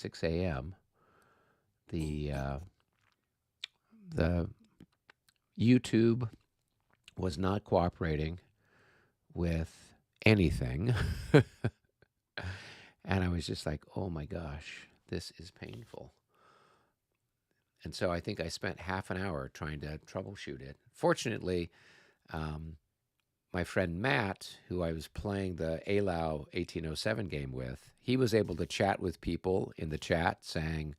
6 a.m., the the YouTube was not cooperating with anything. And I was just like, oh my gosh, this is painful. And so I think I spent half an hour trying to troubleshoot it. Fortunately, um, my friend Matt, who I was playing the ALAO 1807 game with, he was able to chat with people in the chat saying,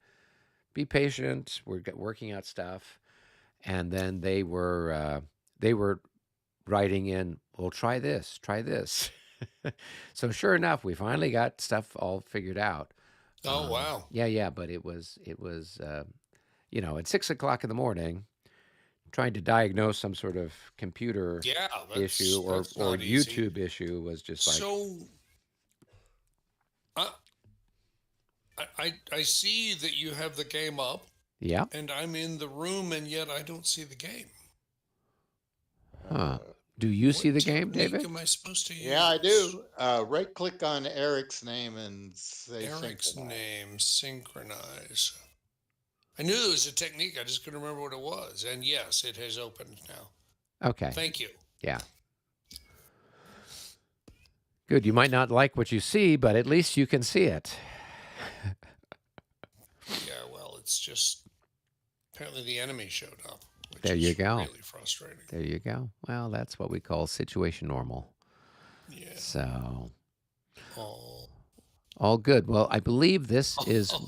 be patient, we're working out stuff. And then they were writing in, well, try this, try this. So sure enough, we finally got stuff all figured out. Oh, wow. Yeah, but it was at 6 o'clock in the morning, trying to diagnose some sort of computer Yeah, issue that's or not easy. YouTube issue was just like, So I, I see that you have the game up, yeah, and I'm in the room, and yet I don't see the game. huh. Do you see What the game, technique David? am I supposed to Yeah, I use? do. Right click on Eric's name and say Eric's synchronize. name, synchronize. I knew there was a technique, I just couldn't remember what it was. And yes, it has opened now. Okay, Thank you. yeah, good. You might not like what you see, but at least you can see it. Yeah, well, it's just apparently the enemy showed up, which There you is go. really frustrating. There you go. Well, that's what we call situation normal. Yeah. So All, all good. Well, I believe this is all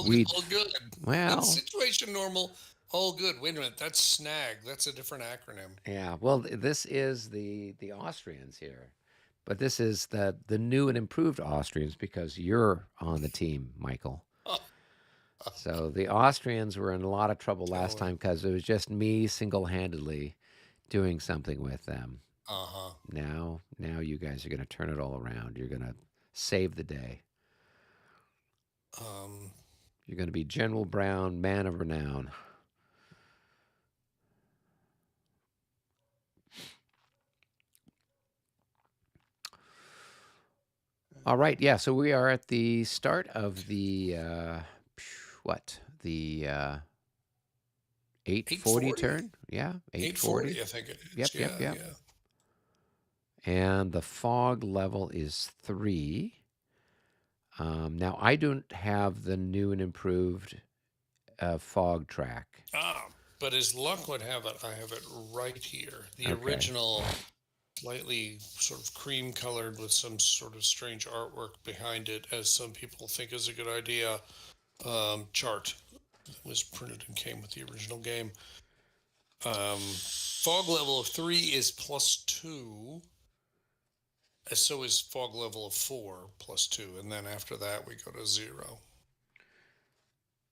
good. well, Situation normal, all good. Wait a minute, that's SNAG. That's a different acronym. yeah. Well, this is the Austrians here, but this is the new and improved Austrians because you're on the team, Michael. So the Austrians were in a lot of trouble last Totally. time because it was just me single-handedly doing something with them. Uh-huh. Now you guys are going to turn it all around. You're going to save the day. Um, You're going to be General Brown, man of renown. All right, yeah. So we are at the start of the what? The 840 840? turn. Yeah, 840. 840, I think it is. Yep, yep, Yeah, yep. yeah. And the fog level is 3. Now I don't have the new and improved fog track. Ah, but as luck would have it, I have it right here. The Okay. original, slightly sort of cream colored with some sort of strange artwork behind it, as some people think is a good idea, chart that was printed and came with the original game. Fog level of 3 is +2. So is fog level of 4 +2. And then after that, we go to 0.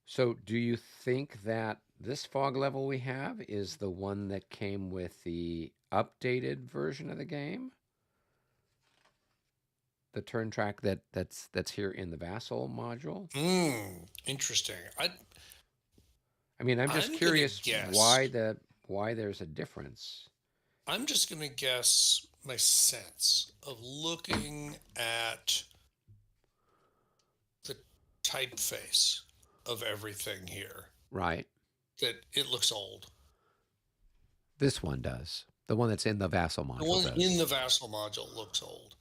So do you think that this fog level we have is the one that came with the updated version of the game? The turn track that's here in the Vassal module? Interesting. I mean, I'm just I'm gonna curious guess. why there's a difference. I'm just gonna guess my sense of looking at the typeface of everything here Right. that it looks old. This one does. The one that's in the Vassal The module one does. in the Vassal module looks old.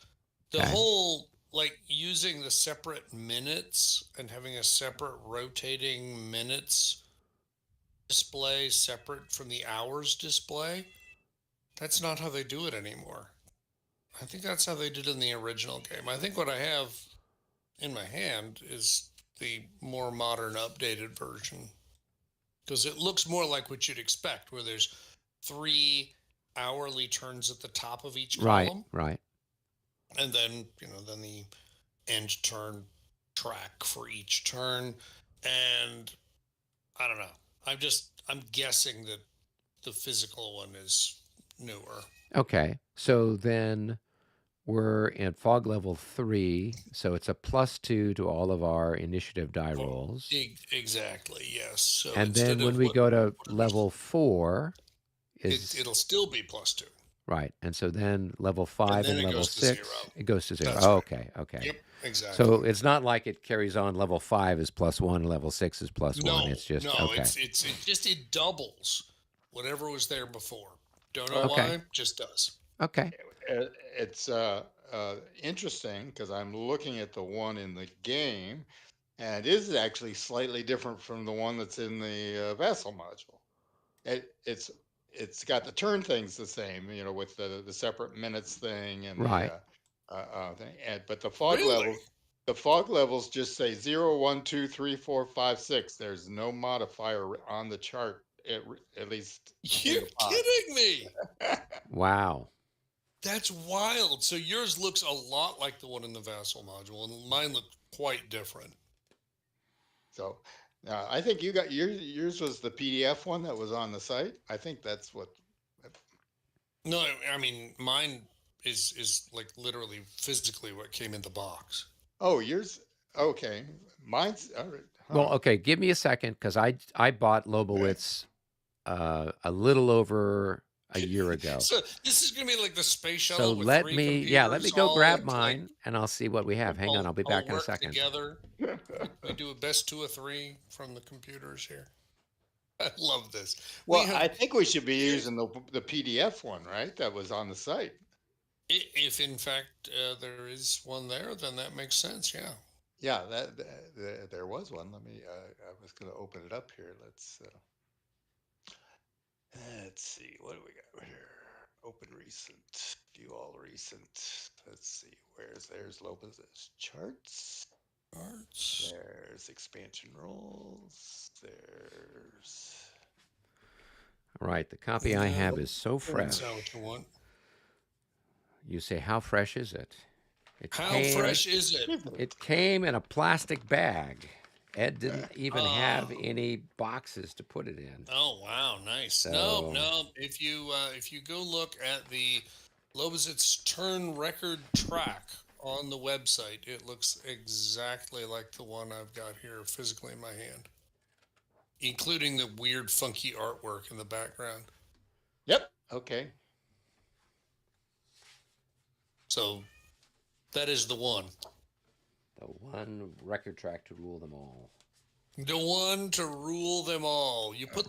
The Okay. whole, like, using the separate minutes and having a separate rotating minutes display separate from the hours display, that's not how they do it anymore. I think that's how they did it in the original game. I think what I have in my hand is the more modern, updated version because it looks more like what you'd expect, where there's 3 hourly turns at the top of each Right, column, right. and then then the end turn track for each turn. And I don't know. I'm guessing that the physical one is newer. Okay. So then we're in fog level 3, so it's a +2 to all of our initiative die Oh, rolls. exactly. Yes. So And then instead when of we what go to level 4 is it'll still be +2. Right. And so then level and 5 then and it level goes to 6, 0. it goes to 0. That's Oh, right. okay. Okay. Yep, exactly. So it's not like it carries on level 5 is +1, level 6 is +1. No, It's just no, okay. it doubles whatever was there before. Don't know Well, Okay. why, just does. Okay. it's interesting because I'm looking at the one in the game, and it is actually slightly different from the one that's in the vessel module. It, it's it's got the turn things the same, with the separate minutes thing and the Right. thing. But Really? the fog levels just say 0, 1, 2, 3, 4, 5, 6. There's no modifier on the chart, at least in You're the box. kidding me. Wow. That's wild. So yours looks a lot like the one in the Vassal module, and mine look quite different. So I think you got yours was the PDF one that was on the site. I think that's what. No, I mean mine is like literally physically what came in the box. Oh, yours. Okay, mine's all right. Well, Huh. okay, give me a second cuz I bought Lobowitz a little over a year ago. So this is gonna be like the space So shuttle with let 3 me yeah, let me computers go all grab like mine and I'll see what we have. Hang on, I'll be all back in a work second. together. We do a best 2 of 3 from the computers here. I love this. We Well, have I think we should be using the PDF one, right? That was on the site. if in fact there is one there, then that makes sense. Yeah. Yeah, there was one. Let me. I was going to open it up here. Let's see. What do we got here? Open recent. View all recent. Let's see. There's Lopez's charts. Arts. There's expansion roles. There's. All right, the copy I have is so That's fresh. not what you want. You say, how fresh is it? It How came. fresh is it? It came in a plastic bag. Ed didn't even have Oh, any boxes to put it in. oh wow, nice. No, So no. If you go look at the Lobositz turn record track on the website, it looks exactly like the one I've got here physically in my hand, including the weird, funky artwork in the background. Yep. Okay. So that is the one. the one record track to rule them all. The one to rule them all. You put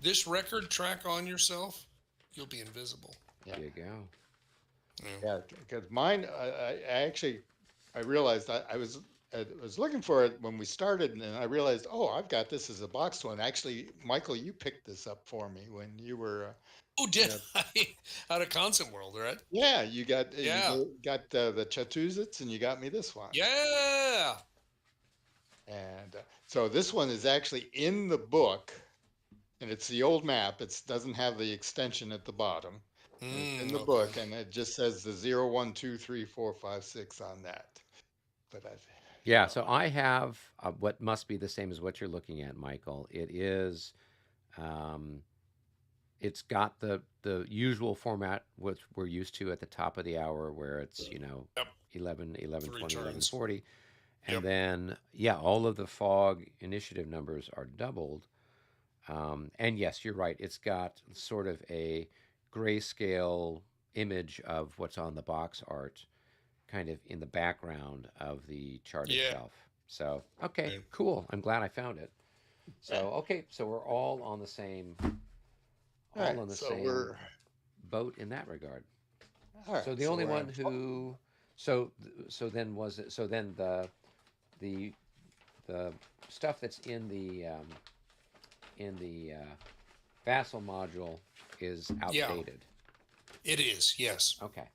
this record track on yourself, you'll be invisible. There you go. Yeah, because mine, I realized I was looking for it when we started, and then I realized, oh, I've got this as a box one. Actually, Michael, you picked this up for me when you were, Oh, did I? Out of Concept World, right? yeah, you got Yeah. got the Chatuzits, and you got me this one. Yeah. And so this one is actually in the book, and it's the old map. It doesn't have the extension at the bottom. And it's in the book, Okay. and it just says the 0, 1, 2, 3, 4, 5, 6 on that. But Yeah, so I have what must be the same as what you're looking at, Michael. It is, um, it's got the usual format which we're used to at the top of the hour, where it's Yep. 11, 11, 3 20, 11, turns. 40, and Yep. then yeah, all of the fog initiative numbers are doubled. And yes, you're right. It's got sort of a grayscale image of what's on the box art kind of in the background of the chart Yeah. itself. So, okay, Right. cool. I'm glad I found it. So, okay, so we're all on the same all right, all on the so same boat in that regard. all right. So the So only we're one on. who so then was it so then the the stuff that's in the Vassal module is Yeah. outdated. It is. Yes. Okay.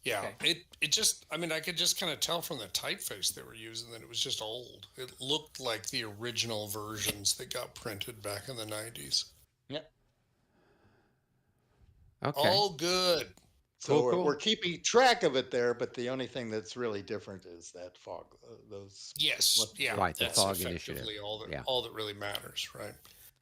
Yeah. Okay. It just. I mean, I could just kind of tell from the typeface they were using that it was just old. It looked like the original versions that got printed back in the 90s. Yep. Okay. All good. So Cool, we're cool. keeping track of it there, but the only thing that's really different is that fog. Those. Yes. Yeah. Right, the That's fog initiative. effectively Yeah. all that really matters, right?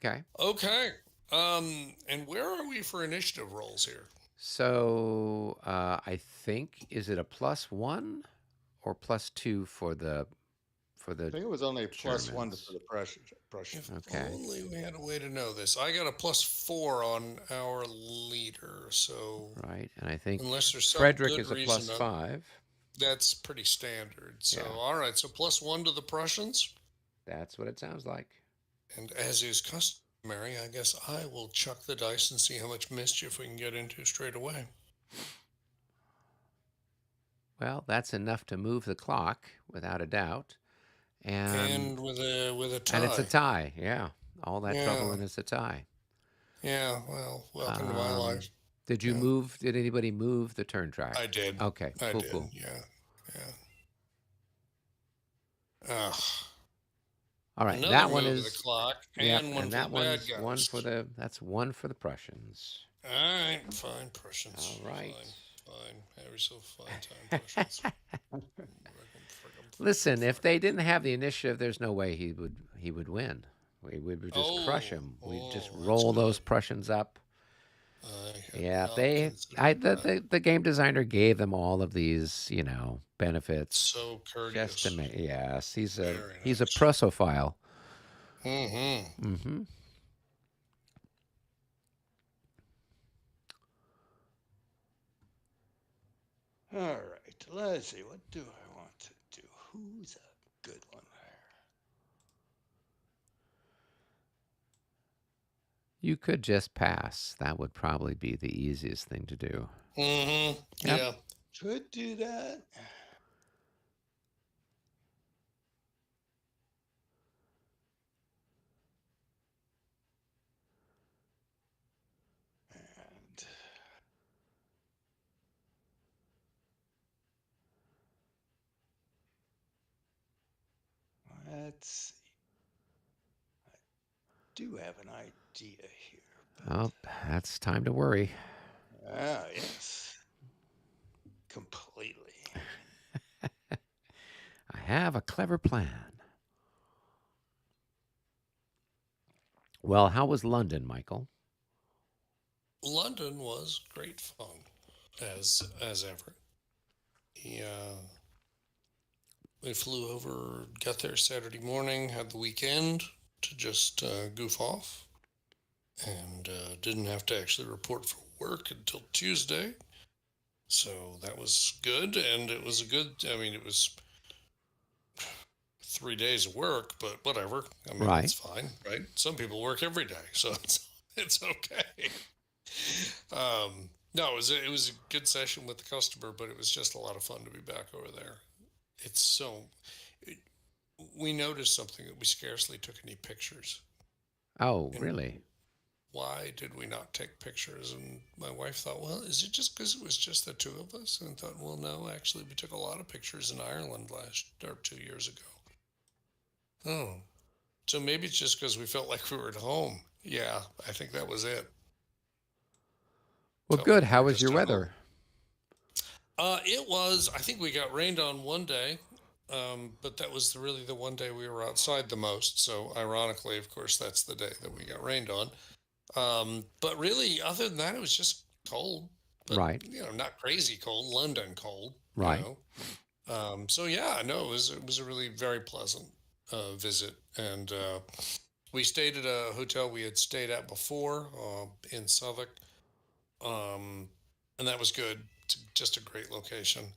Okay. Okay. And where are we for initiative rolls here? So I think is it a +1 or +2 for the for I the think it was only +1 for Germans. the If Prussians. Okay. only we had a way to know this. I got a +4 on our leader, so Right. And I think unless there's some Frederick good is a reason, +5. that's pretty standard. So, Yeah. all right, so +1 to the Prussians. That's what it sounds like. And as is customary, I guess I will chuck the dice and see how much mischief we can get into straight away. Well, that's enough to move the clock without a doubt. And with a And it's a tie. tie. Yeah. All that trouble Yeah. and it's a tie. Yeah. Well, welcome to my life. Did you Yeah. move? Did anybody move the turn track? I did. Okay. I Cool. did. Cool. Yeah. Ugh. All right. Another That one move of the is. clock Yep. and one And for that the bad one's guys. one for the. That's one for the Prussians. All right, fine, Prussians. All right. Fine. Ever so fine time, Prussians. Listen, if they didn't have the initiative, there's no way he would win. We would just crush him. We'd just roll those Prussians up. Yeah, the game designer gave them all of these, benefits. So courteous. Just to make, yes, he's a Very nice. Prussophile. Mm-hmm. Mm-hmm. All right, let's see. What do I want to do? Who's a good one there? You could just pass. That would probably be the easiest thing to do. Mm-hmm. Yep. Yeah. Could do that. And let's see. I do have an idea here. Oh, that's time to worry. Ah, yes. Completely. I have a clever plan. Well, how was London, Michael? London was great fun, as ever. We flew over, got there Saturday morning, had the weekend to just goof off, and didn't have to actually report for work until Tuesday. So that was good, and it was it was 3 days of work, but whatever. I mean, Right. it's fine, right? Some people work every day, so it's okay. No, it was a good session with the customer, but it was just a lot of fun to be back over there. We noticed something that we scarcely took any pictures. Oh, And really? why did we not take pictures? And my wife thought, well, is it just because it was just the two of us? And thought, well, no, actually, we took a lot of pictures in Ireland 2 years ago. Oh, so maybe it's just because we felt like we were at home. Yeah, I think that was it. Well, Felt good. like we How were was just your at home. weather? It was, I think we got rained on one day, but that was really the one day we were outside the most. So ironically, of course, that's the day that we got rained on. But really, other than that, it was just cold, but Right. not crazy cold, London cold. Right. So yeah, no, it was a really very pleasant visit, and we stayed at a hotel we had stayed at before in Southwark, and that was good. It's just a great location.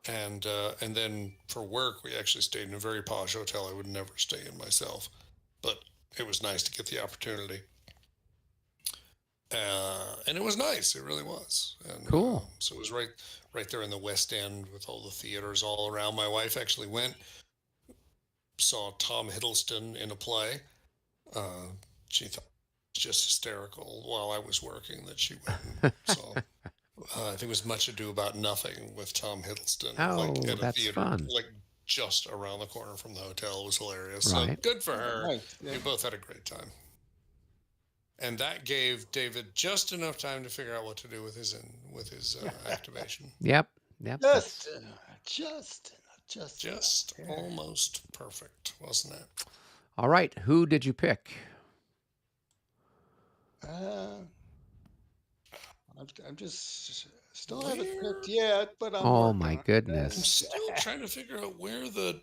And then for work, we actually stayed in a very posh hotel I would never stay in myself, but it was nice to get the opportunity. And it was nice. It really was. And, Cool. So it was right there in the West End with all the theaters all around. My wife actually saw Tom Hiddleston in a play. She thought it was just hysterical while I was working that she went and saw. I think it was Much Ado About Nothing with Tom Hiddleston. Oh, at a that's theater, fun. just around the corner from the hotel. It was hilarious. Right. So good for her. Nice. Yeah. We both had a great time. And that gave David just enough time to figure out what to do with his activation. Yep. Just Almost perfect, wasn't it? All right. Who did you pick? I'm just still haven't picked yet, but I'm Oh working my on it. goodness. I'm still trying to figure out where the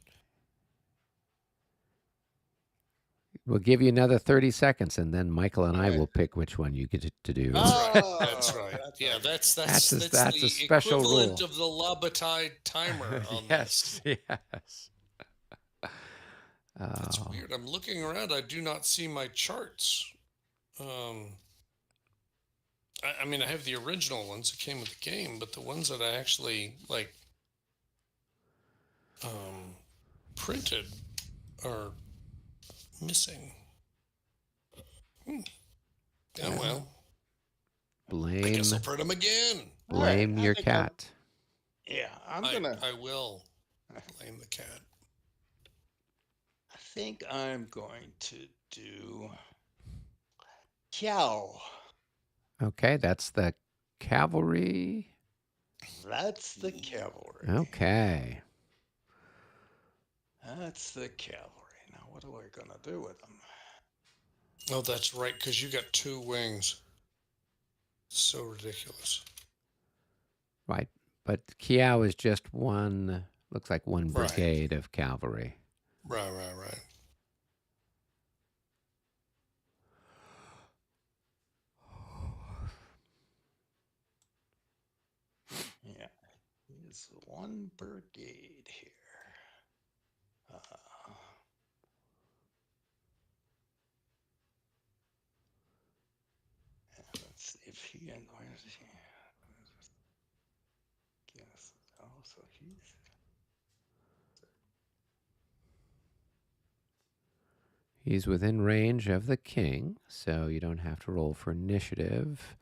We'll give you another 30 seconds, and then Michael and I Okay. will pick which one you get to do. That's right. That's Oh, right. that's Yeah, right. that's That's a the special equivalent rule. of the Lobositz timer on this. Yes, yes. That's Oh, weird. I'm looking around. I do not see my charts. Um, I mean, I have the original ones that came with the game, but the ones that I actually like printed are missing. Hmm. Oh well. I guess I'll blame print them again. All right. blame I your think I'm. cat. Yeah, I'm gonna. I will blame the cat. I think I'm going to do cow. Okay, that's the cavalry. That's the cavalry. Okay. That's the cavalry. Now, what are we gonna do with them? Oh, that's right, because you got 2 wings. So ridiculous. Right. But Kiao is just looks like one Right. brigade of cavalry. Right. Yeah, he's one brigade here. Let's see if he and where's he? Yes. Oh, so He's within range of the king, so you don't have to roll for initiative.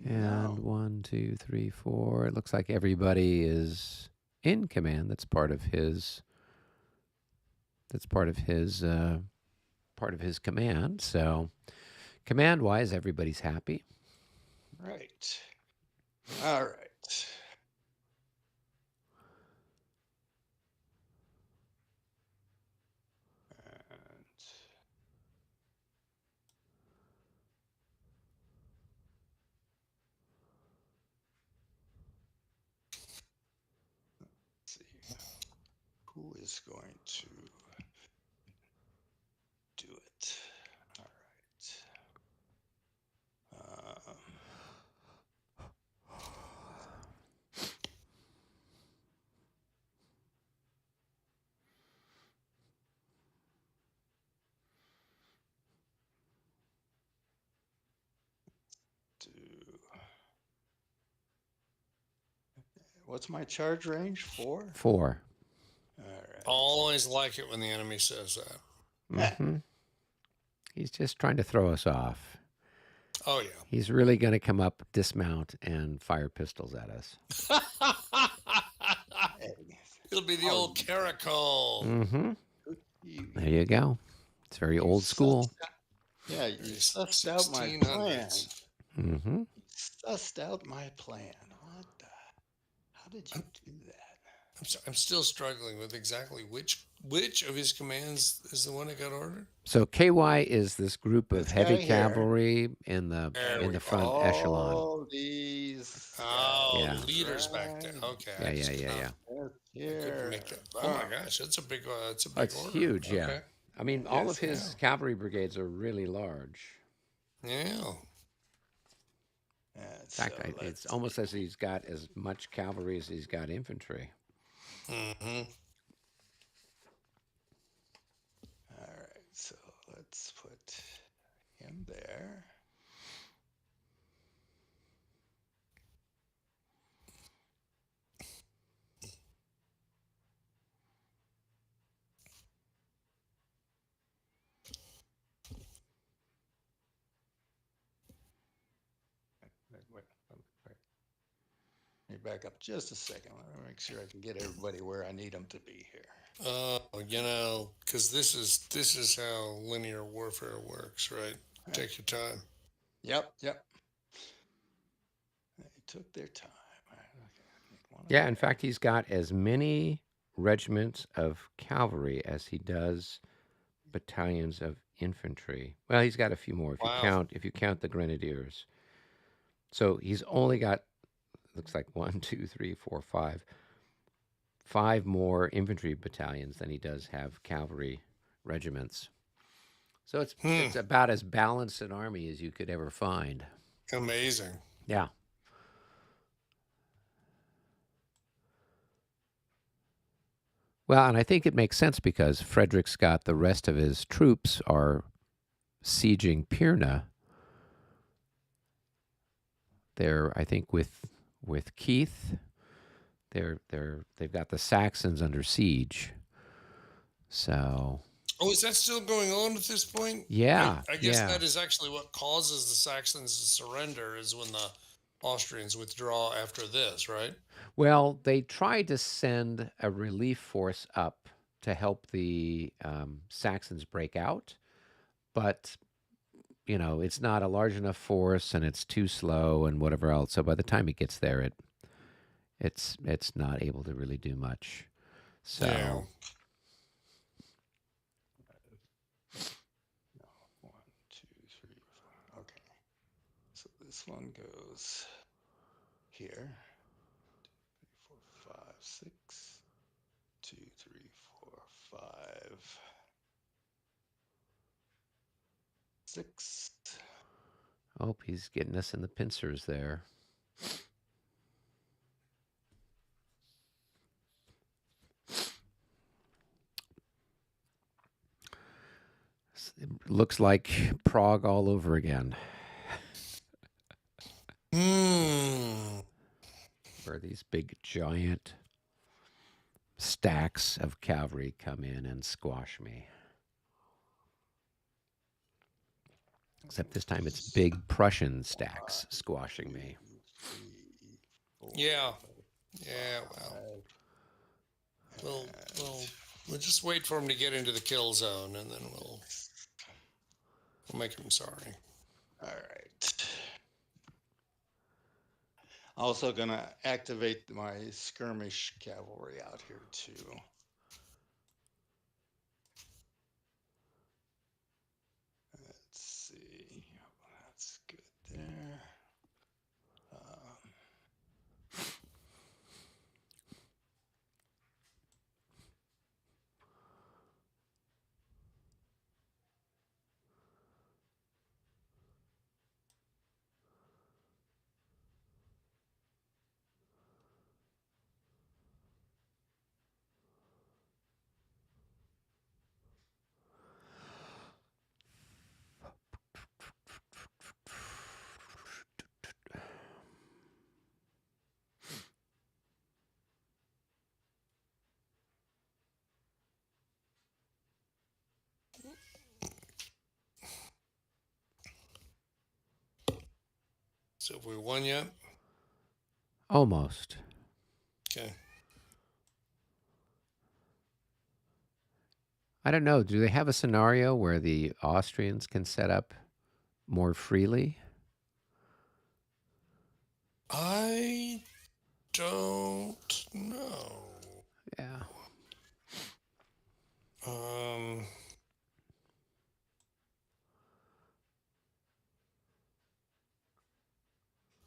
And no. 1, 2, 3, 4. It looks like everybody is in command. That's part of his. That's part of his command. So, command-wise, everybody's happy. Right. All right. And let's see who is going to do it. All right. Do what's my charge range? 4. 4. All right. Always like it when the enemy says that. Mm-hmm. He's just trying to throw us off. Oh yeah. He's really going to come up, dismount, and fire pistols at us. It'll be the old caracol. Mm-hmm. There you go. It's very old school. Yeah, you sussed out my plan. 1600s. Mm-hmm. Sussed out my plan. What the? How did you do that? I'm still struggling with exactly which of his commands is the one that got ordered. So KY is this group of This heavy guy here. cavalry in the front echelon. Oh, these. Oh, leaders back there. Okay. Yeah. Here. Make that. Oh my gosh, that's a big. That's a big It's order. huge. Yeah. Okay. I mean, all of his cavalry brigades are really large. Yeah. In fact, it's almost as he's got as much cavalry as he's got infantry. Mm-hmm. All right, so let's put him there. Wait. Let me back up just a second. Let me make sure I can get everybody where I need them to be here. Because this is how linear warfare works, right? Take your time. Yep. They took their time. Yeah, in fact, he's got as many regiments of cavalry as he does battalions of infantry. Well, he's got a few more if you count the grenadiers. So he's only got, looks like 1, 2, 3, 4, 5 more infantry battalions than he does have cavalry regiments. So it's about as balanced an army as you could ever find. Amazing. Yeah. Well, and I think it makes sense because Frederick's got the rest of his troops are sieging Pirna. They're, I think, with Keith. They've got the Saxons under siege. So Oh, is that still going on at this point? yeah, I guess yeah. that is actually what causes the Saxons to surrender, is when the Austrians withdraw after this, right? Well, they tried to send a relief force up to help the Saxons break out, but it's not a large enough force, and it's too slow, and whatever else. So by the time it gets there, it's not able to really do much. So Yeah. One, two, three, four. Okay. So this one goes here. 3, 4, 5, 6. 2, 3, 4, 5, 6. oh, he's getting us in the pincers there. It looks like Prague all over again. Where these big giant stacks of cavalry come in and squash me. Except this time it's big Prussian stacks squashing me. 3, 4, Yeah. Yeah, well. We'll just wait for him to get into the kill zone, and then we'll make him sorry. All right. Also gonna activate my skirmish cavalry out here too. Let's see. That's good there. So have we won yet? Almost. Okay. I don't know. Do they have a scenario where the Austrians can set up more freely? I don't know. Yeah.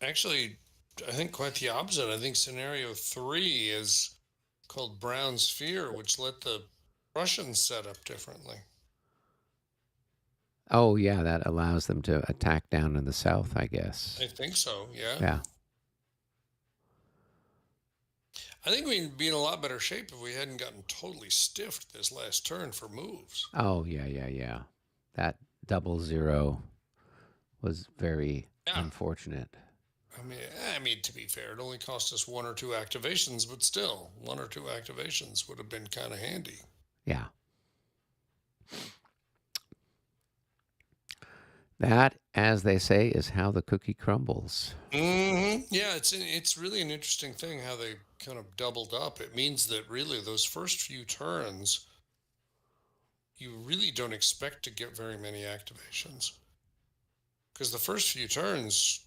Actually, I think quite the opposite. I think scenario 3 is called Brown's Fear, which let the Russians set up differently. Oh, yeah, that allows them to attack down in the south, I guess. I think so, yeah. Yeah. I think we'd be in a lot better shape if we hadn't gotten totally stiffed this last turn for moves. Oh, yeah. That 00 was very unfortunate. I mean, to be fair, it only cost us 1 or 2 activations, but still, 1 or 2 activations would have been kind of handy. Yeah. That, as they say, is how the cookie crumbles. Mm-hmm. Yeah, it's really an interesting thing how they kind of doubled up. It means that really those first few turns, you really don't expect to get very many activations, because the first few turns.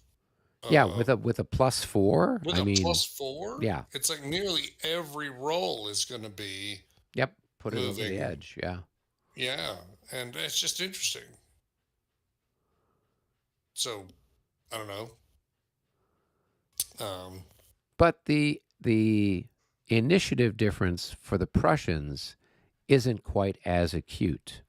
Yeah, with a +4. With +4. Yeah, it's like nearly every roll is going to be. Yep, put it over moving. the edge. Yeah. Yeah, and it's just interesting. So, I don't know. But the initiative difference for the Prussians isn't quite as acute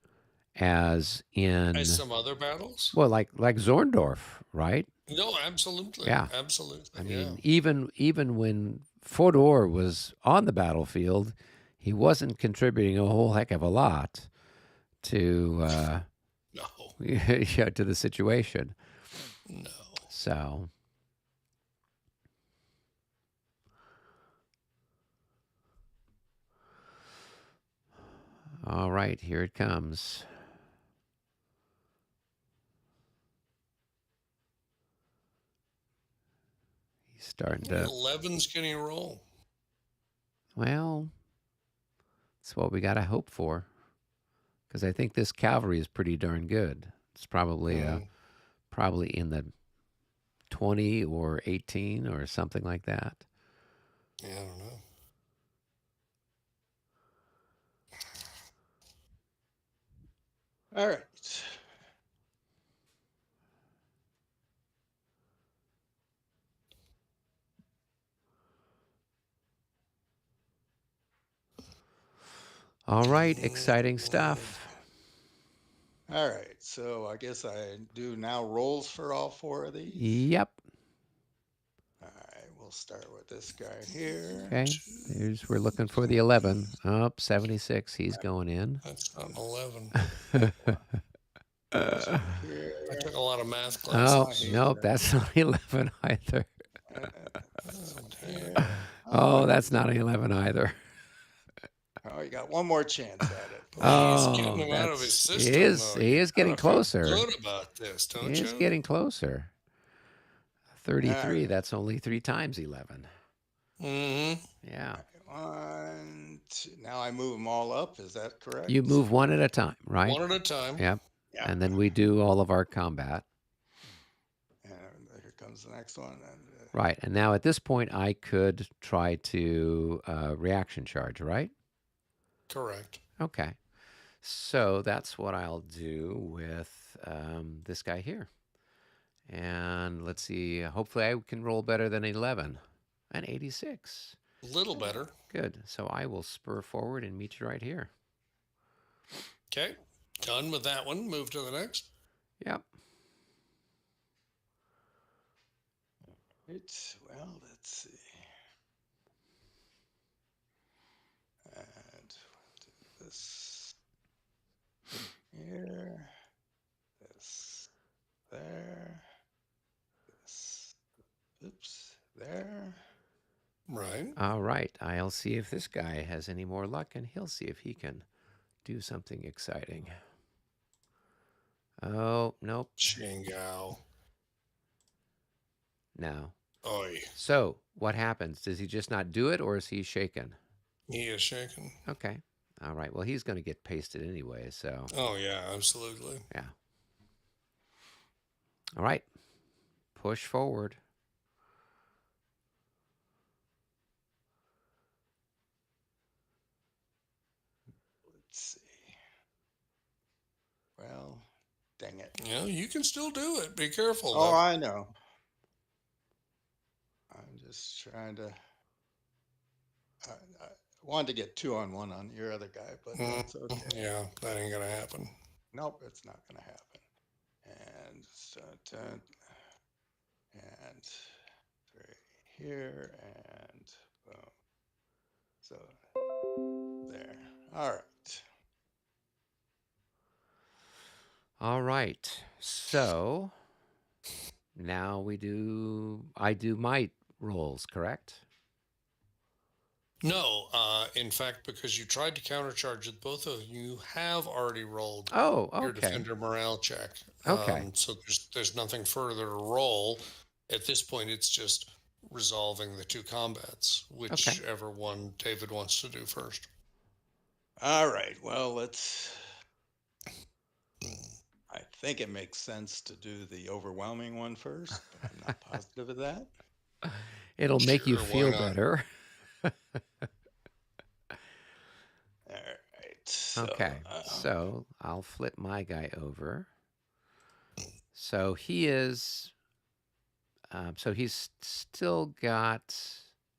as As in, some other battles? well, like Zorndorf, right? No, absolutely. Yeah. Absolutely. I Yeah. mean, even when Fodor was on the battlefield, he wasn't contributing a whole heck of a lot to No. yeah, to the situation. No. So, all right, here it comes. He's starting The to, 11s can he roll? well, that's what we got to hope for. Because I think this cavalry is pretty darn good. It's probably in the 20 or 18 or something like that. Yeah, I don't know. All right. All right, exciting stuff. All right. So I guess I do now rolls for all four of these. Yep. All right. We'll start with this guy here. Okay. We're looking for the 11. Up 76. He's going in. That's not an 11. This one here. I took a lot of math Oh, classes. nope, that's not 11 either. This one here. Oh, that's not 11 either. Oh, you got one more chance at it. He's getting Oh, them out of his that's he system, is though. he You is getting gotta feel closer. good about this, He don't is you? getting closer. 33. right. That's only 3 times 11. Mm-hmm. Yeah. One, two. Now I move them all up. Is that correct? You move one at a time, right? One at a time. Yep. Yeah. And then we do all of our combat. And here comes the next one. And, Right. And now at this point, I could try to reaction charge, right? Correct. Okay. So that's what I'll do with this guy here. And let's see. Hopefully, I can roll better than 11 and 86. A little better. Good. So I will spur forward and meet you right here. Okay. Done with that one. Move to the next. Yep. well, let's see. And do this here. This there. This. Oops. There. Right. All right. I'll see if this guy has any more luck, and he'll see if he can do something exciting. Oh, nope. Chingao. No. Oi. So what happens? Does he just not do it, or is he shaken? He is shaken. Okay. All right. Well, he's going to get pasted anyway, so. Oh, yeah, absolutely. Yeah. All right. Push forward. Let's see. Well, dang it. Yeah, you can still do it. Be careful, Oh, though. I know. I'm just trying to. I wanted to get 2-on-1 on your other guy, but that's okay. Yeah, that ain't gonna happen. Nope, it's not going to happen. And and 3 here and boom. So there. All right. All right. So now I do my rolls, correct? No, in fact, because you tried to countercharge it, both of you have already rolled Oh, your okay. defender morale check. Okay. So there's nothing further to roll. At this point, it's just resolving the 2 combats, whichever one David wants to do first. All right. Well, I think it makes sense to do the overwhelming one first, but I'm not positive of that. It'll make you Sure, why feel not? better. All right. So, Okay. So I'll flip my guy over. So he is. So he's still got.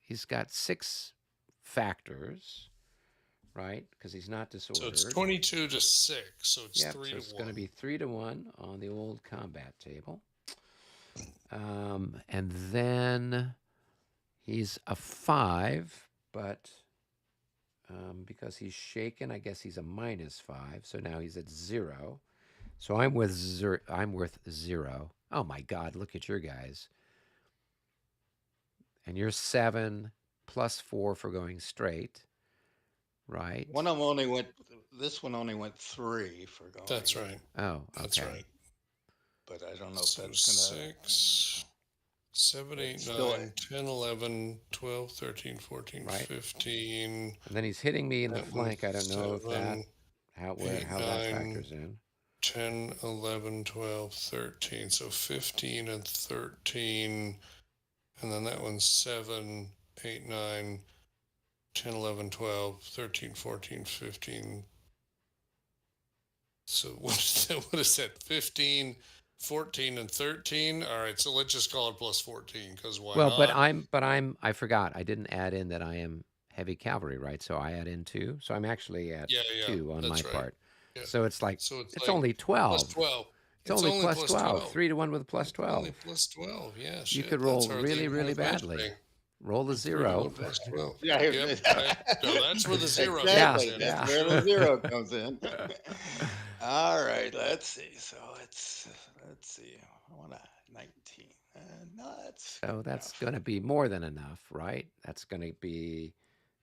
He's got 6 factors, right? Because he's not So it's disordered. 22 to 6. So it's Yep, 3 so to it's 1. going to be 3 to 1 on the old combat table. And then he's a 5, but because he's shaken, I guess he's a -5. So now he's at 0. So I'm worth 0. I'm worth 0. Oh my God! Look at your guys. And you're 7 plus 4 for going straight, right? One of them only went. This one only went 3 for going. That's right. Oh, That's okay. right. But I don't know So if that's gonna. 6, 7, 8, It's still 9, 10, 11, 12, 13, 14, Right. 15. And then he's hitting me in the That flank. I don't know if that 7, how 8, that 9, factors in. 10, 11, 12, 13. So 15 and 13. And then that one's 7, 8, 9, 10, 11, 12, 13, 14, 15. So what is that? 15, 14, and 13? All right, so let's just call it plus 14, because why Well, not? I forgot. I didn't add in that I am heavy cavalry, right? So I add in 2. So I'm actually at Yeah, 2 on my that's right. part. Yeah. So it's like So it's it's like only plus 12. 12. It's It's only only plus plus 12. 12. 3 to 1 with a plus It's only 12. plus 12. Yeah, You shit. could That's roll hardly really, even really worth badly. mentioning. Roll a 3 to 1 0. plus 12. Yeah, Yep. No, that's where the 0 exactly. comes in. Yeah, That's For where the sure. 0 comes in. All right, let's see. So let's see. I want a 19. No, that's So good that's enough. going to be more than enough, right? That's going to be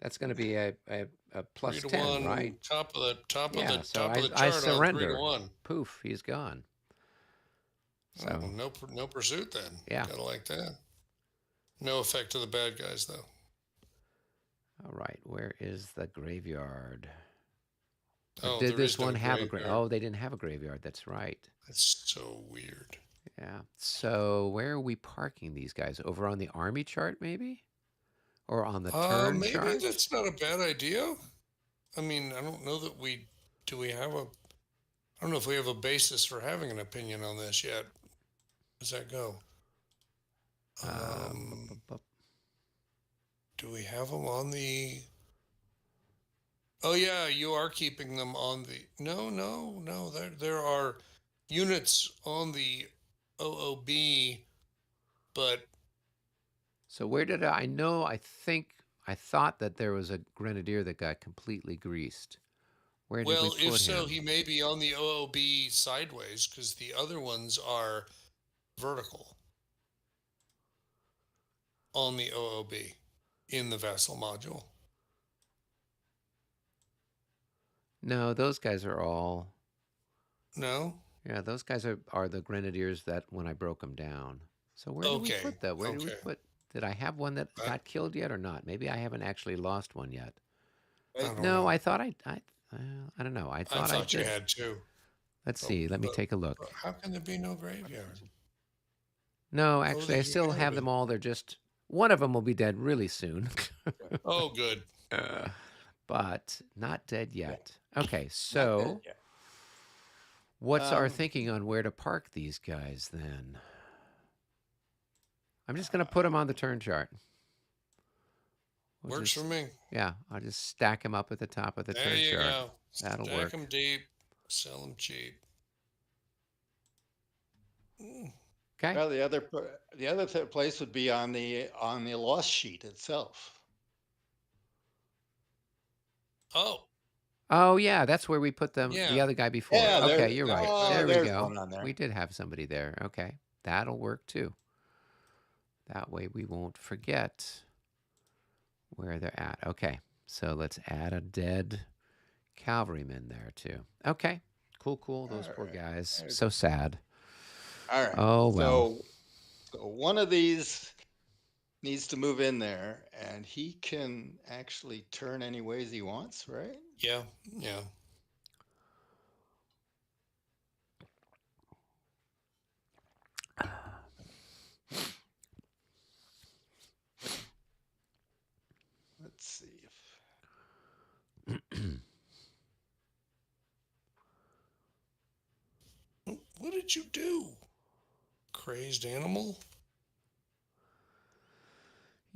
a 3 plus to 10, 1, right? top of the Yeah, so top of the I chart on 3 to surrender. 1. Poof, he's gone. So Oh, no pursuit then. yeah. Gotta like that. No effect to the bad guys though. All right, where is the graveyard? Or Oh, did there this is no one have a graveyard. Oh, they didn't have a graveyard. That's right. That's so weird. Yeah. So where are we parking these guys? Over on the army chart, maybe, or on the turn Maybe chart? that's not a bad idea. I mean, I don't know that we have a. I don't know if we have a basis for having an opinion on this yet. Does that go? Do we have them on the? Oh yeah, you are keeping them on the. No. There are units on the OOB, but So where did I know? I thought that there was a grenadier that got completely greased. Where did we well, if put so, him? he may be on the OOB sideways because the other ones are vertical on the OOB in the vessel module. No, those guys are all. No. Yeah, those guys are the grenadiers that when I broke them down. So where did we Okay. put that? Where did we Okay. put? Did I have one that got killed yet or not? Maybe I haven't actually lost one yet. I don't No, know. I thought I don't know. I thought I you did. had two. Let's see. Let me take a look. How can there be no graveyard? No, actually, I there still gotta have be. them all. They're just one of them will be dead really soon. Oh, good. But not dead yet. Okay, Not so dead yet. what's our thinking on where to park these guys then? I'm just going to put them on the turn chart. Works for me. Yeah, I'll just stack them up at the top of the turn There you chart. go. That'll Stack work. them deep, sell them cheap. Okay. Well, the other place would be on the loss sheet itself. Oh, Oh yeah, that's where we put them. The Yeah. other guy before. Yeah, Okay, you're right. oh, There we there's go. one on there. We did have somebody there. Okay, that'll work too. That way we won't forget where they're at. Okay, so let's add a dead cavalryman there too. Okay, cool. Those poor guys. So sad. All right. Oh well. So one of these needs to move in there, and he can actually turn any ways he wants, right? Yeah. Let's see What did you do? Crazed animal?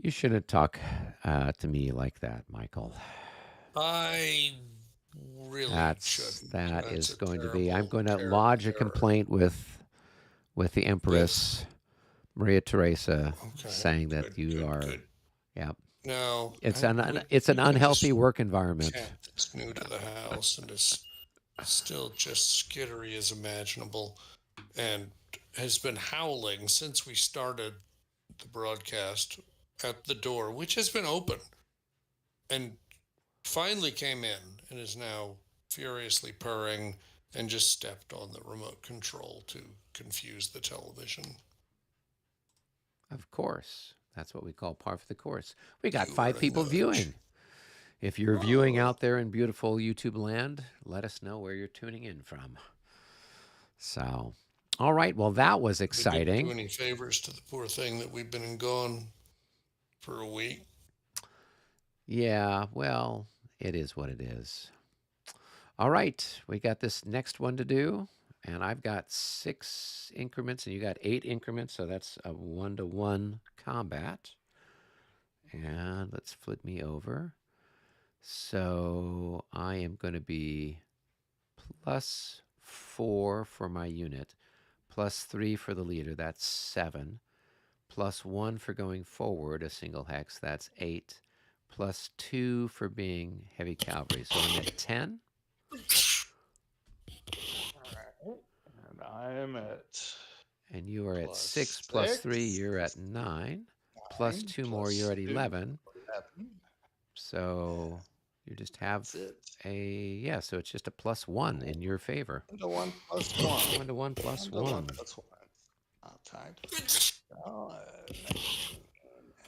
You shouldn't talk to me like that, Michael. I really shouldn't. That That's is a going to be. I'm terrible, going to terrible lodge a error. complaint with the With Empress Maria Teresa, okay, saying that good, you good, are. good. Yeah, Now, it's an it's an we got unhealthy this work environment. cat that's new to the house and is still just skittery as imaginable, and has been howling since we started the broadcast at the door, which has been open, and finally came in and is now furiously purring and just stepped on the remote control to confuse the television. Of course, that's what we call par for the course. We got You are 5 a people nudge. viewing. If you're viewing Oh, out there in beautiful YouTube land, let us know where you're tuning in from. So, all right. Well, that was We didn't do exciting. any favors to the poor thing that we've been gone for a week. Yeah, well, it is what it is. All right, we got this next one to do, and I've got 6 increments, and you got 8 increments, so that's a 1-to-1 combat. And let's flip me over. So I am going to be +4 for my unit, +3 for the leader, that's 7, +1 for going forward, a single hex, that's 8, +2 for being heavy cavalry. So I'm at 10. all right. And I'm at And you are at 6 plus 3, +6, you're at 9. Plus 9, 2 more, you're plus at 2, 11. 11. So And you just have that's it. yeah, so it's just a +1 in your favor. 1 to 1 plus 1. 1-to-1 plus 1 to 1 1. plus 1. Timed. Oh, 19.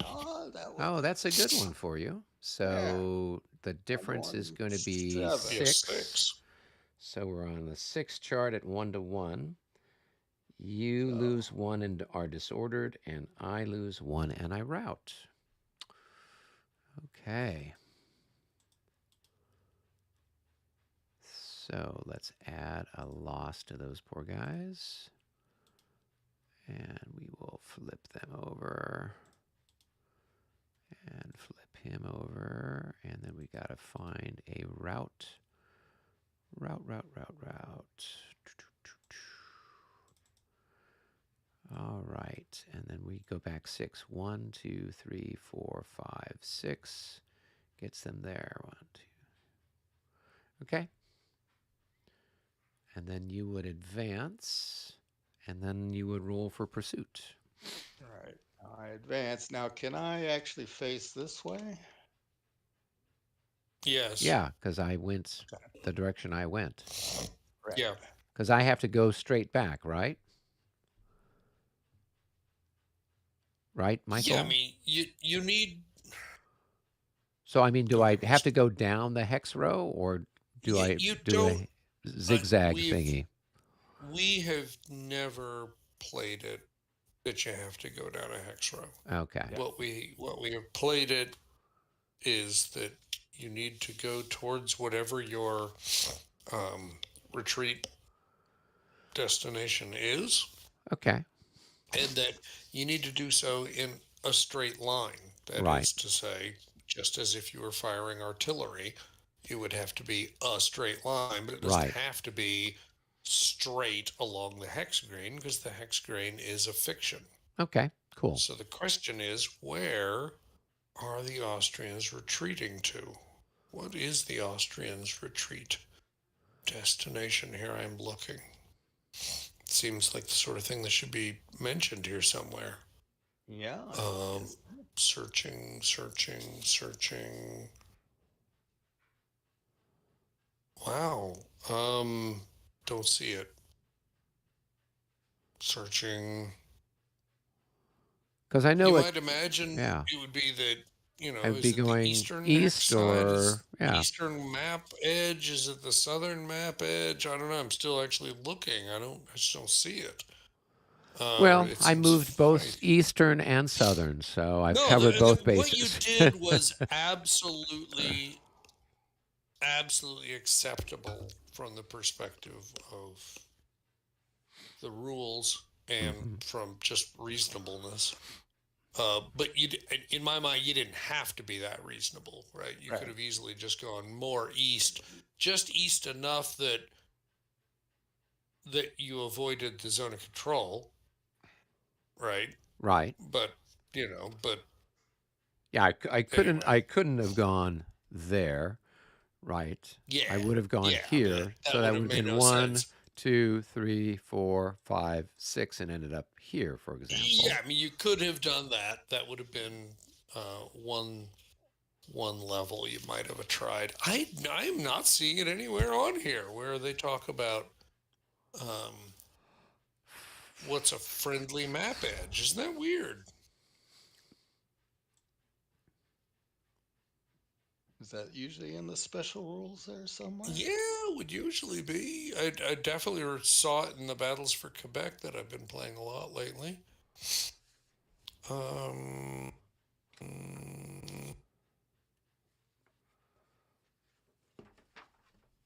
Oh, that was Oh, that's a good one for you. yeah. So the I'm difference is going going to be 7. Yes, 6. 6. So we're on the 6 chart at 1-to-1. You So lose 1 and are disordered, and I lose 1 and I rout. Okay. So let's add a loss to those poor guys. And we will flip them over. And flip him over. And then we got to find a route. Route. All right. And then we go back 6. 1, 2, 3, 4, 5, 6. Gets them there. 1, 2. Okay. And then you would advance, and then you would roll for pursuit. all right. I advance. Now, can I actually face this way? Yes. Yeah, because I went the direction I went. Right. Yeah. Because I have to go straight back, right? Right, Michael? Yeah, I mean, you need. So, I mean, do Okay. I have to go down the hex row, or do I You do don't. a zigzag We thingy? have never played it that you have to go down a hex row. Okay. Yeah. What we have played it is that you need to go towards whatever your retreat destination is, Okay. and that you need to do so in a straight line. That Right. is to say, just as if you were firing artillery, it would have to be a straight line, but it doesn't Right. have to be straight along the hexagram because the hexagram is a fiction. Okay. Cool. So the question is, where are the Austrians retreating to? What is the Austrians' retreat destination? Here I am looking. It seems like the sort of thing that should be mentioned here somewhere. Yeah. Searching. Wow. Don't see it. Searching. Because I know You it. might imagine Yeah. it would be that, I would be is it the going eastern east side? Is or yeah. eastern map edge? Is it the southern map edge? I don't know. I'm still actually looking. I just don't see it. Well, It I seems moved both feisty. eastern and southern, so I've No, covered both what you bases. did was absolutely acceptable from the perspective of the rules and Mhm. from just reasonableness. But in my mind, you didn't have to be that reasonable, right? You could have easily just gone more east, just east enough that you avoided the zone of control, right? Right. But Yeah, I anyway, couldn't have gone there, right? I yeah, would have gone yeah. I mean, here, so that that would would have have made been no 1, sense. 2, 3, 4, 5, 6, and ended up here, for Yeah, example. I mean, you could have done that. That would have been one level you might have tried. I'm not seeing it anywhere on here where they talk about um, what's a friendly map edge. Isn't that weird? Is that usually in the special rules there somewhere? Yeah, would usually be. I definitely saw it in the battles for Quebec that I've been playing a lot lately. Um,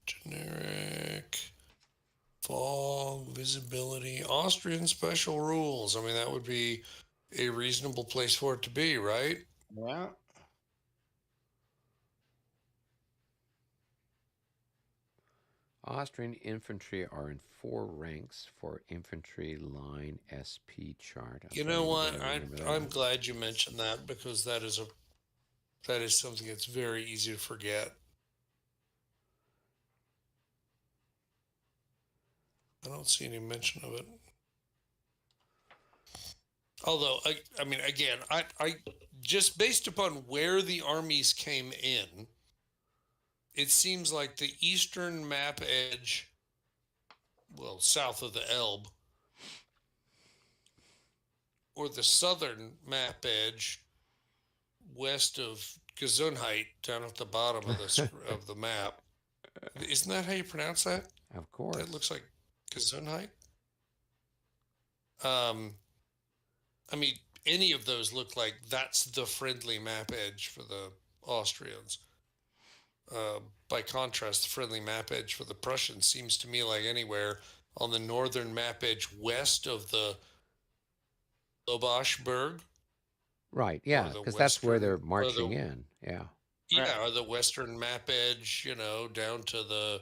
generic fog visibility Austrian special rules. I mean, that would be a reasonable place for it to be, right? Yeah. Austrian infantry are in 4 ranks for infantry line SP chart. You Okay, know you what? better remember I'm that. glad you mentioned that because that is something that's very easy to forget. I don't see any mention of it. Although, I mean, again, I just based upon where the armies came in, it seems like the eastern map edge, well, south of the Elbe, or the southern map edge, west of Gesundheit, down at the bottom of the map. Isn't that how you pronounce that? Of That course. looks like Gesundheit. Um, I mean, any of those look like that's the friendly map edge for the Austrians. By contrast, the friendly map edge for the Prussians seems to me like anywhere on the northern map edge west of the Lobosberg Right, or yeah, the because that's where they're western or marching the in. Yeah. yeah or the western map edge, down to the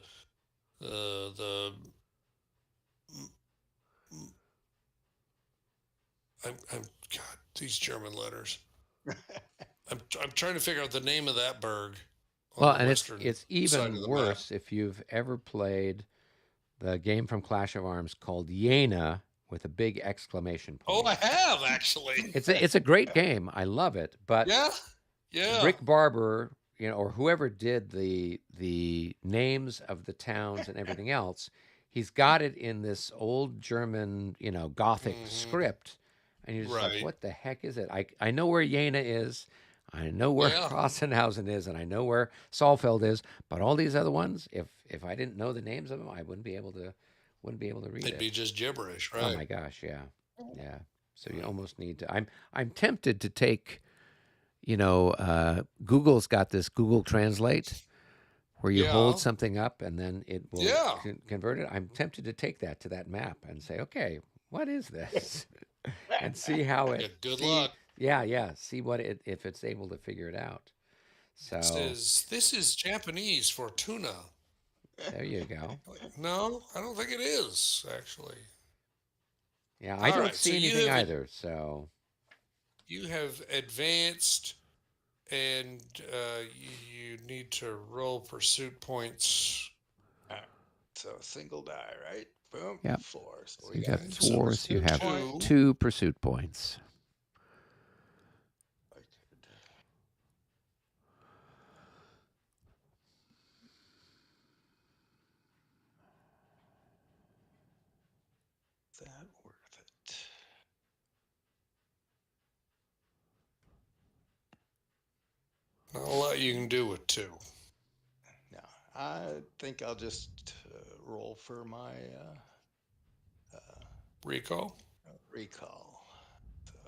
I'm God, these German letters. I'm trying to figure out the name of that berg on Well, the and it's western it's side of even the map. worse if you've ever played the game from Clash of Arms called Jena with a big exclamation Oh, I point. have actually. It's a great game. I love it, but Yeah, yeah. Rick Barber, or whoever did the names of the towns and everything else, he's got it in this old German, Gothic Hmm. script, and you're just like, Right. what the heck is it? I know where Jena is, I know where Yeah. Krossenhausen is, and I know where Saalfeld is, but all these other ones, if I didn't know the names of them, I wouldn't be able to read It'd it. be just gibberish, Oh right? my gosh, yeah, yeah. So you Right. almost need to. I'm tempted to take Google's got this Google Translate where you hold Yeah. something up and then it will Yeah. convert it. I'm tempted to take that to that map and say, okay, what is this? And see how Yeah. it Good see. luck. Yeah, yeah. See what it if it's able to figure it out. This So is this is Japanese for tuna. there you go. Like, no, I don't think it is actually. Yeah, I All don't right. So see anything either. So you have advanced, and you need to roll pursuit points. All right. So single die, right? Boom, yep. 4. So So we you got got Okay. So 4. So you pursuit have point. 2 pursuit points. I could- Is that worth it? not a lot you can do with two. No, I think I'll just roll for my Recall. recall. So,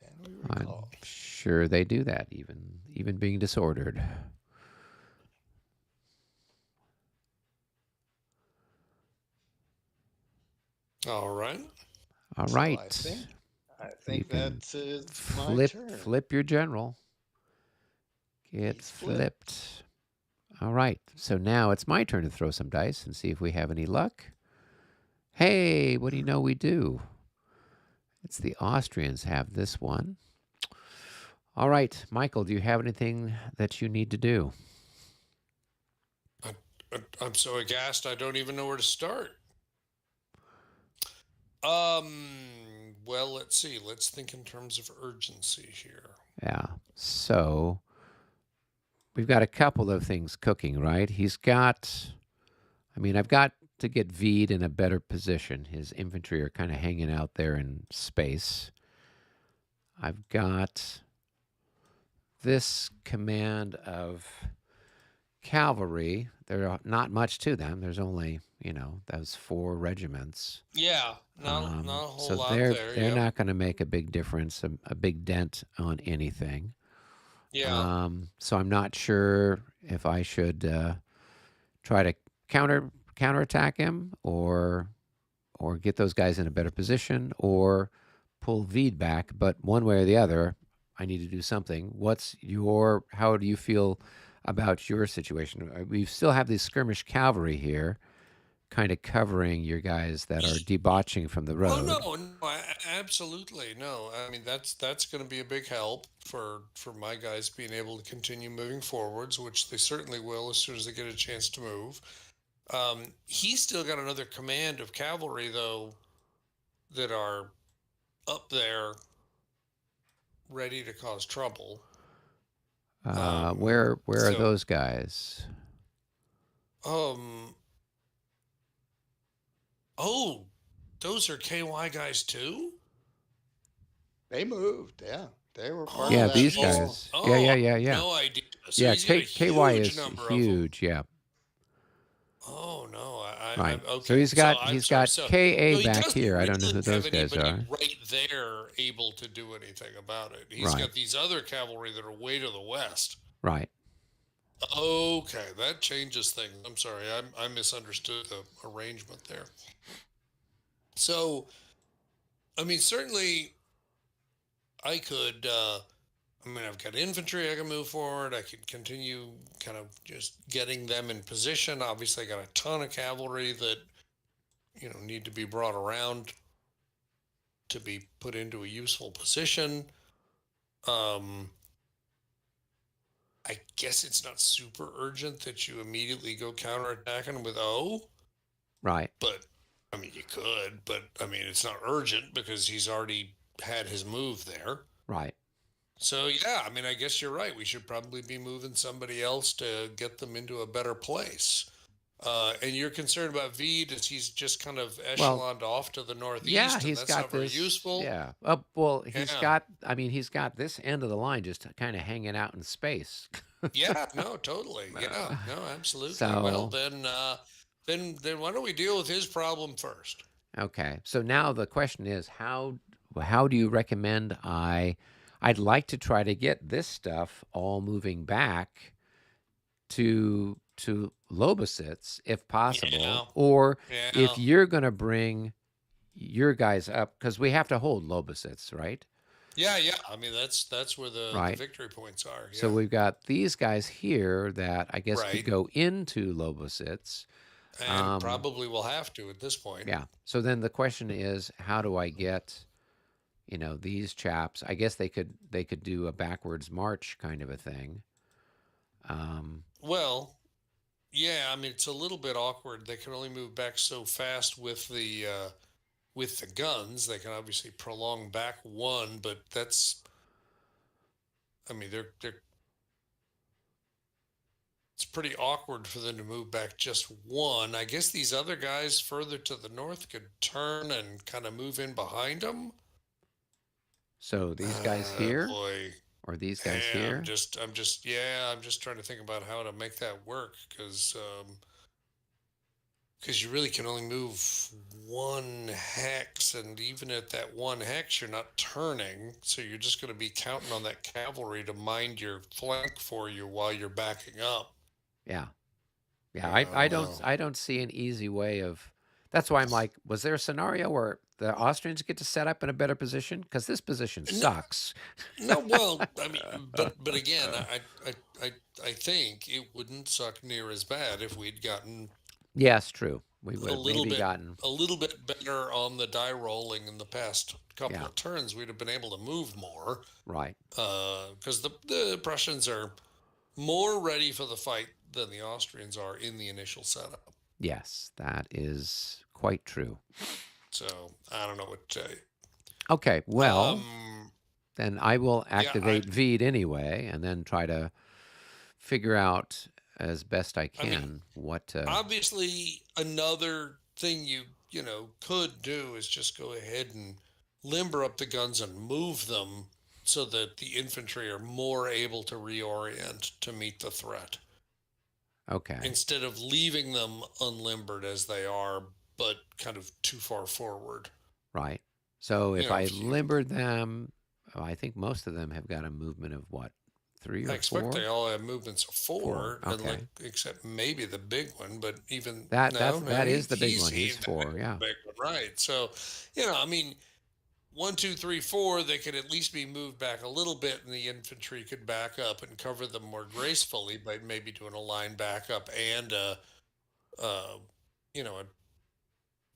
and we I'm recall. sure they do that, even being disordered. All right. All So I right. think I You think can that is my flip turn. flip your general. Get He's flipped. flipped. All right. So now it's my turn to throw some dice and see if we have any luck. Hey, what do you know we do? It's the Austrians have this one. All right, Michael, do you have anything that you need to do? I'm so aghast I don't even know where to start. Well, let's see. Let's think in terms of urgency here. Yeah. So we've got a couple of things cooking, right? I've got to get Veed in a better position. His infantry are kind of hanging out there in space. I've got this command of cavalry. There's not much to them. There's only, those 4 regiments. Yeah, not a whole So lot there. they're Yep. not going to make a big difference, a big dent on anything. Yeah. So I'm not sure if I should try to counterattack him or get those guys in a better position or pull Veed back. But one way or the other, I need to do something. How do you feel about your situation? We still have these skirmish cavalry here, kind of covering your guys that are debauching from the Oh road. no, absolutely no. I mean that's going to be a big help for my guys being able to continue moving forwards, which they certainly will as soon as they get a chance to move. He's still got another command of cavalry though that are up there ready to cause trouble. Where are So those guys? um oh, those are KY guys too? They moved. Yeah, they were part of Yeah, Oh, that these geez. whole. guys. Yeah, Oh, yeah, I yeah, had yeah. no idea. So Yeah, he's got a KY huge is number of them. huge. Yeah, Oh no, right. So okay. he's So got I'm he's sorry. got So KA no, he back doesn't here. I don't know really who have those guys anybody are. right there able to do anything about it. He's Right, got these other cavalry that are way to the west. right. Okay, that changes things. I'm sorry, I misunderstood the arrangement there. So I mean, certainly I could. I've got infantry I can move forward. I could continue kind of just getting them in position. Obviously, I got a ton of cavalry that need to be brought around to be put into a useful position. Um, I guess it's not super urgent that you immediately go counterattacking with O, Right, but I mean, you could, but I mean, it's not urgent because he's already had his move there. right. So, yeah, I mean, I guess you're right. We should probably be moving somebody else to get them into a better place. And you're concerned about Veed as he's just kind of Well, echeloned off to the yeah, northeast, and he's that's got not very this. useful. Yeah. Well, Yeah. he's got this end of the line just kind of hanging out in space. Yeah, no, totally. Yeah, Uh, no, absolutely. Well, so then why don't we deal with his problem first? okay. So now the question is how do you recommend I'd like to try to get this stuff all moving back to Lobositz if Yeah, possible, or if yeah, you're going to bring your guys up because we have to hold Lobositz, right? yeah. I mean, that's where the Right. victory points are. So Yeah, we've got these guys here that I guess could right. go into Lobositz. And Um, probably will have to at this point. yeah. So then the question is, how do I get these chaps? I guess they could do a backwards march kind of a thing. Um, Well, yeah. I mean, it's a little bit awkward. They can only move back so fast with the guns. They can obviously prolong back one, but that's. I mean, they're it's pretty awkward for them to move back just one. I guess these other guys further to the north could turn and kind of move in behind them. so these guys here Boy, or these guys yeah, here. I'm just trying to think about how to make that work because you really can only move one hex, and even at that one hex, you're not turning, so you're just going to be counting on that cavalry to mind your flank for you while you're backing up. Yeah. Yeah, Yeah, I don't well, I don't see an easy way of That's why I'm like, was there a scenario where the Austrians get to set up in a better position? Because this position No, sucks. no. Well, I mean, but again, I I think it wouldn't suck near as bad if we'd gotten Yes, true. We would a have little maybe bit gotten, a little bit better on the die rolling in the past couple yeah, of turns. We'd have been able to move more right. because the Prussians are more ready for the fight than the Austrians are in the initial setup. Yes, that is quite true. So I don't know what to tell you. Okay, well, Um, then I will yeah, I activate Veed anyway and then try to figure out as best I I mean, can what obviously another thing you could do is just go ahead and limber up the guns and move them so that the infantry are more able to reorient to meet the threat okay, instead of leaving them unlimbered as they are but kind of too far forward. right. So you if know I if you limbered them, oh, I think most of them have got a movement of what, three I or expect they four? all have movements of Four. four, and like Okay. except maybe the big one, but even no, That is the big he's one. He's he's the four. Yeah. big one, right? So, I mean, 1, 2, 3, 4, they could at least be moved back a little bit, and the infantry could back up and cover them more gracefully by maybe doing a line backup and uh, a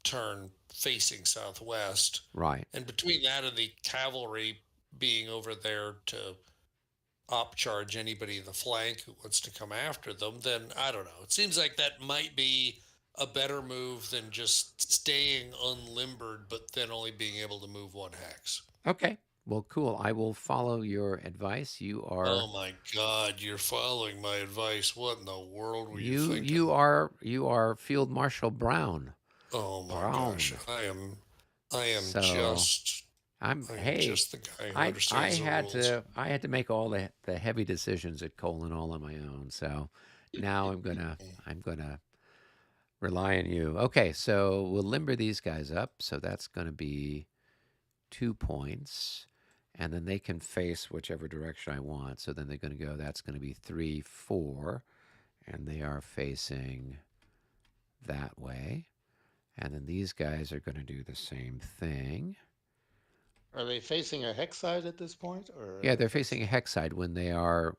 turn facing southwest. Right. And between that and the cavalry being over there to op charge anybody in the flank who wants to come after them, then I don't know. It seems like that might be a better move than just staying unlimbered, but then only being able to move one hex. Okay. Well, cool. I will follow your advice. Oh my God, you're following my advice. What in the world were you you are Field Marshal Brown. Oh my gosh, Brown. I am So just I am hey, just the guy who I understands the had rules. to make all the heavy decisions at Colon all on my own. So now I'm gonna rely on you. Okay, so we'll limber these guys up. So that's gonna be 2 points. And then they can face whichever direction I want. So then they're going to go, that's going to be 3, 4. And they are facing that way. And then these guys are going to do the same thing. Are they facing a hex side at this point, or Yeah, they're that's facing a hex side when they are,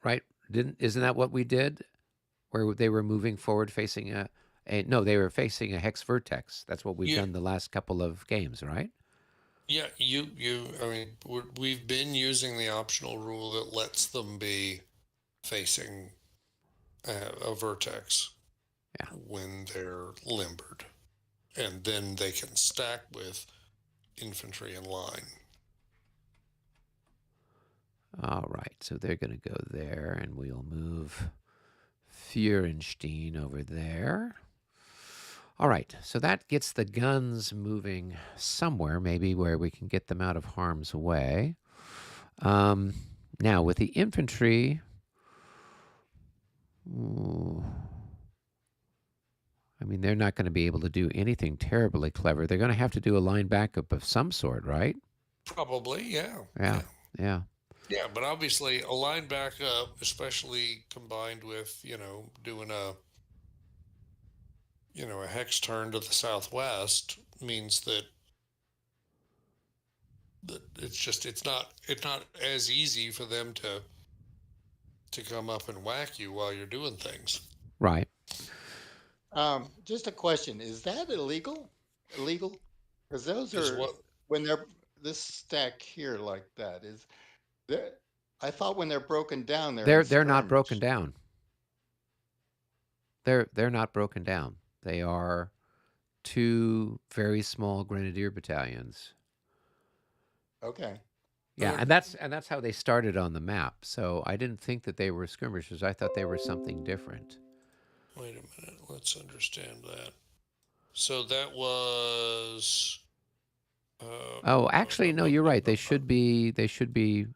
right? Isn't that what we did? Where they were moving forward facing no, they were facing a hex vertex. That's what we've Yeah, done the last couple of games, right? yeah. I mean, we've been using the optional rule that lets them be facing a vertex Yeah. when they're limbered, and then they can stack with infantry in line. All right, so they're going to go there, and we'll move Feurenstein over there. All right, so that gets the guns moving somewhere, maybe where we can get them out of harm's way. Now, with the infantry, ooh, I mean, they're not going to be able to do anything terribly clever. They're going to have to do a line backup of some sort, right? Probably, yeah, Yeah, yeah, yeah, yeah. But obviously, a line backup, especially combined with doing a hex turn to the southwest, means that it's not as easy for them to come up and whack you while you're doing things. right. just a question: is that illegal? Illegal? Because those Is are what when they're this stack here like that is there. I thought when they're broken down, they're in They're not broken skirmish. down. They're not broken down. They are two very small grenadier battalions. Okay. Yeah, and that's how they started on the map. So I didn't think that they were skirmishers. I thought they were something different. Wait a minute. Let's understand that. So that was. Oh, actually, no, you're right. They should be. They should be.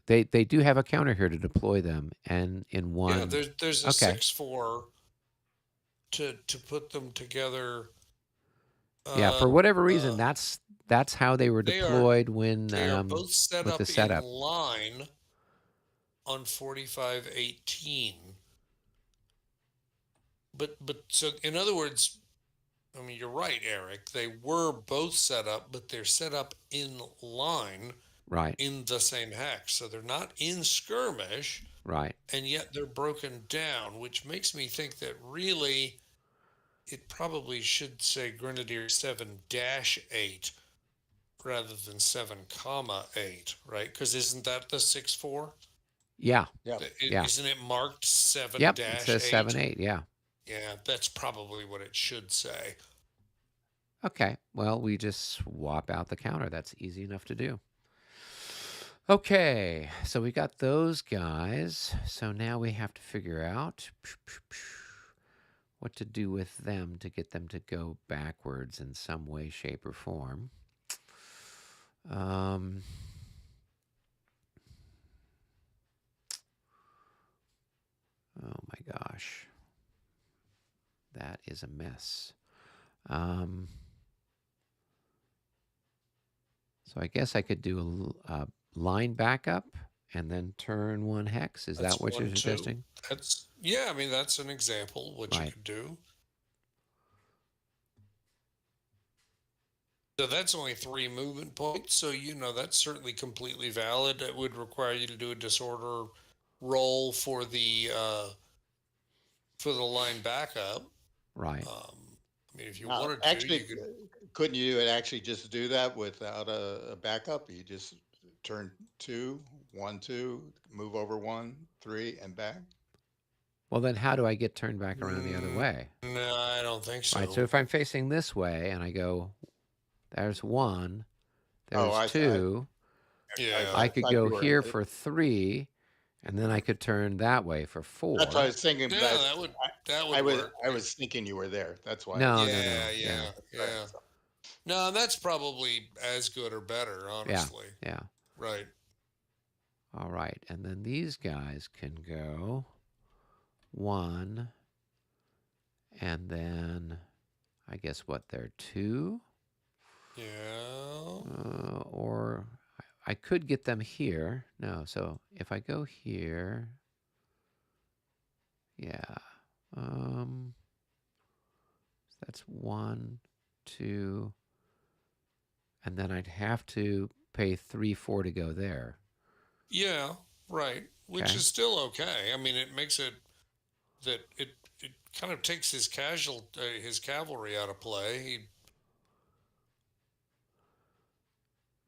They do have a counter here to deploy them, and in Yeah, one. there's a Okay. 6-4 to put them together. Yeah, for Uh, whatever reason, uh, that's how they were they are deployed when they are both set with the up in setup. line on 4518. But so in other words, I mean, you're right, Eric. They were both set up, but they're set up in line Right. in the same hex. So they're not in skirmish, Right. and yet they're broken down, which makes me think that really it probably should say Grenadier 7-8 rather than 7-8, right? Because isn't that the 6-4? Yeah. Yeah. Yeah. Isn't it marked 7 Yep. It says 8? 7-8. Yeah. Yeah, that's probably what it should say. Okay. Well, we just swap out the counter. That's easy enough to do. Okay. So we got those guys. So now we have to figure out what to do with them to get them to go backwards in some way, shape, or form. Oh my gosh. That is a mess. So I guess I could do a line backup and then turn one hex. Is That's that what you're 1, 2. suggesting? Yeah, I mean, that's an example of what you Right. could do. So that's only 3 movement points. So, that's certainly completely valid. It would require you to do a disorder roll for the line backup. Right. I mean, if you Now, wanted to, actually, you could. couldn't you actually just do that without a backup? You just turn 2, 1, 2, move over 1, 3, and back. Well, then how do I get turned back around the other way? No, I don't think so. Right. So if I'm facing this way and I go, there's 1, there's I 2, Yeah. I could thought go you were- here for 3, and then I could turn that way for 4. That's what I was thinking. Yeah, but that would I was work. I was thinking you were there. That's why. No, Yeah, no. yeah. So, No, that's probably as good or better, honestly. Yeah. Right. All right. And then these guys can go 1, and then I guess what, they're 2? Yeah. Or I could get them here. No, so if I go here, yeah. That's 1, 2, and then I'd have to pay 3, 4 to go there. Yeah, right. Which Okay. is still okay. I mean, it makes it that it kind of takes his cavalry out of play.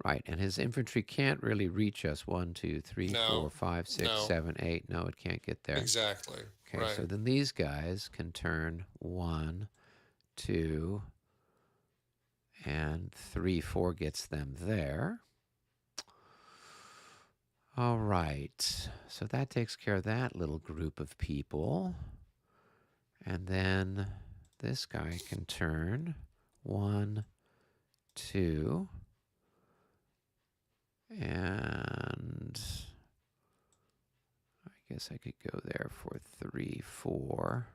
Right, and his infantry can't really reach us. 1, 2, 3, No, 4, 5, 6, no. 7, 8. No, it can't get there. Exactly. Okay, right. so then these guys can turn 1, 2, and 3, 4 gets them there. All right, so that takes care of that little group of people. And then this guy can turn 1, 2, and I guess I could go there for 3, 4.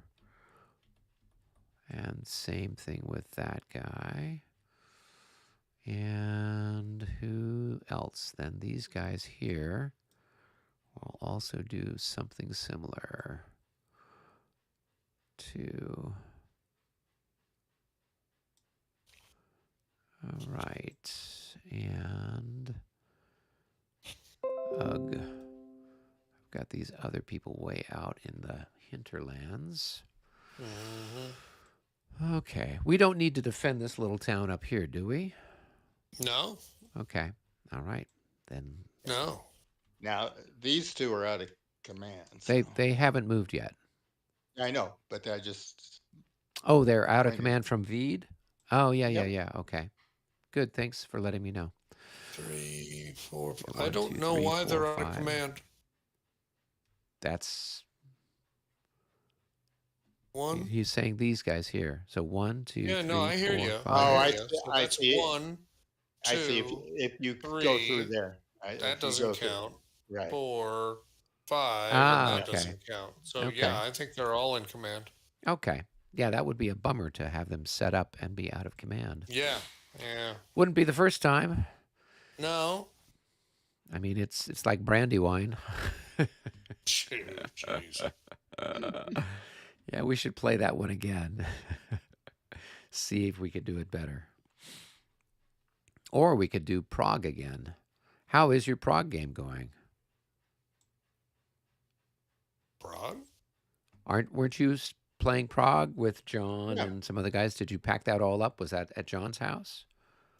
And same thing with that guy. And who else? Then these guys here will also do something similar to. All right. And ugh. I've got these other people way out in the hinterlands. Mm-hmm. Okay. We don't need to defend this little town up here, do we? No. Okay. All right. Then. No. now these 2 are out of command. So. They haven't moved yet. I know, but I just. Oh, they're out of Trying to- command from Veed? Oh, yeah. Yep. Okay. Good. Thanks for letting me know. 3, 4, 5. One, I don't two, know 3, why 4, they're out 5. of command. That's 1. he's saying these guys here. So 1, 2, Yeah, 3, no, I hear 4, you. 5. Oh, hear you. So I that's see. 1, 2. I see. If you go 3, through there, that doesn't count. Right. 4, 5, Ah, and that okay. doesn't count. So Okay. yeah, I think they're all in command. Okay. Yeah, that would be a bummer to have them set up and be out of command. Yeah. Wouldn't be the first time. No. I mean, it's like Brandywine. Jeez. Yeah, we should play that one again. See if we could do it better. Or we could do Prague again. How is your Prague game going? Prague? Weren't you playing Prague with John Yeah. and some other guys? Did you pack that all up? Was that at John's house?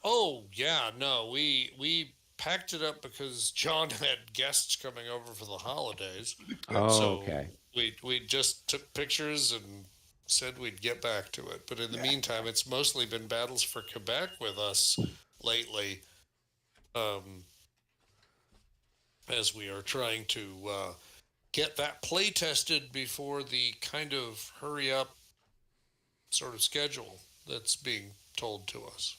Oh yeah, no, we packed it up because John had guests coming over for the holidays. Oh, So okay. we just took pictures and said we'd get back to it. But in the Yeah. meantime, it's mostly been Battles for Quebec with us lately, um, as we are trying to get that play tested before the kind of hurry up sort of schedule that's being told to us.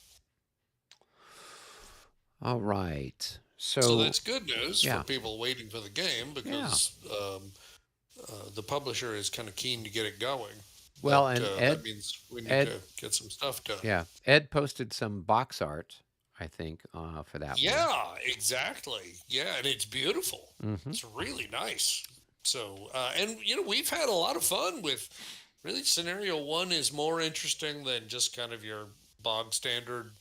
All right. So So, that's good news for yeah. people waiting for the game Yeah. because the publisher is kind of keen to get it going. Well, But and that means we need Ed, to get some stuff done. yeah, Ed posted some box art, I think, for that one. Yeah, exactly. Yeah, and it's beautiful. Mm-hmm. It's really nice. So, and we've had a lot of fun with. Really, scenario one is more interesting than just kind of your bog standard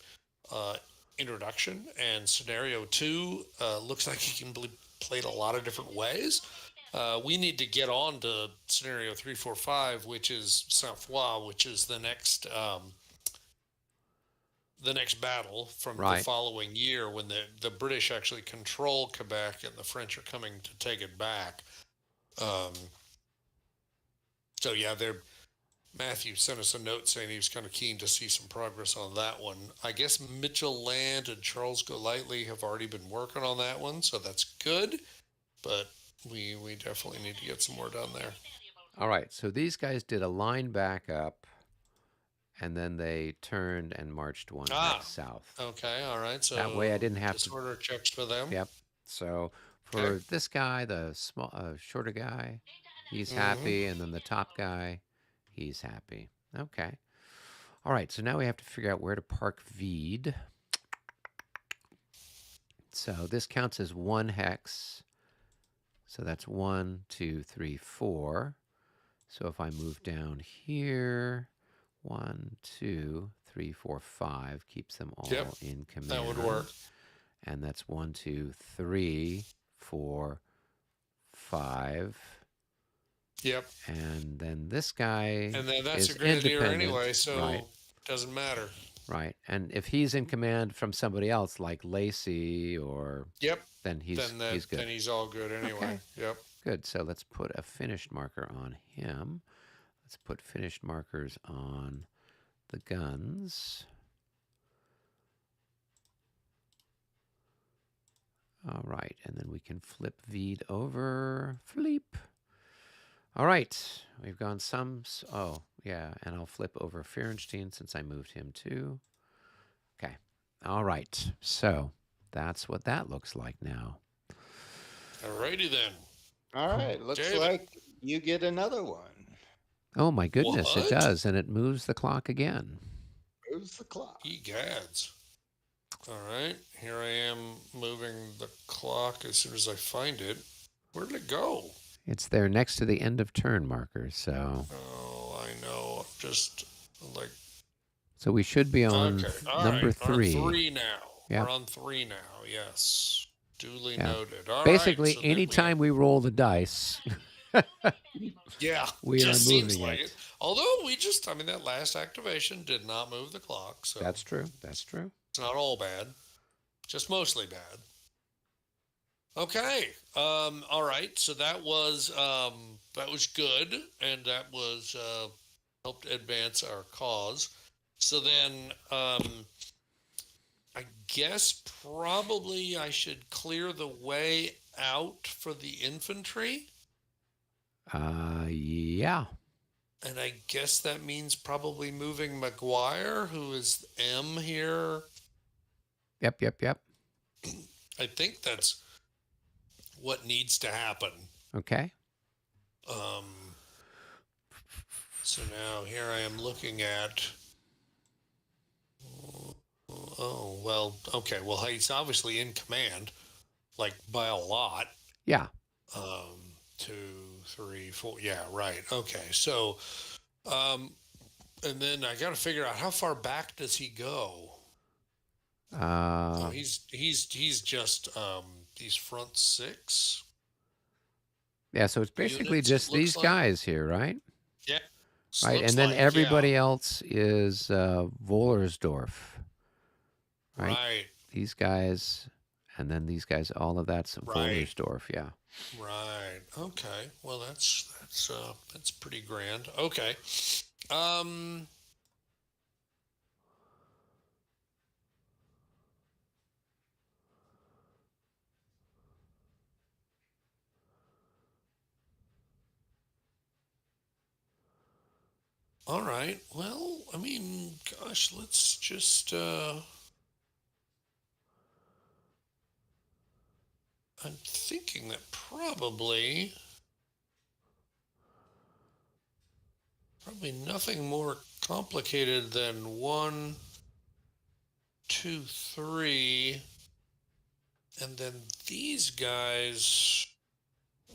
uh, introduction, and scenario two looks like it can be played a lot of different ways. We need to get on to scenario 345, which is Saint Foy, which is the next battle from the Right. following year when the British actually control Quebec and the French are coming to take it back. Um, so yeah, Matthew sent us a note saying he was kind of keen to see some progress on that one. I guess Mitchell Land and Charles Golightly have already been working on that one, so that's good. But we definitely need to get some more done there. All right. So these guys did a line back up, and then they turned and marched one head south. Okay, all right. So That way I didn't have to. disorder checks for them. Yep. So for Okay. this guy, the shorter guy, he's Mhm. happy, and then the top guy, he's happy. Okay. All right. So now we have to figure out where to park Veed. So this counts as one hex. So that's 1, 2, 3, 4. So if I move down here, 1, 2, 3, 4, 5 keeps them all Yep, in command. that would work. And that's 1, 2, 3, 4, 5. Yep. And then this guy And then that's is a grenadier independent. anyway, so Right. doesn't matter. Right. And if he's in command from somebody else like Lacey or Yep. then he's good. Then he's all good anyway. Okay. Yep. Good. So let's put a finished marker on him. Let's put finished markers on the guns. All right. And then we can flip Veed over. Flip. All right. We've gone some. Oh, yeah. And I'll flip over Ferenstein since I moved him too. Okay. All right. So that's what that looks like now. Alrighty then. All right. Looks David. like you get another one. Oh, my goodness. What? It does. And it moves the clock again. Moves the clock. Egads. All right. Here I am moving the clock as soon as I find it. Where did it go? It's there next to the end of turn marker. So. Oh, I know. Just like. So we should be on Okay. All number right. 3. On 3 now. Yep. We're on 3 now. Yes. Duly Yeah. noted. All Basically, right. So then anytime we roll the dice, yeah, we are just seems moving like it. Although that last activation did not move the clock, so That's true. That's true. it's not all bad, just mostly bad. Okay. All right. So that was good, and that was helped advance our cause. So then, I guess probably I should clear the way out for the infantry. Yeah. And I guess that means probably moving McGuire, who is M here. Yep. I think that's what needs to happen. Okay. So now here I am looking at. Oh, well, okay. Well, he's obviously in command, like by a lot. Yeah. 2, 3, 4. Yeah, right. Okay. So, And then I got to figure out how far back does he go? Uh, Oh, he's just these front six yeah, so it's basically units. It just looks these like. guys here, right? Yeah, Right, looks and then like, yeah. everybody else is Wollersdorf, right? Right, These guys, and then these guys, all of that's right, Wollersdorf, yeah. right. Okay. Well, that's pretty grand. Okay. Um. All right. Well, I mean, gosh, let's just. I'm thinking that probably nothing more complicated than one, two, three, and then these guys.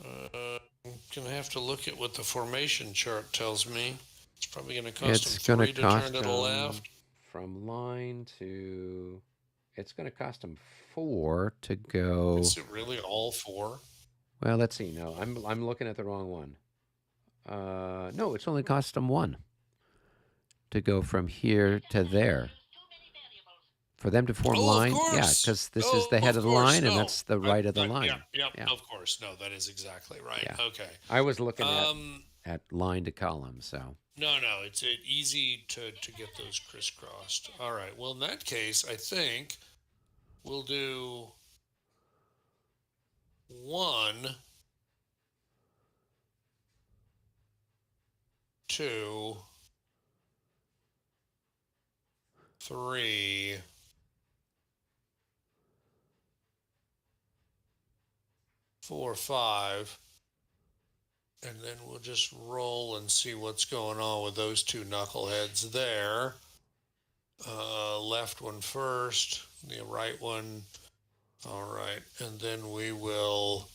I'm gonna have to look at what the formation chart tells me. It's probably gonna cost them It's going to three to turn cost to the them left. from line to. It's going to cost them 4 to go. Is it really all four? Well, let's see. No, I'm looking at the wrong one. No, it's only cost them 1 to go from here to there. For them to form Oh, of line, yeah, course. because this is Oh, the head of of the course. line, and No. that's the right of the Yeah, line. yep, Yeah, of course. No, that is exactly right. yeah. Okay. I was looking Um, at line to column, so no, it's easy to get those crisscrossed. All right. Well, in that case, I think we'll do 1, 2, 3, 4, 5, and then we'll just roll and see what's going on with those two knuckleheads there. Left one first, the right one. All right, and then we will.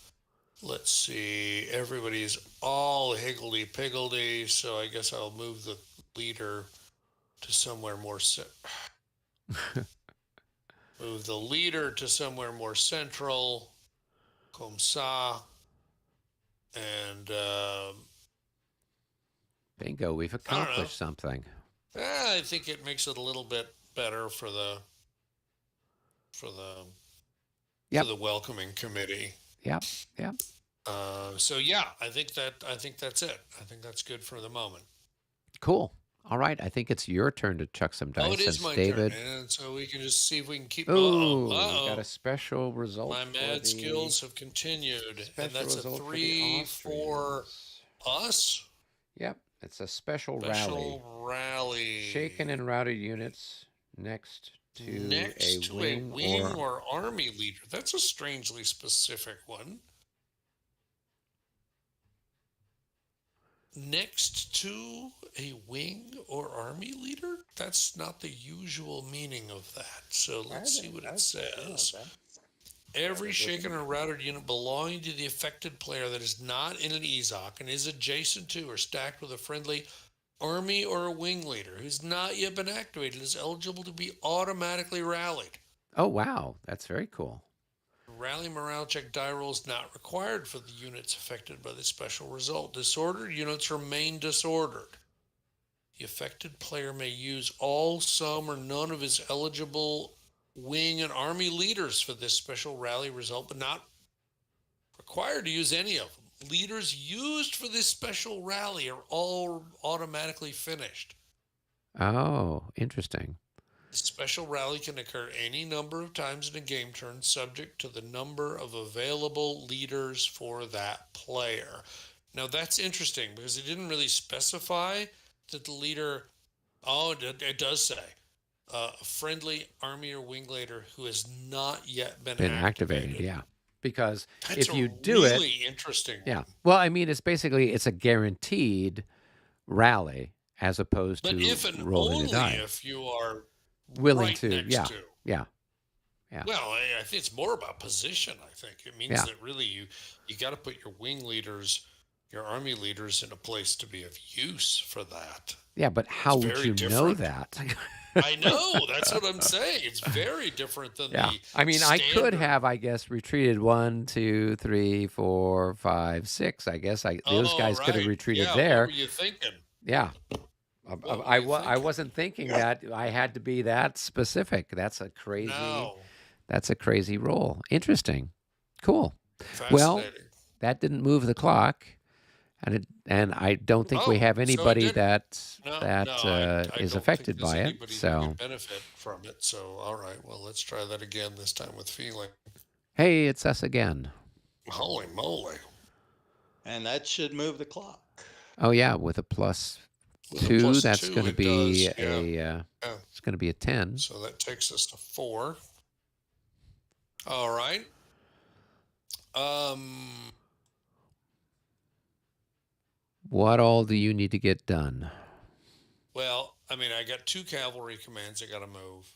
Let's see. Everybody's all higgledy piggledy, so I guess I'll move the leader to somewhere more. Move the leader to somewhere more central. Comme ça. And bingo, we've I don't know. accomplished something. I think it makes it a little bit better for the for the Yep, for the welcoming committee. yep, yep. So yeah, I think that's it. I think that's good for the moment. Cool. All right, I think it's your turn to chuck some Oh, dice it is since my turn, David. and so we can just see if we can keep. Ooh, we got a special My result for mad the skills have continued, and special that's a result for the 3 for Austrians. us. Yep, it's a special rally. Special rally. Shaken and routed units next to Next a to wing, a wing or army leader. That's a strangely specific one. Next to a wing or army leader? That's not the usual meaning of that. So let's see what it says. Every shaken or routed unit belonging to the affected player that is not in an EZOC and is adjacent to or stacked with a friendly army or a wing leader who's not yet been activated is eligible to be automatically rallied. Oh, wow, that's very cool. Rally morale check die roll is not required for the units affected by the special result. Disordered units remain disordered. The affected player may use all, some, or none of his eligible wing and army leaders for this special rally result, but not required to use any of them. Leaders used for this special rally are all automatically finished. Oh, interesting. The special rally can occur any number of times in a game turn, subject to the number of available leaders for that player. Now that's interesting because it didn't really specify that the leader. Oh, it does say a friendly army or wing leader who has not yet been activated. Yeah, because That's if a you do really it, interesting yeah. one. Well, I mean, it's a guaranteed rally as opposed But to if and rolling a only die. if you are Willing right to, next to. yeah. Well, I think it's more about position. I think it means Yeah. that really you got to put your wing leaders your army leader's in a place to be of use for that. Yeah, but It's how would very you know different. that? I know. That's what I'm saying. It's very different than Yeah. the I mean, I could standard. have, I guess, retreated 1, 2, 3, 4, 5, 6. I guess those Oh, guys could have right. retreated Yeah. What there. were you thinking? Yeah. What were you I thinking? wasn't thinking that I had to be that specific. No. That's a crazy role. Interesting. Cool. Well, Fascinating. that didn't move the clock, and I don't think we Oh, have so it anybody didn't. that No, no, I is don't think affected there's by it. anybody who So, could benefit from it. So, all right. Well, let's try that again, this time with feeling. hey, it's us again. Holy moly. And that should move the clock. Oh yeah, with a plus With a 2, plus that's two, going to it be does. Yeah. Yeah. it's going to be a 10. So that takes us to 4. All right. What all do you need to get done? Well, I mean, I got 2 cavalry commands I got to move.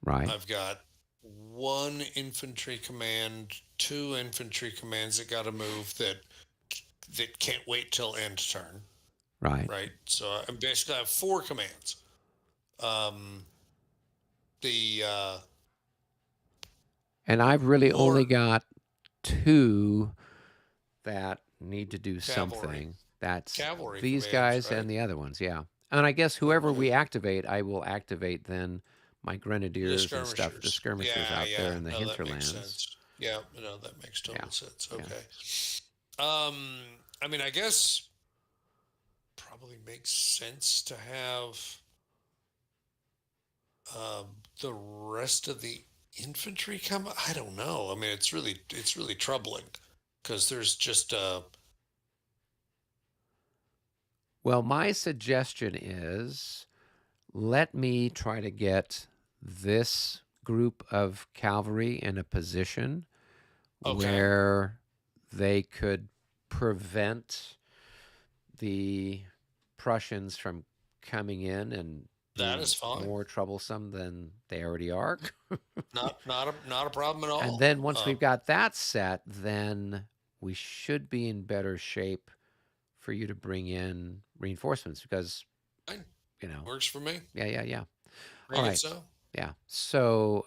Right. I've got 1 infantry command, 2 infantry commands that got to move that can't wait till end turn. Right. Right. So I basically have 4 commands. The And I've really more only got 2 that need to do cavalry something. That's cavalry these commands, guys right? and the other ones, yeah. And I guess whoever we activate, I will activate then my The grenadiers and stuff, the skirmishers. skirmishers Yeah, out there yeah. in the No, that makes hinterlands. sense. Yeah, no, that makes total Yeah. sense. Yeah. Okay. I mean, I guess probably makes sense to have the rest of the infantry come. I don't know. I mean, it's really troubling because there's just Well, my suggestion is let me try to get this group of cavalry in a position okay. where they could prevent the Prussians from coming in and That being is fine. more troublesome than they already are. Not a problem at all. And then once we've got that set, then we should be in better shape for you to bring in reinforcements because, fine. you know, Works for me. yeah. Make All it right. so. Yeah. So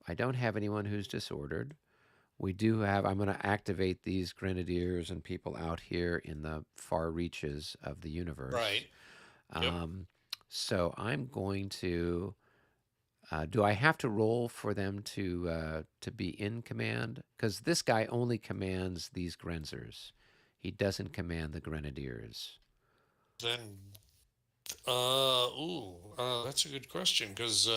I don't have anyone who's disordered. We do have, I'm going to activate these grenadiers and people out here in the far reaches of the universe. Right. Yep. So I'm going to, do I have to roll for them to be in command? Because this guy only commands these grenzers. He doesn't command the grenadiers. Then, that's a good question because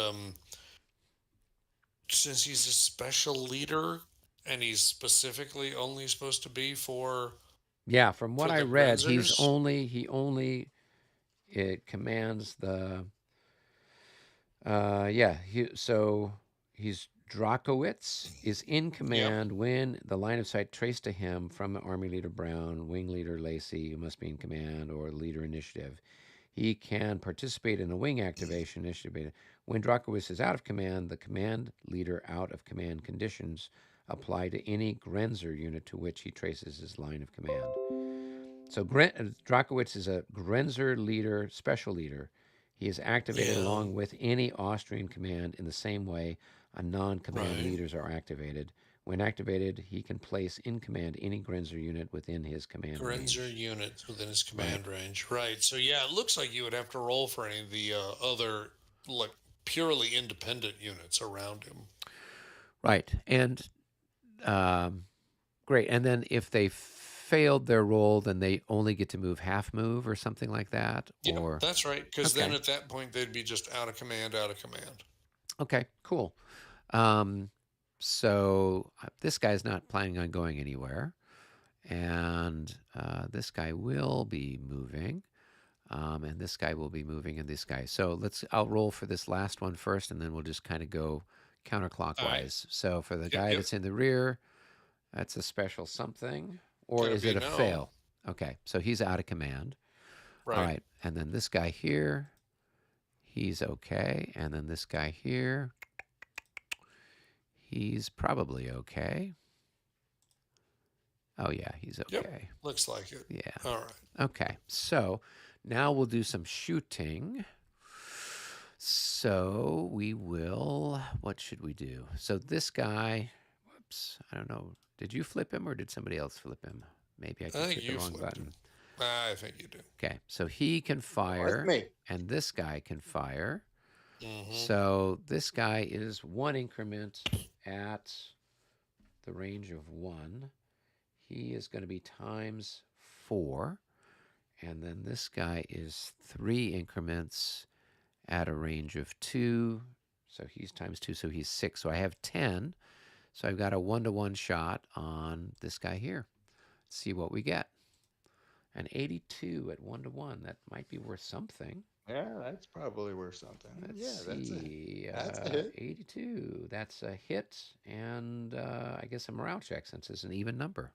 since he's a special leader and he's specifically only supposed to be for Yeah, from what for I the read, Grenzers. he only it commands the so he's Drakowitz is in Yep. command when the line of sight traced to him from Army Leader Brown, Wing Leader Lacey, who must be in command, or Leader Initiative. He can participate in a wing activation initiative. When Drakowitz is out of command, the command leader out of command conditions apply to any Grenzer unit to which he traces his line of command. So Drakowitz is a Grenzer leader, special leader. He is activated Yeah. along with any Austrian command in the same way a non-command Right. leaders are activated. When activated, he can place in command any Grenzer unit within his command Grenzer range. units within his Right. command range. Right. So yeah, it looks like you would have to roll for any of the other like purely independent units around him. Right. And great. And then if they failed their roll, then they only get to move half move or something like that. Yeah, Or that's right. Because then okay. at that point they'd be just out of command. Okay, cool. So this guy's not planning on going anywhere, and this guy will be moving, and this guy will be moving, and this guy. So I'll roll for this last one first, and then we'll just kind of go counterclockwise. Right. So for the Yep, guy yep. that's in the rear, that's a special something, or Gonna is be it a no. fail? Okay, so he's out of command. Right. All right, and then this guy here, he's okay, and then this guy here, he's probably okay. Oh, yeah, he's Yep, okay. looks like it. Yeah. All right. Okay, so now we'll do some shooting. So we will, what should we do? So this guy, whoops, I don't know. Did you flip him or did somebody else flip him? Maybe I I just think hit the you wrong flipped him. button. I think you do. Okay, so he can Oh, that's fire me. and this guy can fire. Mm-hmm. So this guy is 1 increment at the range of 1. He is going to be times 4. And then this guy is 3 increments at a range of 2. So he's times 2, so he's 6. So I have 10. So I've got a 1-to-1 shot on this guy here. Let's see what we get. An 82 at 1-to-1. That might be worth something. Yeah, that's probably worth something. Let's Yeah, see. that's a hit. 82. That's a hit, and I guess a morale check since it's an even number.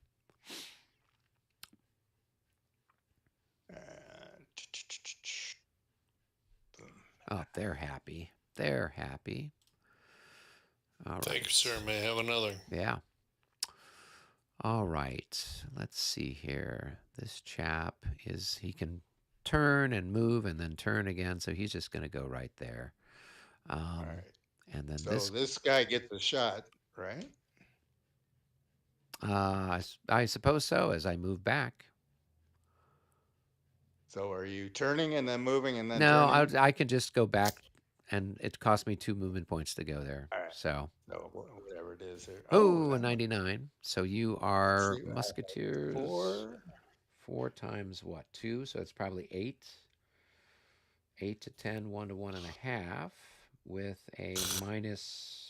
Oh, they're happy. They're happy. All right. Thank you, sir. May I have another? Yeah. All right. Let's see here. This chap is, he can turn and move and then turn again. So he's just going to go right there. All right. And then So this guy gets a shot, right? I suppose so as I move back. So are you turning and then moving and then No, turning? I can just go back and it cost me 2 movement points to go there. All right. So. So whatever it is here. Oh, a 99. So you are see, musketeers. 4. 4 times what? 2. So it's probably 8. 8 to 10, 1 to 1.5 with a minus,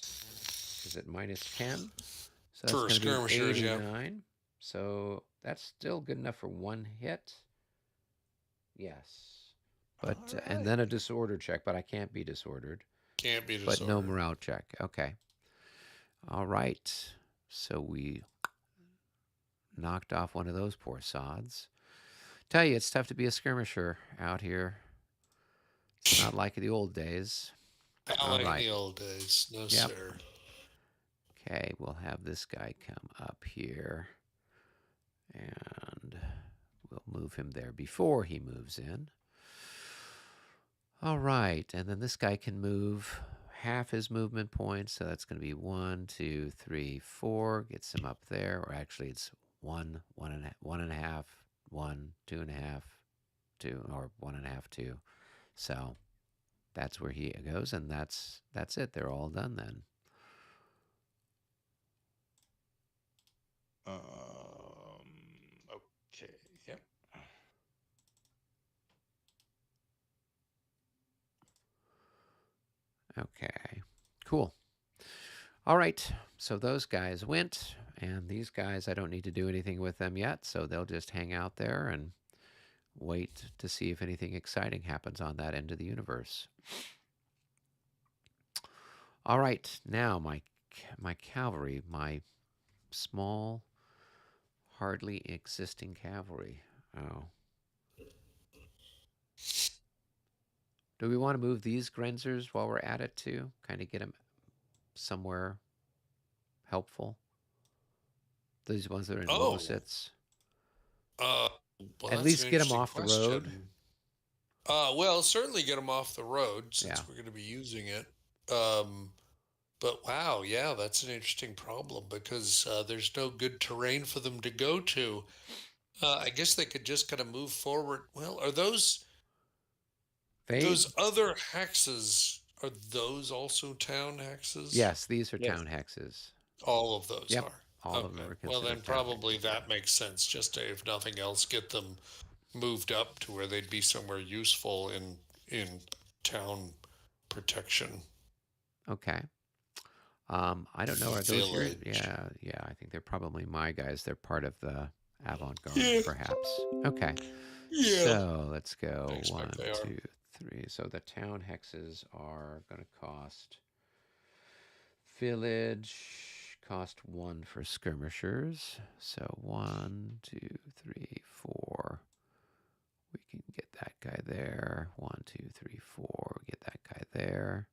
is it minus 10? So that's For going to be skirmishers, yeah. 89. So that's still good enough for 1 hit. Yes. But All and right. then a disorder check, but I can't be disordered. Can't be But no disordered. morale check. Okay. All right. So we knocked off one of those poor sods. Tell you, it's tough to be a skirmisher out here. It's not like the old days. Not All like right. the old days. No, Yep. sir. Okay, we'll have this guy come up here. And we'll move him there before he moves in. All right, and then this guy can move half his movement points. So that's going to be 1, 2, 3, 4. Gets him up there. Or actually, it's 1, 1.5, 1, 2.5, 2, or 1.5, 2. So that's where he goes, and that's it. They're all done then. Okay. Yep. Okay. Cool. All right. So those guys went, and these guys, I don't need to do anything with them yet, so they'll just hang out there and wait to see if anything exciting happens on that end of the universe. All right. Now my cavalry, my small, hardly existing cavalry. Oh. Do we want to move these Grenzers while we're at it too? Kind of get them somewhere helpful? These ones that are in Lobositz? Well, At least get them off the road. Well, certainly get them off the road since Yeah. we're going to be using it. But wow, yeah, that's an interesting problem because there's no good terrain for them to go to. I guess they could just kind of move forward. Well, are those other hexes? Are those also town hexes? Yes, these are town hexes. All of those Yep. are. All of them are considered Well, then town probably hexes, that makes sense. Just to, if nothing else, get them moved up to where they'd be somewhere useful in town protection. Okay. I don't know. Are those your? Village. Yeah. I think they're probably my guys. They're part of the avant-garde, perhaps. Okay. Yeah. So let's go. I expect 1, they are. 2, 3. So the town hexes are going to cost village cost 1 for skirmishers. So 1, 2, 3, 4. We can get that guy there. 1, 2, 3, 4. Get that guy there.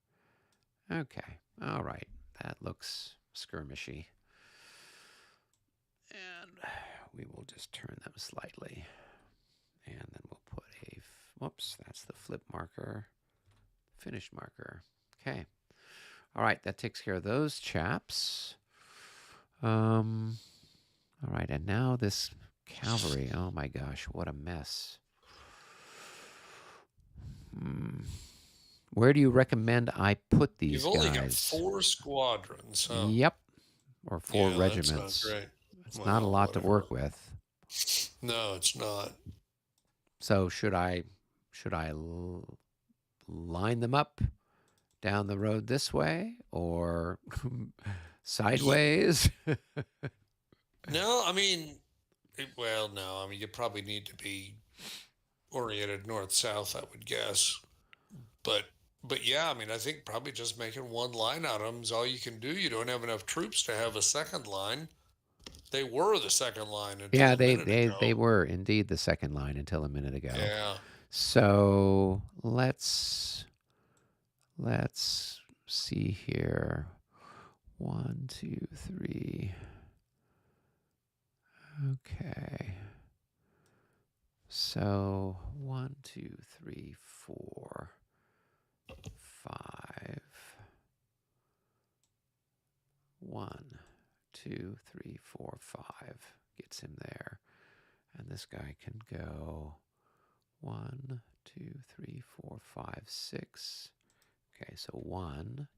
Okay. All right. That looks skirmishy. And we will just turn them slightly. And then we'll put a, whoops, that's the flip marker, finish marker. Okay. All right, that takes care of those chaps. All right, and now this cavalry. Oh my gosh, what a mess. Where do you recommend I put these You've only got guys? 4 squadrons, huh? Yep, or 4 Yeah, regiments. that's not great. It's Well, not a lot whatever. to work with. No, it's not. So should I line them up down the road this way or sideways? No, I mean, well, no, I mean, you probably need to be oriented north-south, I would guess. But yeah, I mean, I think probably just making one line out of them is all you can do. You don't have enough troops to have a second line. They were the second line until Yeah, a minute ago. they were indeed the second line until a minute ago. Yeah. So let's see here. 1, 2, 3. Okay. So 1, 2, 3, 4, 5. 1, 2, 3, 4, 5 gets him there. And this guy can go 1, 2, 3, 4, 5, 6. Okay, so 1,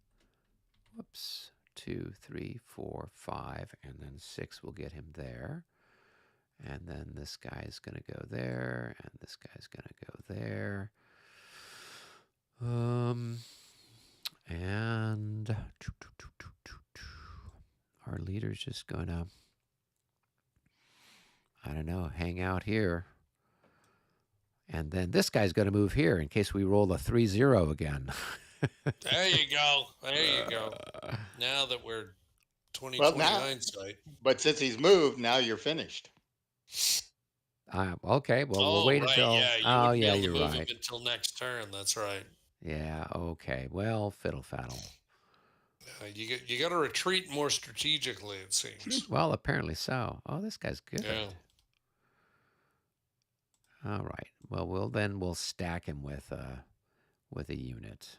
whoops, 2, 3, 4, 5, and then 6 will get him there. And then this guy is going to go there, and this guy's going to go there. And our leader's just going to, I don't know, hang out here. And then this guy's going to move here in case we roll a 3-0 again. There you go. There you go. Now that we're 2020 Well, now, hindsight. but since he's moved, now you're finished. Okay, well, we'll wait right, until. yeah, you Oh, wouldn't yeah, be able to you're move right. him until next turn. That's right. Yeah, okay. Well, fiddle faddle. You got to retreat more strategically, it seems. Well, apparently so. Oh, this guy's good. Yeah. All right. Well, we'll stack him with a unit.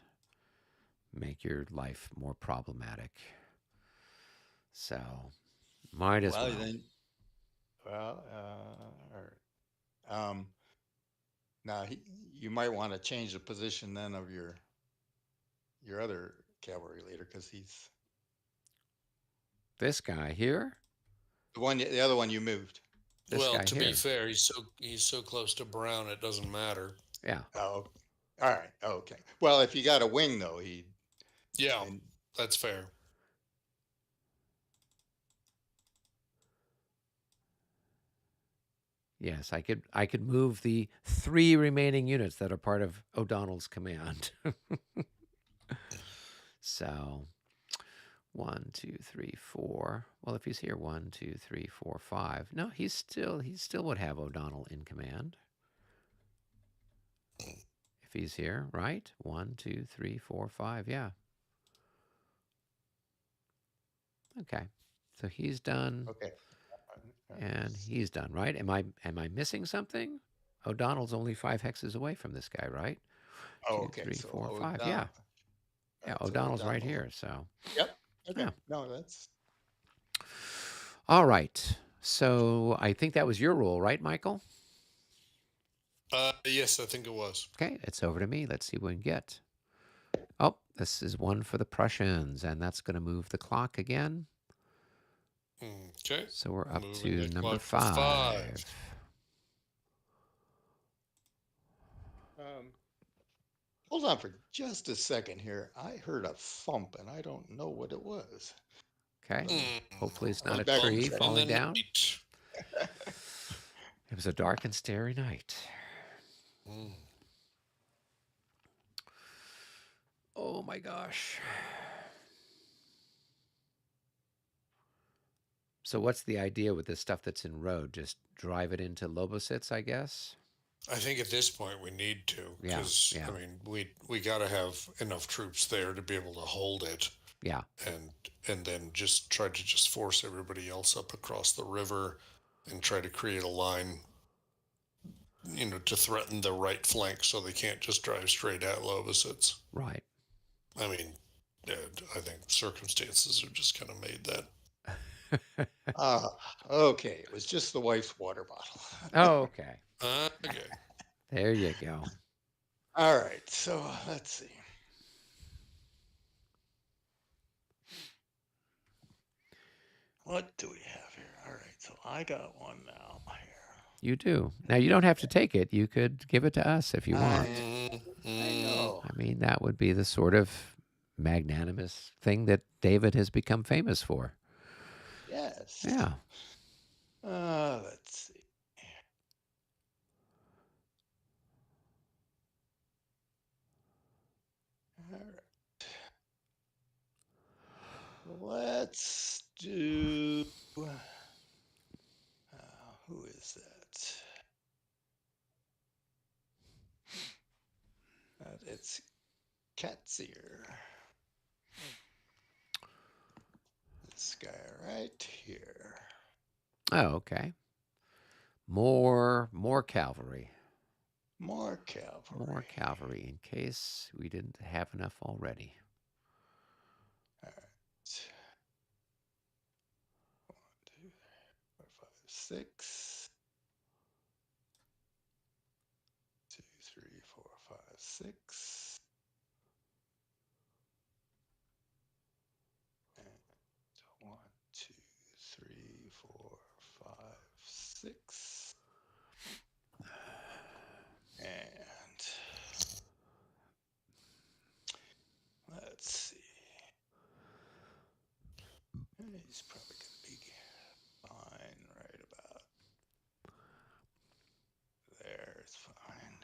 Make your life more problematic. So, might as well. Then, well, all right. Now you might want to change the position then of your other cavalry leader because he's This guy here. the other one you moved. This well, guy to here. be fair, he's so close to Brown, it doesn't matter. Yeah. Oh, all right. Okay. Well, if you got a wing though, Yeah, that's fair. Yes, I could move the 3 remaining units that are part of O'Donnell's command. So 1, 2, 3, 4. Well, if he's here, 1, 2, 3, 4, 5. No, he still would have O'Donnell in command. If he's here, right? 1, 2, 3, 4, 5. Yeah. Okay. So he's done. Okay. And he's done, right? Am I missing something? O'Donnell's only 5 hexes away from this guy, right? Oh, 2, okay. 3, So 4, 5. Yeah. Yeah, O'Donnell's right here. So. Yep. Okay. Yeah. No, that's. All right. So I think that was your rule, right, Michael? Yes, I think it was. Okay, it's over to me. Let's see what we can get. Oh, this is one for the Prussians, and that's going to move the clock again. Okay. So we're up to number 5. Hold on for just a second here. I heard a thump, and I don't know what it was. Okay. Hopefully it's not a tree falling down. It was a dark and starry night. Oh my gosh. So what's the idea with this stuff that's in road? Just drive it into Lobositz, I guess? I think at this point we need to, because Yeah. I mean we got to have enough troops there to be able to hold it. Yeah. And then just try to just force everybody else up across the river and try to create a line, to threaten the right flank so they can't just drive straight at Lobositz. Right. I mean, I think circumstances have just kind of made that. Okay. It was just the wife's water bottle. Oh, okay. Okay. There you go. All right. So let's see. What do we have here? All right. So I got one now here. You do. Now, you don't have to take it. You could give it to us if you want. I know. I mean, that would be the sort of magnanimous thing that David has become famous for. Yes. Yeah. Let's see. All right. Let's do. Who is that? It's Catseer. This guy right here. Oh, okay. More cavalry. More cavalry. More cavalry in case we didn't have enough already. All right. 1, 2, 3, 4, 5, 6. 2, 3, 4, 5, 6. And 1, 2, 3, 4, 5, 6. And let's see. He's probably going to be fine right about there. It's fine.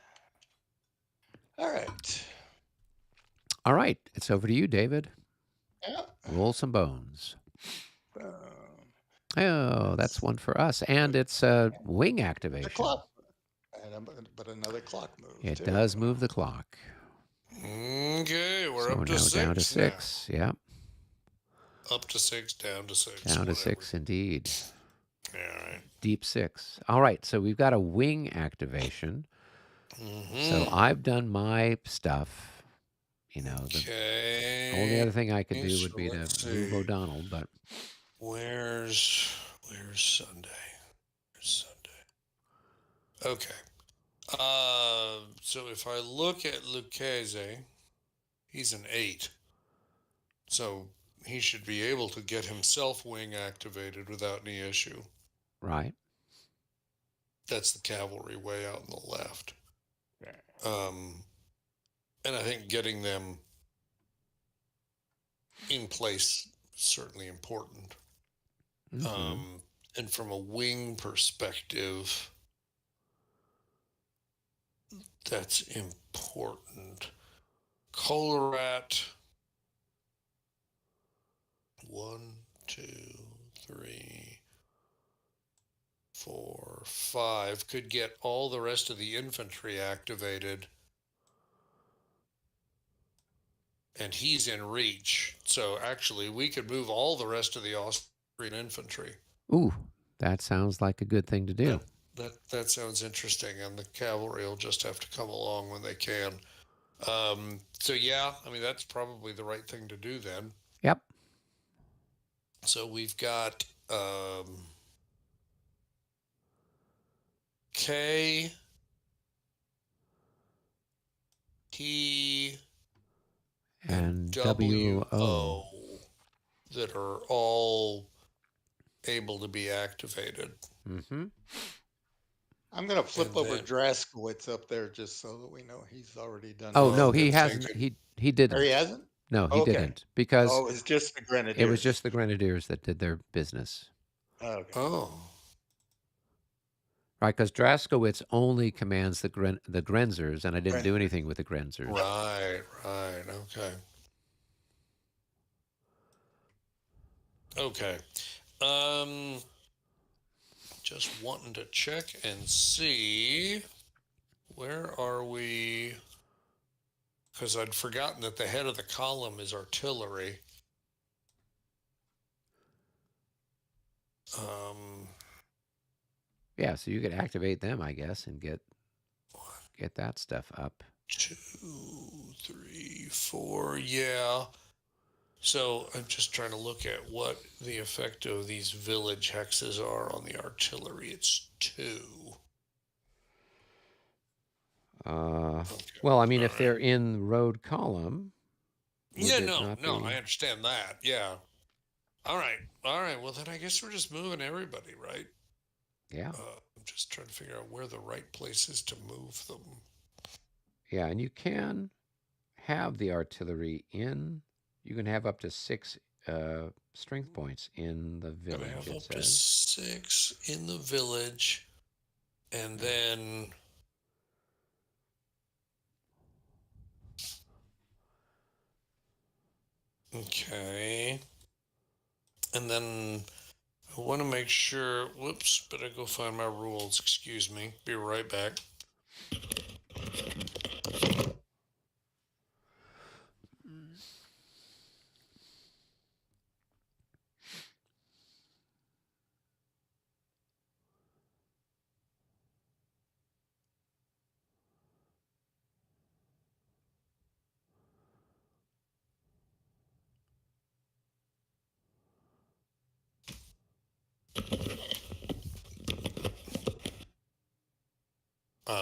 All right. All right. It's over to you, David. Yeah. Roll some bones. Boom. Oh, that's one for us. And it's a wing The activation. clock. But another clock move. It too. does move the clock. Okay, we're So up to now 6 down to 6. now. Yep. Up to 6, down to 6. Down to whatever. 6 indeed. All right. Deep 6. All right. So we've got a wing activation. So I've done my stuff. The only other thing I could do would be to move O'Donnell, but Where's Sunday? Where's Sunday? Okay. So if I look at Lucchese, he's an 8. So he should be able to get himself wing activated without any issue. right. That's the cavalry way out on the left. And I think getting them in place is certainly important. And from a wing perspective, that's important. Colorat, 1, 2, 3, 4, 5 could get all the rest of the infantry activated. And he's in reach. So actually, we could move all the rest of the Austrian infantry. Ooh, that sounds like a good thing to do. That sounds interesting, and the cavalry will just have to come along when they can. So yeah, I mean that's probably the right thing to do then. Yep. So we've got K, T, And WO that are all able to be activated. I'm going to flip over Draskowitz up there just so that we know he's already done. Oh, no, he hasn't. He didn't. Or he hasn't? No, he didn't. Because it was just the Grenadiers. It was just the Grenadiers that did their business. Okay. Oh. Right, because Draskowitz only commands the Grenzers, and I didn't do anything with the Grenzers. Right, okay. Okay. Just wanting to check and see, where are we? Because I'd forgotten that the head of the column is artillery. Yeah, so you could activate them, I guess, and get that stuff up. 2, 3, 4. Yeah. So I'm just trying to look at what the effect of these village hexes are on the artillery. It's 2. Okay. Well, I mean, All if right. they're in road column, would Yeah, it no, not no, I be? understand that. Yeah. All right. All right. Well, then I guess we're just moving everybody, right? Yeah. I'm just trying to figure out where the right place is to move them. Yeah, and you can have the artillery in. You can have up to 6 strength points in the Gonna village, have it up to says. 6 in the village, and Yeah. then okay, and then I want to make sure. Whoops, better go find my rules. Excuse me. Be right back. Um,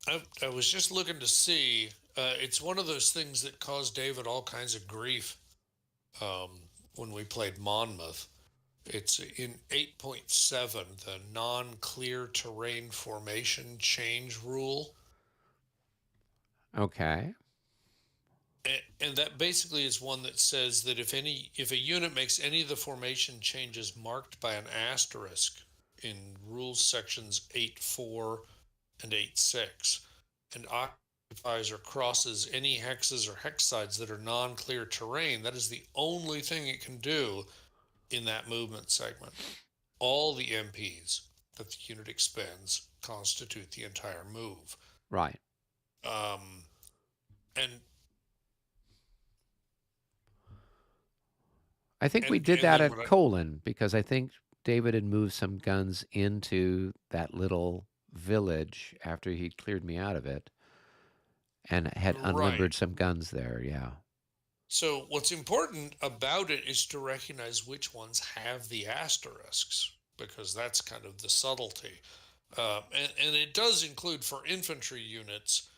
uh, I was just looking to see. It's one of those things that caused David all kinds of grief um, when we played Monmouth. It's in 8.7, the non clear terrain formation change rule. Okay. And that basically is one that says that if a unit makes any of the formation changes marked by an asterisk in rules sections 8.4 and 8.6 and occupies or crosses any hexes or hex sides that are non-clear terrain, that is the only thing it can do in that movement segment. All the MPs that the unit expends constitute the entire move. Right. Um, and I think we and did and that then at what I Colon because I think David had moved some guns into that little village after he'd cleared me out of it and had right. unlimbered some guns there. Yeah. So what's important about it is to recognize which ones have the asterisks because that's kind of the subtlety. And it does include for infantry units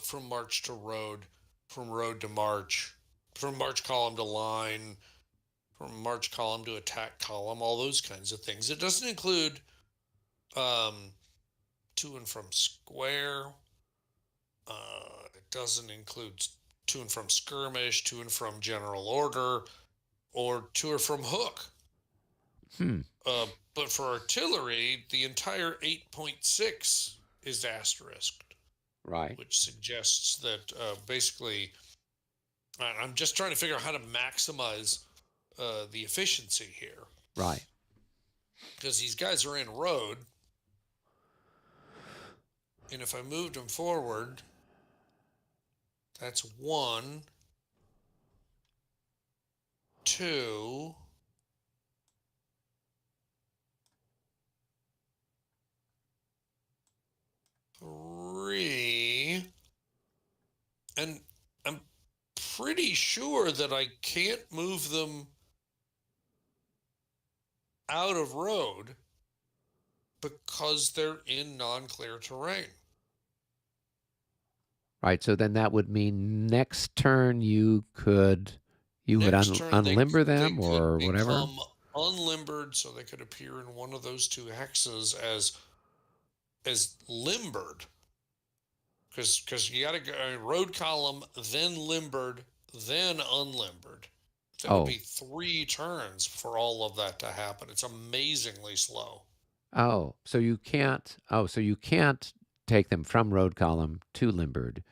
from march to road, from road to march, from march column to line, from march column to attack column, all those kinds of things. It doesn't include um, to and from square. It doesn't include to and from skirmish, to and from general order, or to or from hook. Hmm. But for artillery, the entire 8.6 is asterisked, Right. which suggests that basically, I'm just trying to figure out how to maximize the efficiency here. Right. Because these guys are in road, and if I moved them forward, that's 1, 2, 3, and I'm pretty sure that I can't move them out of road because they're in non-clear terrain. Right. So then that would mean next turn you would Next turn, unlimber they them could or whatever. become unlimbered, so they could appear in one of those two hexes as limbered. Because you got to go road column, then limbered, then unlimbered. That would Oh, be 3 turns for all of that to happen. It's amazingly slow. oh, so you can't. Oh, so you can't take them from road column to limbered.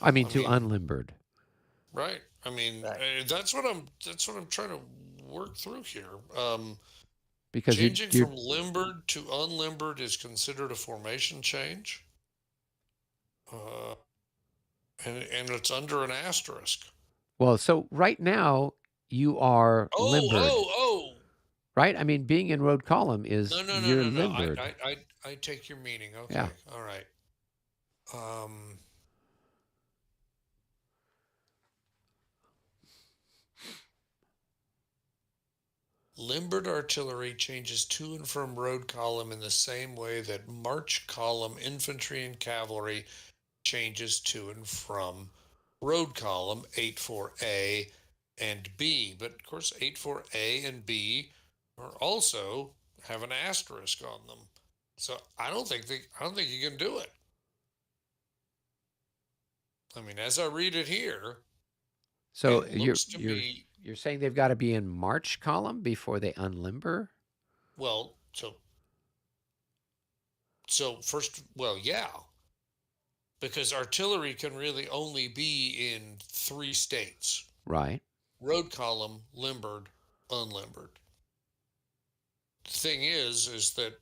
I mean I to mean, unlimbered, right? I mean, Right. that's what I'm trying to work through here. because Changing you're from limbered to unlimbered is considered a formation change, uh, and it's under an asterisk. well. So right now you are Oh, limbered, oh, oh! right? I mean, being in road column No, is no, no, you're no, no. I, limbered. I, I, I take your meaning. Yeah. Okay, all right. Um, Limbered artillery changes to and from road column in the same way that march column infantry and cavalry changes to and from road column 84A and B. But of course, 84A and B are also have an asterisk on them. So I don't think you can do it. I mean, as I read it here, So it you're looks to you're me, you're saying they've got to be in march column before they unlimber? well, so first, well, yeah, because artillery can really only be in 3 states: Right. road column, limbered, unlimbered. The thing is that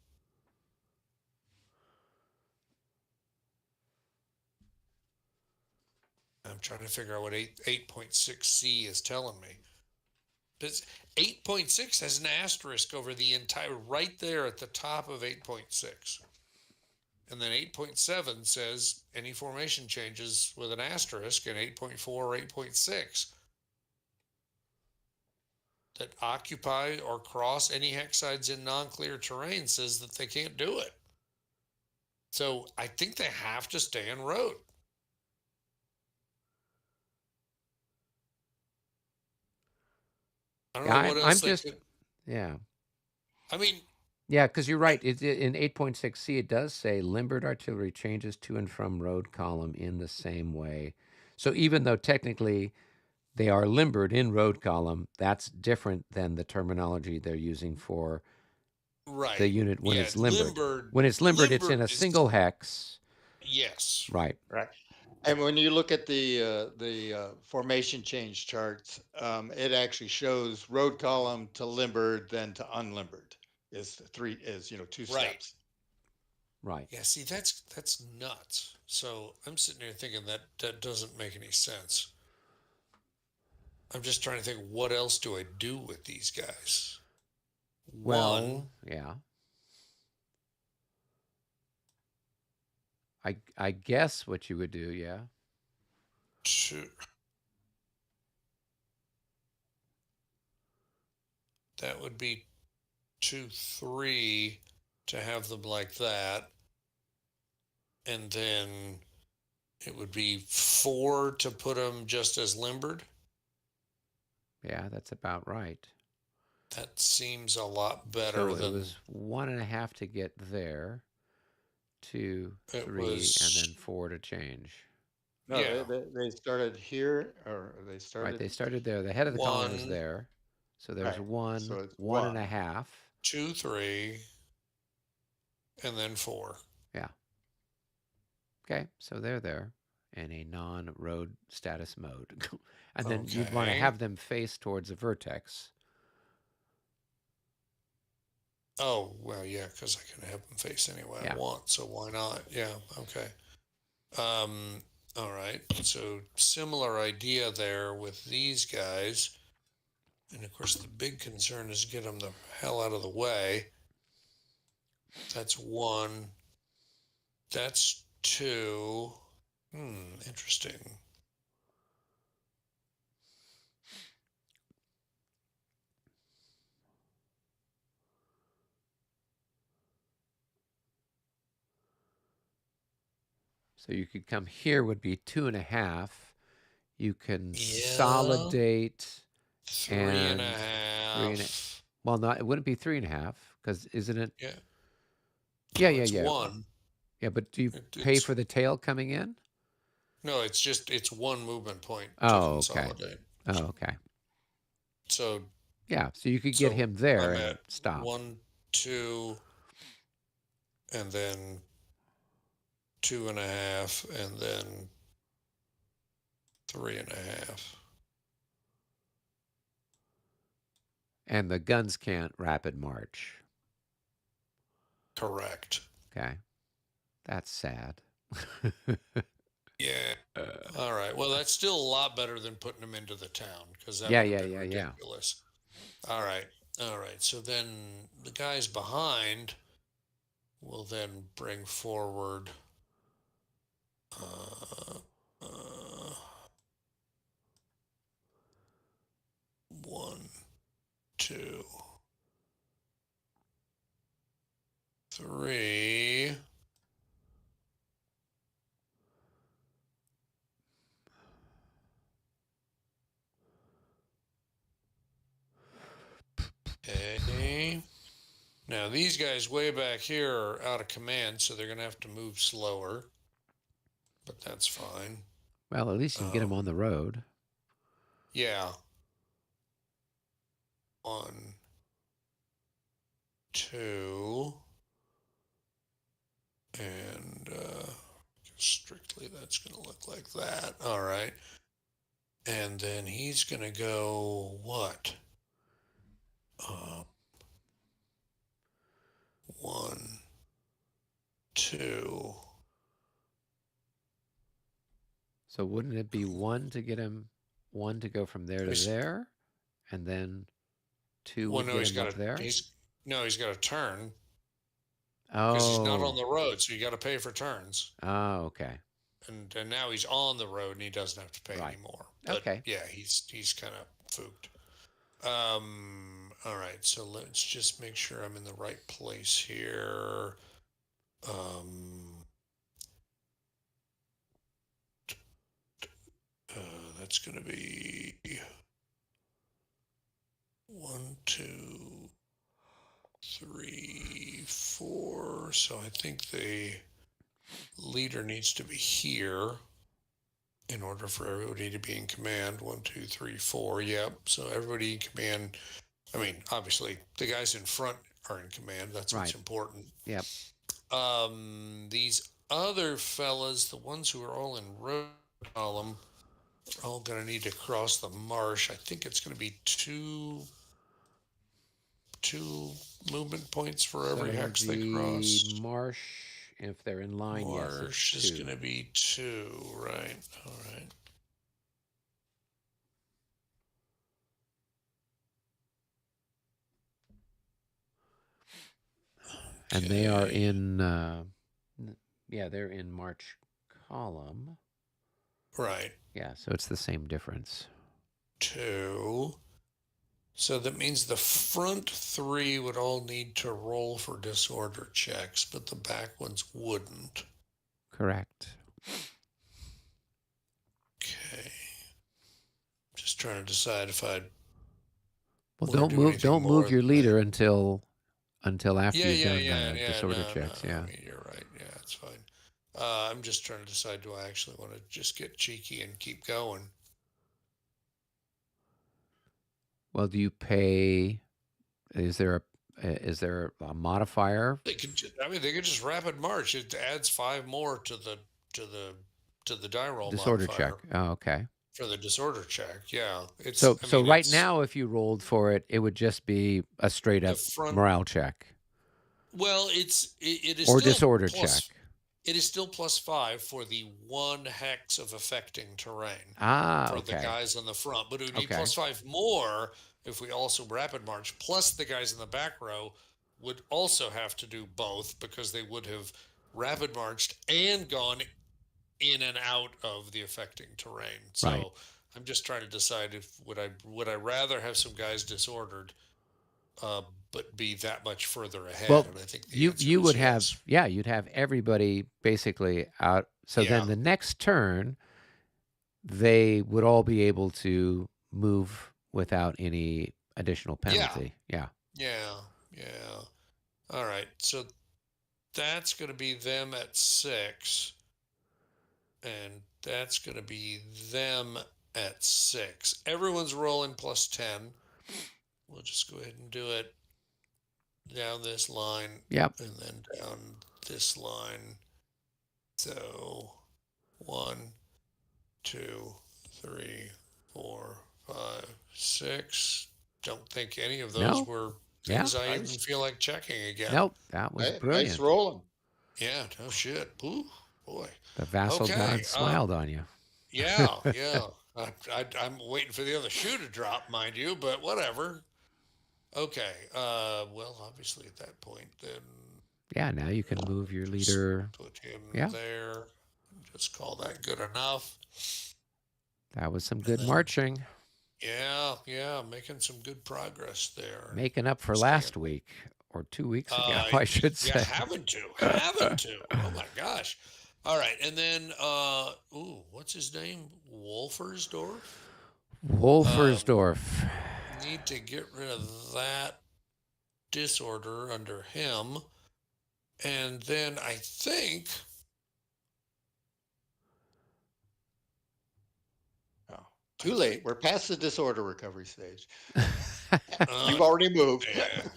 I'm trying to figure out what 8.6C is telling me. But 8.6 has an asterisk over the entire, right there at the top of 8.6. And then 8.7 says any formation changes with an asterisk, and 8.4 or 8.6 that occupy or cross any hexsides in non-clear terrain says that they can't do it. So I think they have to stay en road. I don't Yeah, know what I'm else they just could. yeah. I mean, Yeah, because you're I, right. In 8.6C, it does say limbered artillery changes to and from road column in the same way. So even though technically they are limbered in road column, that's different than the terminology they're using for the right. unit when Yeah, it's limbered. limbered. When it's limbered, it's in Limbered a is single hex. yes. Right. Right. And when you look at the formation change charts, it actually shows road column to limbered, then to unlimbered is 2 Right. steps. Right. Yeah, see, that's nuts. So I'm sitting here thinking that doesn't make any sense. I'm just trying to think, what else do I do with these guys? One, Well, yeah. I guess what you would do, yeah. two, that would be 2, 3 to have them like that, and then it would be 4 to put them just as limbered. Yeah, that's about right. That seems a lot better So it than was 1.5 to get there, two, it 3, and was. then 4 to change. No, Yeah, they started here, or they Right, started they started there. The head of the column was one, there. So there's right. one, So it's one and a 1. half. 2, 3, and then 4. Yeah. Okay, so they're there in a non-road status mode. And then you'd want to Okay. have them face towards a vertex. Oh, well, yeah, because I can have them face any way I Yeah. want, so why not? Yeah, okay. All right. So similar idea there with these guys. And of course, the big concern is get them the hell out of the way. That's 1. That's 2. Interesting. So you could come here would be 2.5. You Yeah, consolidate three and a and three and a, half. well, not it wouldn't be 3.5 because isn't it? Yeah, Yeah, well, yeah, it's yeah, 1. yeah. But do you pay It's for the tail coming in? No, it's one movement point to Oh, okay. consolidate. Oh, okay. So Yeah, so you could get so him there I'm and at stop. 1, 2, and then 2.5, and then 3.5. And the guns can't rapid march. Correct. Okay. That's sad. Yeah. All right. Well, that's still a lot better than putting them into the town, because that Yeah, would have yeah, been yeah, yeah. ridiculous. All right. All right. So then the guys behind will then bring forward uh, uh, 1, 2, 3. Okay. Now these guys way back here are out of command, so they're going to have to move slower, but that's fine. Well, at least you can get him on Um, the road. yeah. 1, 2, and strictly that's going to look like that. All right. And then he's going to go what? 1, 2. So wouldn't it be one to get him, one to go from there to there, and then two Well, would no, get him up there? he's got to turn because he's not on Oh. the road, so you got to pay for turns. Oh, okay. And now he's on the road and he doesn't have to pay Right. anymore. But Okay. yeah, he's kind of fooked. All right, so let's just make sure I'm in the right place here. That's going to be 1, 2, 3, 4. So I think the leader needs to be here in order for everybody to be in command. 1, 2, 3, 4. Yep. So everybody in command. I mean, obviously, the guys in front are in command. That's what's Right. important. Yep. These other fellas, the ones who are all in road column, are all going to need to cross the marsh. I think it's going to be two movement points for every hex they cross. Marsh, if they're in line, Marsh yes, is it's 2. going to be 2, right? All right. And they are Okay. in, yeah, they're in March column. Right. Yeah, so it's the same difference. 2. So that means the front 3 would all need to roll for disorder checks, but the back ones wouldn't. Correct. Okay. Just trying to decide if I'd Well, don't move your leader until after you've done the disorder No, checks. no. Yeah. I mean, you're right. Yeah, it's fine. I'm just trying to decide: do I actually want to just get cheeky and keep going? Well, do you pay? Is there a modifier? They could. They could just rapid march. It adds 5 more to the die roll Disorder modifier check. Oh, okay. for the disorder check. Yeah, So right now, if you rolled for it, it would just be a straight the up front. morale check Well, it is or still disorder plus, check. It is still +5 for the 1 hex of affecting terrain Ah, for the okay. guys on the front, but it would be Okay. +5 more if we also rapid march. Plus, the guys in the back row would also have to do both because they would have rapid marched and gone in and out of the affecting terrain. So Right. I'm just trying to decide if would I rather have some guys disordered, but be that much further ahead. Well, and I think the you would yes. have you'd have everybody basically out. So then the next turn, they would all be able to move without any additional penalty. Yeah. Yeah. All right. So that's going to be them at 6, and That's going to be them at 6. Everyone's rolling plus 10. We'll just go ahead and do it down this line. Yep. And then down this line. So 1, 2, 3, 4, 5, 6. Don't think any of those No. were Yeah. things I even Nice. feel like checking again. Nope. That was Nice brilliant. rolling. Yeah, no shit. Ooh, boy. The vassal Okay, god smiled on you. Yeah. I'm waiting for the other shoe to drop, mind you, but whatever. Okay. Well, obviously at that point, then Yeah, now you can move your just leader. put him Yeah. there. Just call that good enough. That was some And good then, marching. yeah, making some good progress there. Making up for last week or 2 weeks ago, I should say. Yeah, having to. Oh my gosh. All right, and then what's his name? Wolfersdorf. Wolfersdorf. Need to get rid of that disorder under him. And then I think Too late. We're past the disorder recovery stage. uh, You've already moved. yeah,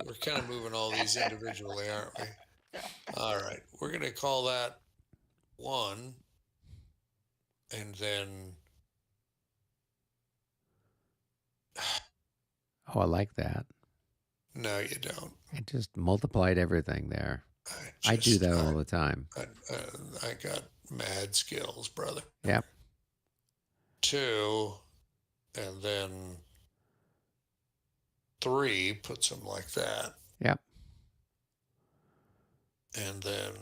we're kind of moving all these individually, aren't we? All right, we're going to call that 1, and then Oh, I like that. no, you don't. It just multiplied everything there. I do that all the time. I got mad skills, brother. Yep. 2, and then 3 puts them like that. Yep. And then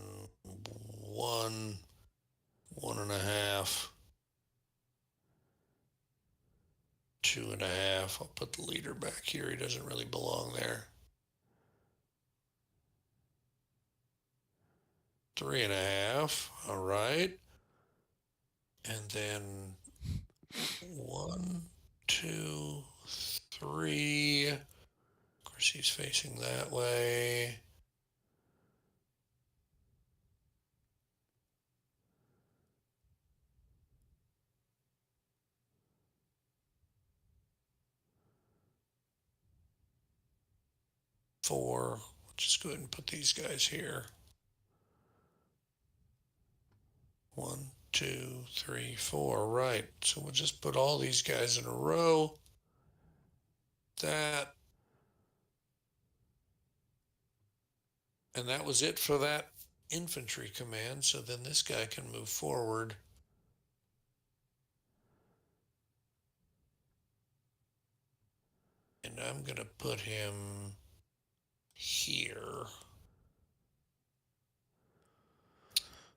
1, 1.5, 2.5. I'll put the leader back here. He doesn't really belong there. 3.5. All right. And then 1, 2, 3. Of course, he's facing that way. Four. Just go ahead and put these guys here. 1, 2, 3, 4. Right. So we'll just put all these guys in a row. That. And that was it for that infantry command. So then this guy can move forward. And I'm going to put him here.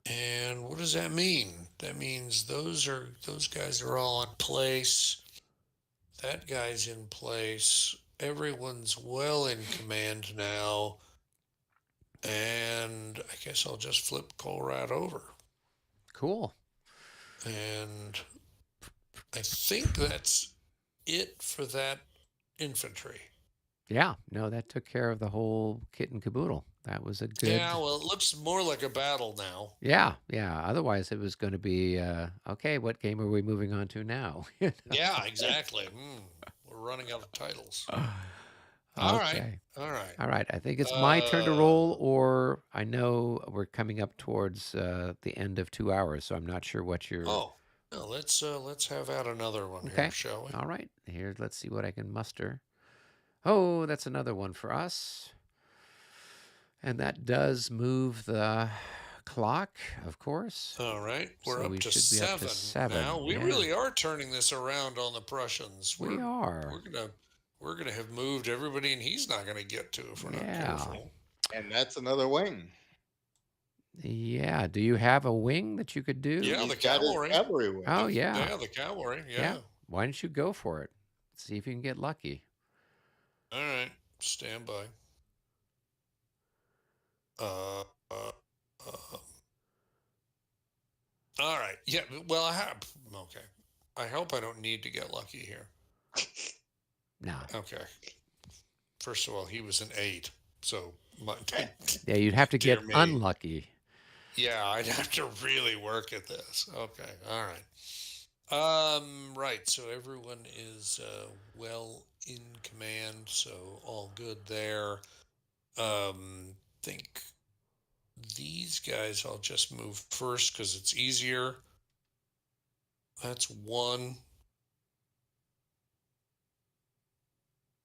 And what does that mean? That means those guys are all in place. That guy's in place. Everyone's well in command now. And I guess I'll just flip Colrad over. Cool. And I think that's it for that infantry. Yeah. No, that took care of the whole kit and caboodle. That was a good. Yeah, well, it looks more like a battle now. Yeah. Otherwise, it was going to be okay. What game are we moving on to now? Yeah, exactly. We're running out of titles. Okay. All right. All right. I think it's my turn to roll, or I know we're coming up towards the end of 2 hours, so I'm not sure what you're. Oh, no, let's have out another one Okay. here, shall we? All right. Here, let's see what I can muster. Oh, that's another one for us. And that does move the clock, of course. All right. We're So up, we to should be up to 7 now. We yeah. really are turning this around on the Prussians. We are. We're gonna have moved everybody, and he's not gonna get to if we're not careful. And that's another wing. Yeah. Do you have a wing that you could do? Yeah, He's the got his cavalry. cavalry wing. Oh, yeah. Yeah, the cavalry. Yeah. Why don't you go for it? See if you can get lucky. All right. Stand by. All right. Yeah. Well, I have. Okay. I hope I don't need to get lucky here. No. Okay. First of all, he was an 8, so Yeah, you'd have to Dear get me. unlucky. Yeah, I'd have to really work at this. Okay, all right. Right. So everyone is well in command, so all good there. Think these guys I'll just move first because it's easier. That's 1,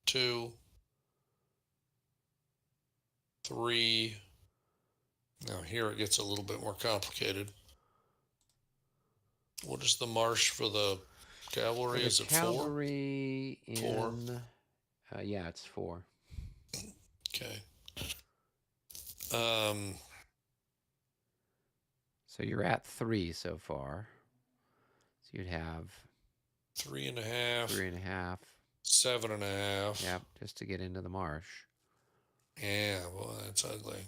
2, 3. Now here it gets a little bit more complicated. What is the marsh for the cavalry? For the Is it 4? cavalry 4. yeah, it's 4. Okay. So you're at 3 so far. So you'd have 3.5. 3.5. 7.5. Yep, just to get into the marsh. Yeah, well, that's ugly.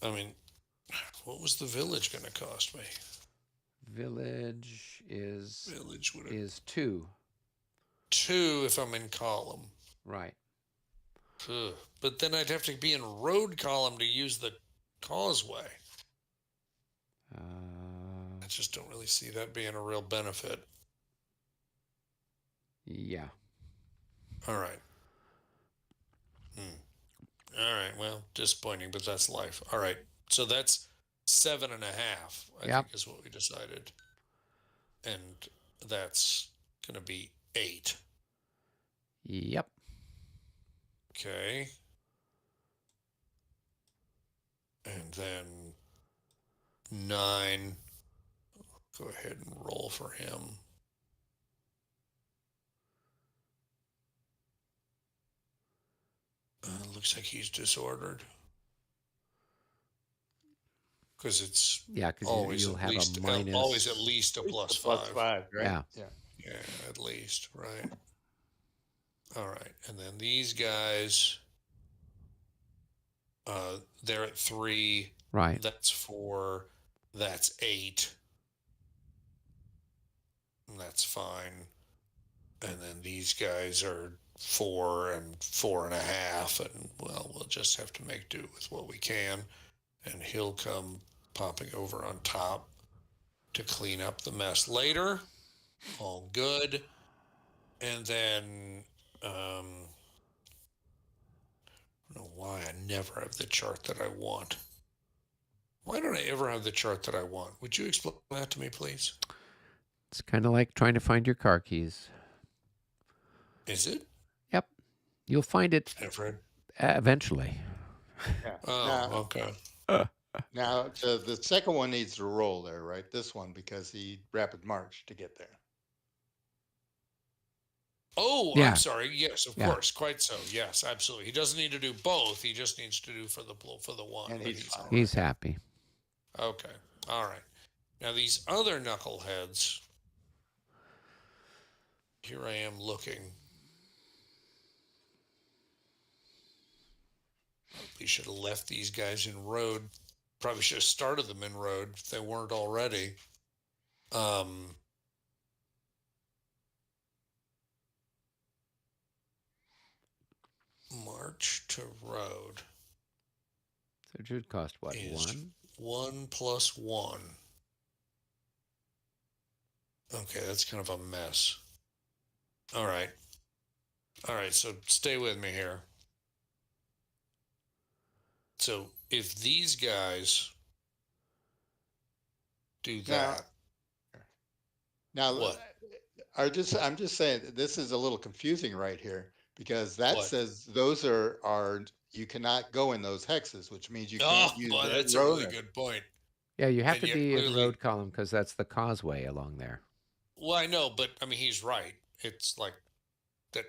I mean, what was the village going to cost me? Village is 2. 2 if I'm in column. Right. Ugh. But then I'd have to be in road column to use the causeway. I just don't really see that being a real benefit. Yeah. All right. All right. Well, disappointing, but that's life. All right. So that's 7.5, I think is what we decided. And that's going to be 8. Yep. Okay. And then 9. Go ahead and roll for him. Looks like he's disordered. Because it's always you'll at have least a minus. Always at least a plus 5. +5, right? Yeah. Yeah, at least, right. All right. And then these guys, they're at 3. Right. That's 4. That's 8. And that's fine. And then these guys are 4 and 4.5. And, well, we'll just have to make do with what we can. And he'll come popping over on top to clean up the mess later. All good. And then, I don't know why I never have the chart that I want. Why don't I ever have the chart that I want? Would you explain that to me, please? It's kind of like trying to find your car keys. Is it? Yep. You'll find it eventually. Yeah. Oh, okay. Now, the second one needs to roll there, right? This one, because he rapid march to get there. Oh, Yeah. I'm sorry. Yes, of course. Quite so. Yes, absolutely. He doesn't need to do both. He just needs to do for the one. And he's happy. Okay. All right. Now, these other knuckleheads, here I am looking. We should have left these guys in road. Probably should have started them in road if they weren't already. March to road. So it should cost what? 1? 1 + 1. Okay, that's kind of a mess. All right. All right, so stay with me here. So if these guys do that. Now what? I'm just saying this is a little confusing right here, because that What? says those are you cannot go in those hexes, which means you can't use that that's road. a really good point. Yeah, you have And to be in road column because that's the causeway along there. Well, I know, but I mean, he's right. It's like that.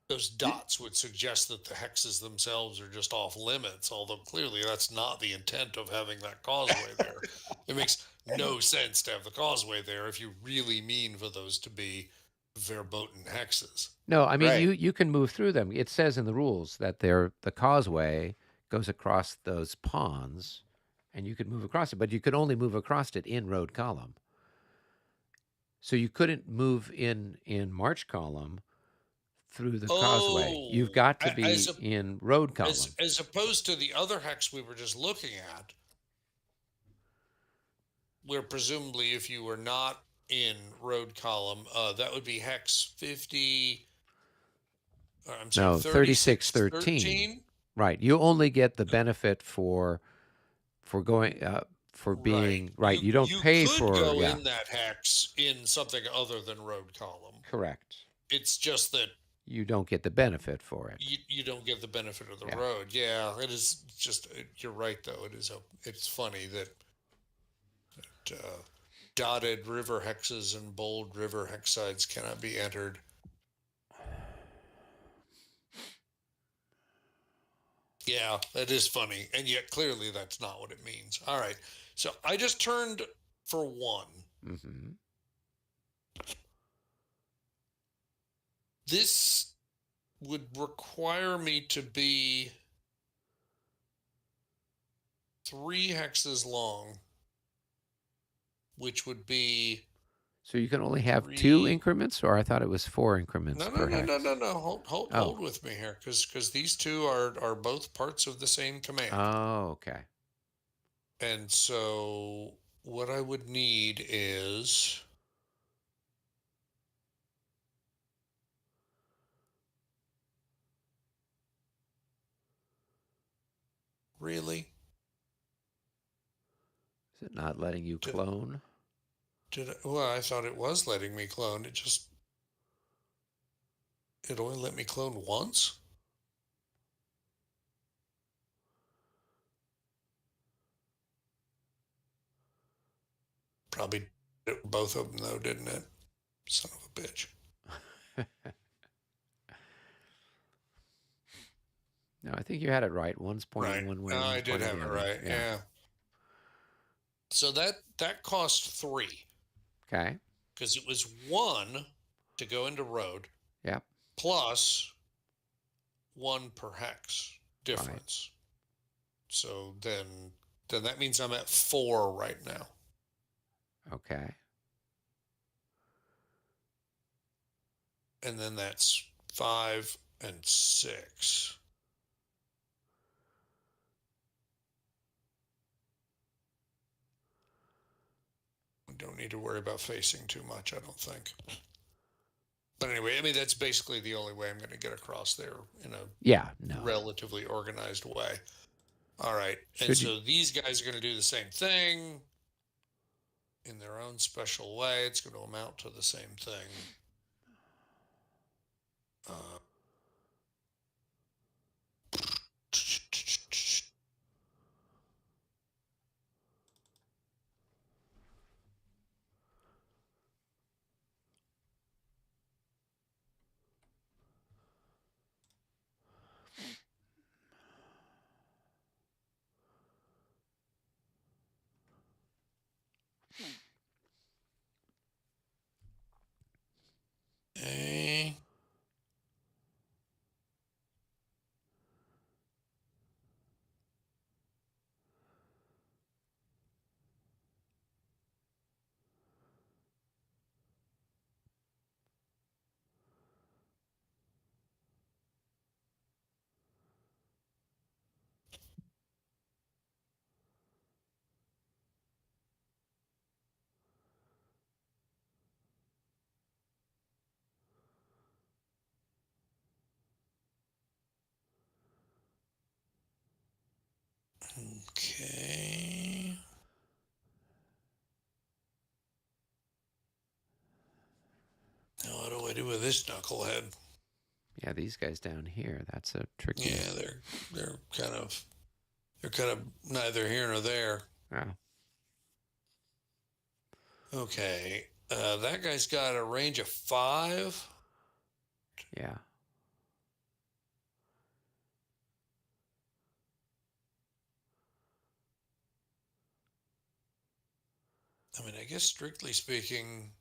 Those dots would suggest that the hexes themselves are just off limits, although clearly that's not the intent of having that causeway there. It makes no sense to have the causeway there if you really mean for those to be verboten hexes. No, I mean, Right. you can move through them. It says in the rules that the causeway goes across those ponds, and you could move across it, but you could only move across it in road column. So you couldn't move in march column through the causeway. You've got to be in road column. As opposed to the other hex we were just looking at, where presumably if you were not in road column, that would be hex 50. I'm sorry, No, 3613. 3613. Right. You only get the benefit for going for Right. being right. You don't You pay could for go in that hex in something other than road column. Correct. It's just that You don't get the benefit for it. you don't get the benefit of the Yeah. road. Yeah, it is just you're right though. It's funny that dotted river hexes and bold river hex sides cannot be entered. Yeah, that is funny, and yet clearly that's not what it means. All right, so I just turned for 1. Mm-hmm. This would require me to be 3 hexes long, which would be. So you can only have 2 3. increments, or I thought it was 4 increments No, per hex. no. Hold with me here, because these two are both parts of the same command. Oh, okay. And so what I would need is really. Is it not letting you clone? Well, I thought it was letting me clone. It only let me clone once. Probably both of them though, didn't it? Son of a bitch. No, I think you had it right. One's pointing Right. one way. No, One's I did pointing have the it other. right. Yeah. So that cost 3 Okay. because it was 1 to go into road. Yep. Plus 1 per hex difference. Right. So then that means I'm at 4 right now. Okay. And then that's 5 and 6. We don't need to worry about facing too much, I don't think. But anyway, I mean, that's basically the only way I'm going to get across there in a relatively organized way. All right. And so these guys are going to do the same thing in their own special way. It's going to amount to the same thing. Okay. Okay. Now what do I do with this knucklehead? Yeah, these guys down here. That's a tricky. Yeah, they're kind of neither here nor there. Yeah. Okay. That guy's got a range of 5. Yeah. I mean, I guess strictly speaking,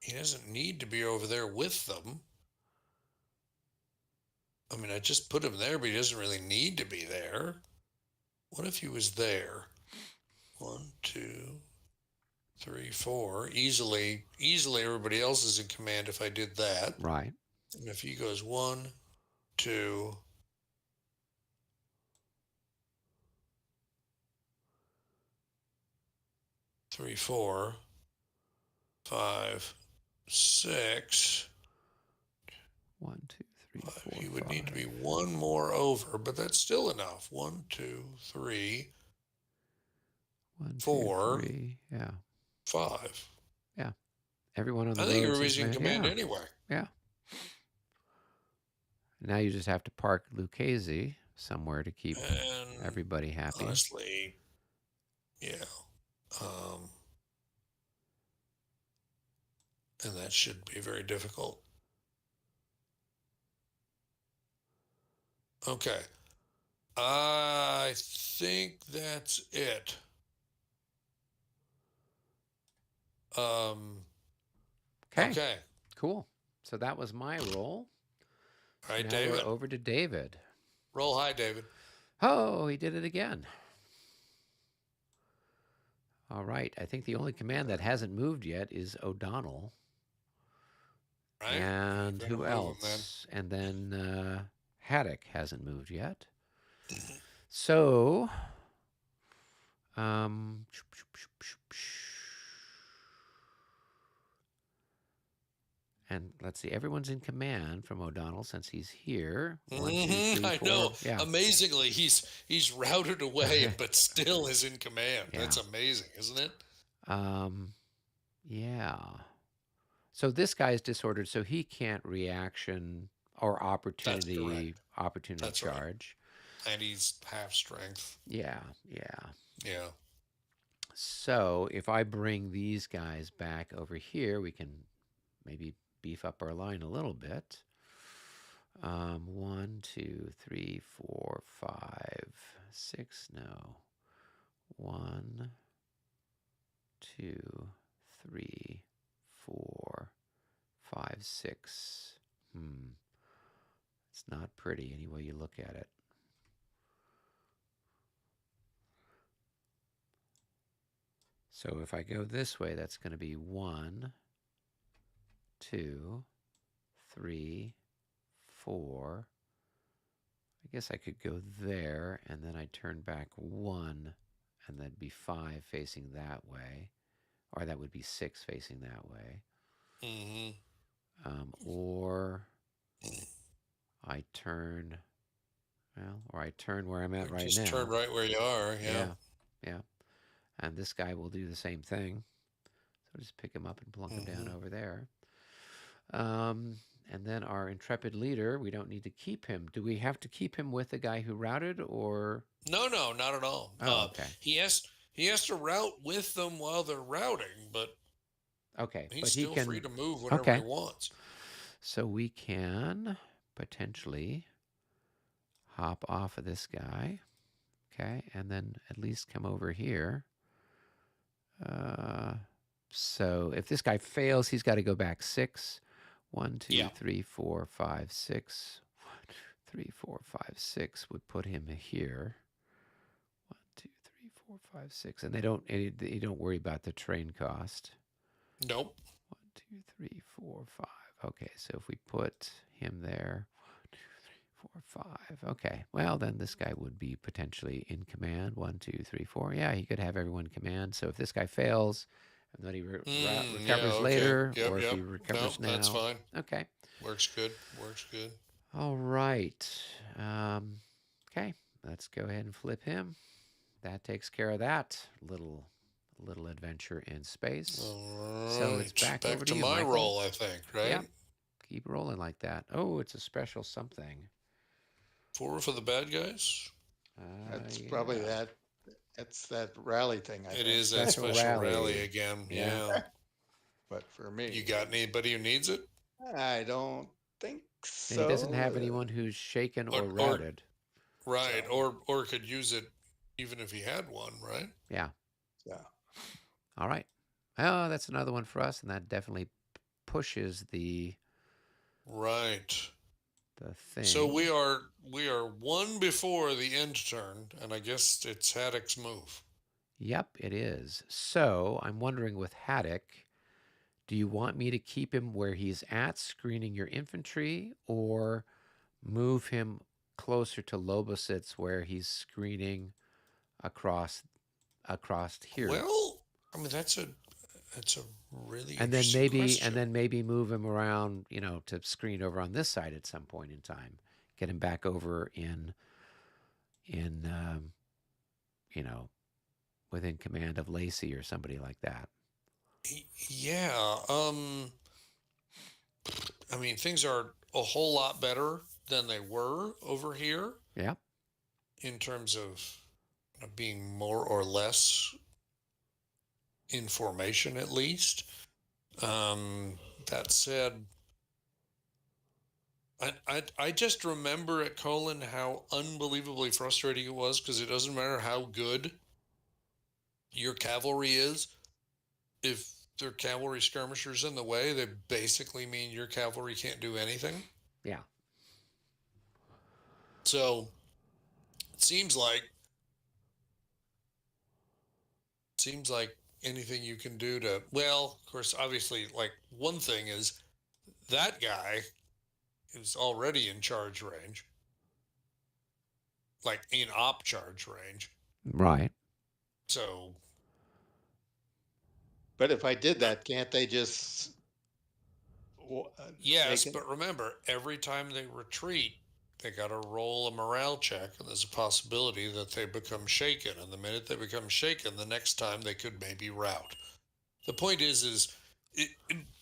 he doesn't need to be over there with them. I mean, I just put him there, but he doesn't really need to be there. What if he was there? 1, 2, 3, 4. Easily everybody else is in command if I did that. Right. And if he goes 1, 2, 3, 4, 5, 6. 1, 2, 3, 4, He would 5. need to be one more over, but that's still enough. 1, 2, 3, 1, 2, 4, 3. Yeah. 5. Yeah. Everyone on the I think road's in everybody's in command. command anyway. Yeah. Now you just have to park Lucchese somewhere to keep And everybody happy. honestly, yeah. And that should be very difficult. Okay. I think that's it. Okay. Cool. So that was my roll. All right, Now David. we're over to David. Roll high, David. Oh, he did it again. All right. I think the only command that hasn't moved yet is O'Donnell. Right. And You better who move him, else? And then Haddock hasn't moved yet. So, and let's see, everyone's in command from O'Donnell since he's here. 1, 2, 3, I 4. know. Yeah. Amazingly, he's routed away, but still is in command. Yeah. That's amazing, isn't it? Yeah. So this guy's disordered, so he can't reaction or opportunity That's charge. Right. And he's half strength. Yeah. Yeah. So if I bring these guys back over here, we can maybe beef up our line a little bit. 1, 2, 3, 4, 5, 6. No. 1, 2, 3, 4, 5, 6. It's not pretty any way you look at it. So if I go this way, that's going to be 1, 2, 3, 4. I guess I could go there, and then I turn back 1, and that'd be 5 facing that way. Or that would be 6 facing that way. Or I turn, or I turn where I'm at right now. Just turn right where you are, yeah. And this guy will do the same thing. So just pick him up and plunk him down over there. And then our intrepid leader, we don't need to keep him. Do we have to keep him with the guy who routed, or? No, not at all. Oh, okay. He has to route with them while they're routing, but he's still free to move whenever he wants. So we can potentially hop off of this guy, and then at least come over here. So if this guy fails, he's got to go back 6. 1, 2, 3, 4, 5, 6. 1, 2, 3, 4, 5, 6 would put him here. 1, 2, 3, 4, 5, 6, and you don't worry about the train cost. Nope. 1, 2, 3, 4, 5. Okay, so if we put him there, 1, 2, 3, 4, 5. Okay, well then this guy would be potentially in command. 1, 2, 3, 4. Yeah, he could have everyone in command. So if this guy fails, and then he recovers later, or if he recovers now. That's fine. Okay. Works good. All right. Okay, let's go ahead and flip him. That takes care of that little adventure in space. All right. So it's back over to you, my Michael. roll, I think, right? Yeah. Keep rolling like that. Oh, it's a special something. 4 for the bad guys? That's probably that. That's that rally thing. I think. It is that special rally again. Yeah. But for me, you got anybody who needs it? I don't think so. He doesn't have anyone who's shaken or routed. Right. So. Or could use it even if he had one, right? Yeah. Yeah. All right. Oh, that's another one for us, and that definitely pushes the thing. So we are 1 before the end turn, and I guess it's Haddock's move. Yep, it is. So I'm wondering with Haddock, do you want me to keep him where he's at, screening your infantry, or move him closer to Lobositz where he's screening across here? Well, I mean, that's a really And then interesting maybe question. move him around, to screen over on this side at some point in time. Get him back over in you know within command of Lacey or somebody like that. Yeah. I mean, things are a whole lot better than they were over here Yeah. in terms of being more or less in formation, at least. That said, I just remember at Colon how unbelievably frustrating it was because it doesn't matter how good your cavalry is. If their cavalry skirmishers in the way, they basically mean your cavalry can't do anything. Yeah. So it seems like anything you can do to, well, of course, obviously, like one thing is that guy is already in charge range, like in op charge range. Right. So But if I did uh, that, can't they just they yes, can? but remember, every time they retreat, they got to roll a morale check, and there's a possibility that they become shaken. And the minute they become shaken, the next time they could maybe rout. The point is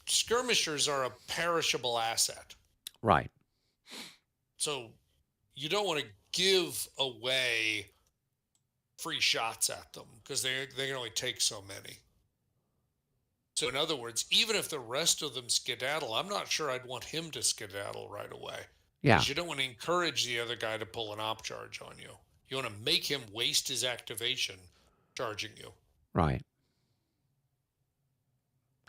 skirmishers are a perishable asset. Right. So you don't want to give away free shots at them because they can only take so many. So in other words, even if the rest of them skedaddle, I'm not sure I'd want him to skedaddle right away Yeah. because you don't want to encourage the other guy to pull an op charge on you. You want to make him waste his activation charging you. Right.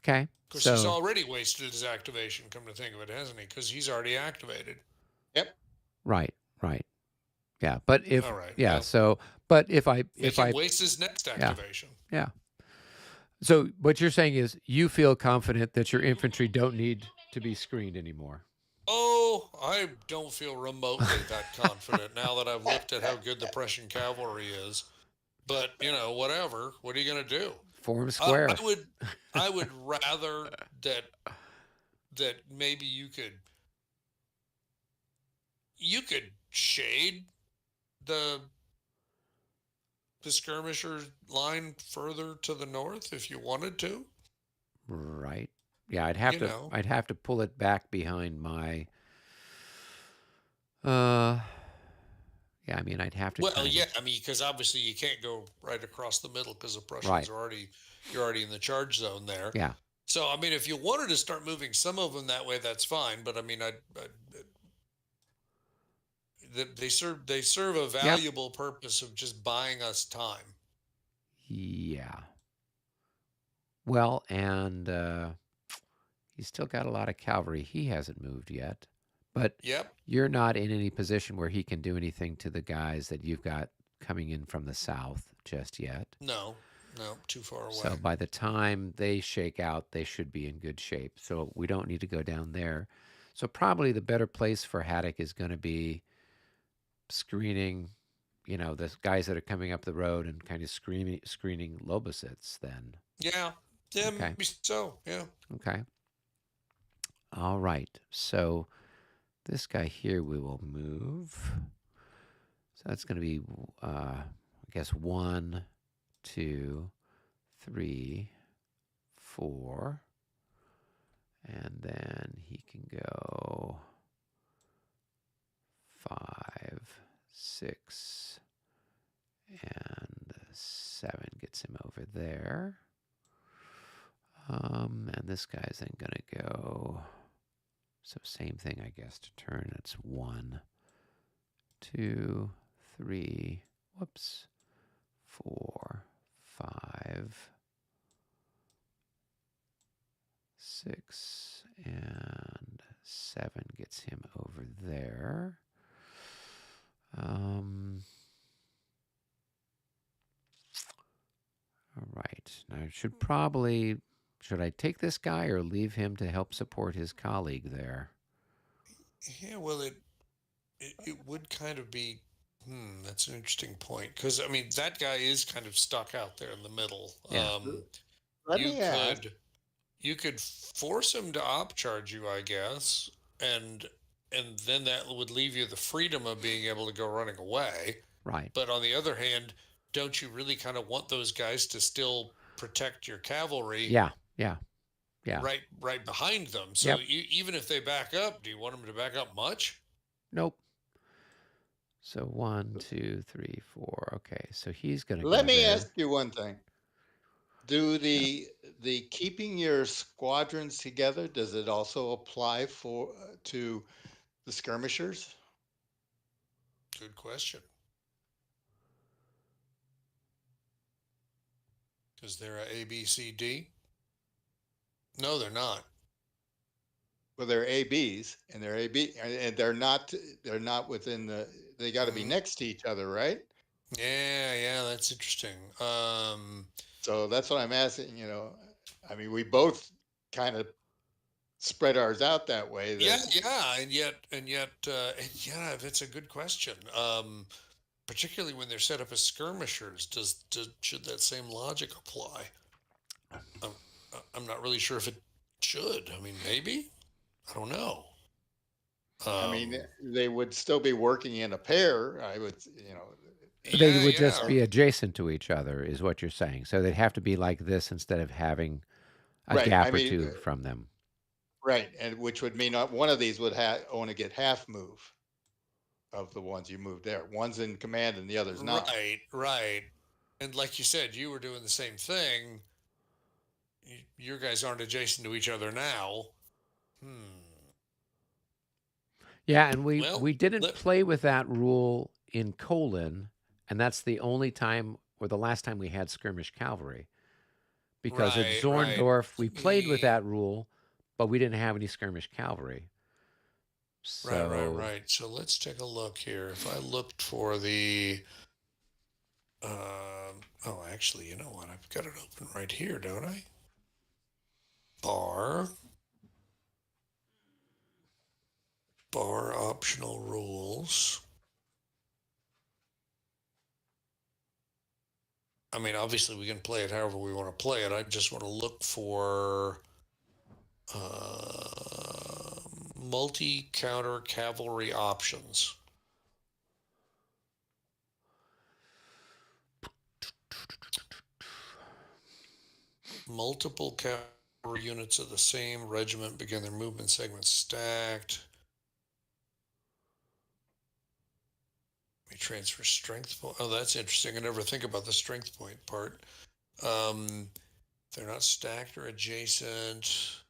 Okay. Because he's So already wasted his activation, come to think of it, hasn't he? Because he's already activated. Yep. right. Right. Yeah. But if All right. yeah. Well, So but make him waste his next yeah. activation. Yeah. So what you're saying is you feel confident that your infantry don't need to be screened anymore. Oh, I don't feel remotely that confident now that I've looked at how good the Prussian cavalry is. But whatever. What are you going to do? Form I, square. I would, I would rather that maybe you could shade the skirmisher line further to the north if you wanted to. Right. Yeah, You know, I'd have to pull it back behind my uh yeah, I mean I'd have to well, kind yeah, of I mean, because obviously you can't go right across the middle because the Prussians right. are already you're already in the charge zone there. Yeah. So I mean, if you wanted to start moving some of them that way, that's fine. But I mean, they serve a Yep. valuable purpose of just buying us time. Yeah. Well, and he's still got a lot of cavalry. He hasn't moved yet. But Yep. you're not in any position where he can do anything to the guys that you've got coming in from the south just yet. No. No. Too far So away. by the time they shake out, they should be in good shape. So we don't need to go down there. So probably the better place for Haddock is going to be screening, the guys that are coming up the road and kind of screening Lobositz then. Yeah. Yeah. Okay. Maybe so. Yeah. Okay. All right. So this guy here we will move. So that's going to be, I guess, 1, 2, 3, 4. And then he can go 5, 6, and 7 gets him over there. And this guy's then going to go. So same thing, I guess, to turn. It's 1, 2, 3, whoops, 4, 5, 6, and 7 gets him over there. All right. Now, should I take this guy or leave him to help support his colleague there? Yeah. Well, it would kind of be. That's an interesting point because I mean that guy is kind of stuck out there in the middle. Yeah. let you me ask. could you could force them to upcharge you, I guess, and then that would leave you the freedom of being able to go running away. Right. But on the other hand, don't you really kind of want those guys to still protect your cavalry Yeah. Yeah. Yeah. right behind them? So Yep. even if they back up, do you want them to back up much? Nope. So one, two, three, four. Okay. So he's going to Let go me there. ask you one thing. Do Yep. the keeping your squadrons together, does it also apply for to the skirmishers? Good question. Because they're a B, C, D. No, they're not. Well, they're ABs and they're AB and they're not within the they got to be Mm, next to each other, right? yeah, that's interesting. So that's what I'm asking, you know. I mean, we both kind of spread ours out that way Yeah, that yeah, that's a good question. Particularly when they're set up as skirmishers, should that same logic apply? I'm, I'm not really sure if it should. I mean, maybe. I don't know. I mean, Um, they would still be working in a pair. I would, They yeah, would just yeah, and be adjacent to each other, is what you're saying. So they'd have to be like this instead of having a right. I gap or mean, two from them. right, and which would mean one of these would only get half move of the ones you moved there. One's in command and the other's not. right. And like you said, you were doing the same thing. Your guys aren't adjacent to each other now. Hmm. Yeah, and we Well, we didn't let, play with that rule in Colon, and that's the only time or the last time we had skirmish cavalry. Because at right. Zorndorf we played with The that rule, but we didn't have any skirmish cavalry. So right. So let's take a look here. If I looked for oh, actually, you know what? I've got it open right here, don't I? Bar, bar optional rules. I mean, obviously, we can play it however we want to play it. I just want to look for multi counter cavalry options. Multiple cavalry units of the same regiment begin their movement segments stacked. We transfer strength point. Oh, that's interesting. I never think about the strength point part. They're not stacked or adjacent.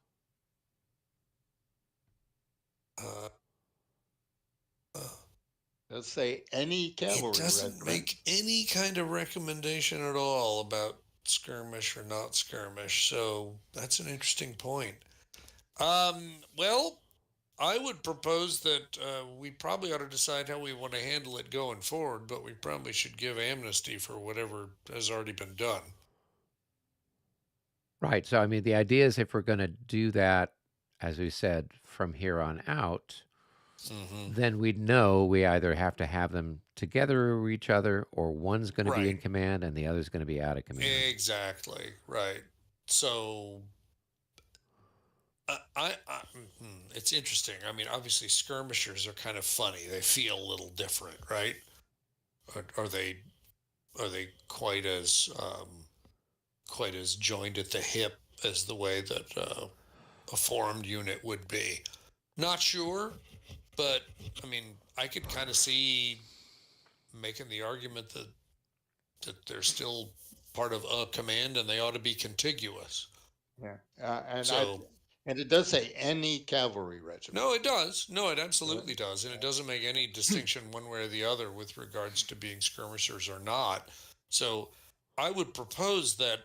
Uh, uh, Let's say any it cavalry doesn't regiment. make any kind of recommendation at all about skirmish or not skirmish. So that's an interesting point. Well, I would propose that we probably ought to decide how we want to handle it going forward, but we probably should give amnesty for whatever has already been done. right. So I mean the idea is if we're gonna do that, as we said, from here on out, Mm-hmm. then we'd know we either have to have them together or each other, or one's going to be Right. in command and the other's going to be out of command. Exactly. Right. So it's interesting. I mean, obviously, skirmishers are kind of funny. They feel a little different, right? Are they quite as joined at the hip as the way that a formed unit would be? Not sure, but I mean, I could kind of see making the argument that they're still part of a command and they ought to be contiguous. Yeah, So and it does say any cavalry regiment. no, it does. No, it Uh, absolutely does, and it doesn't make any distinction one way or the other with regards to being skirmishers or not. So I would propose that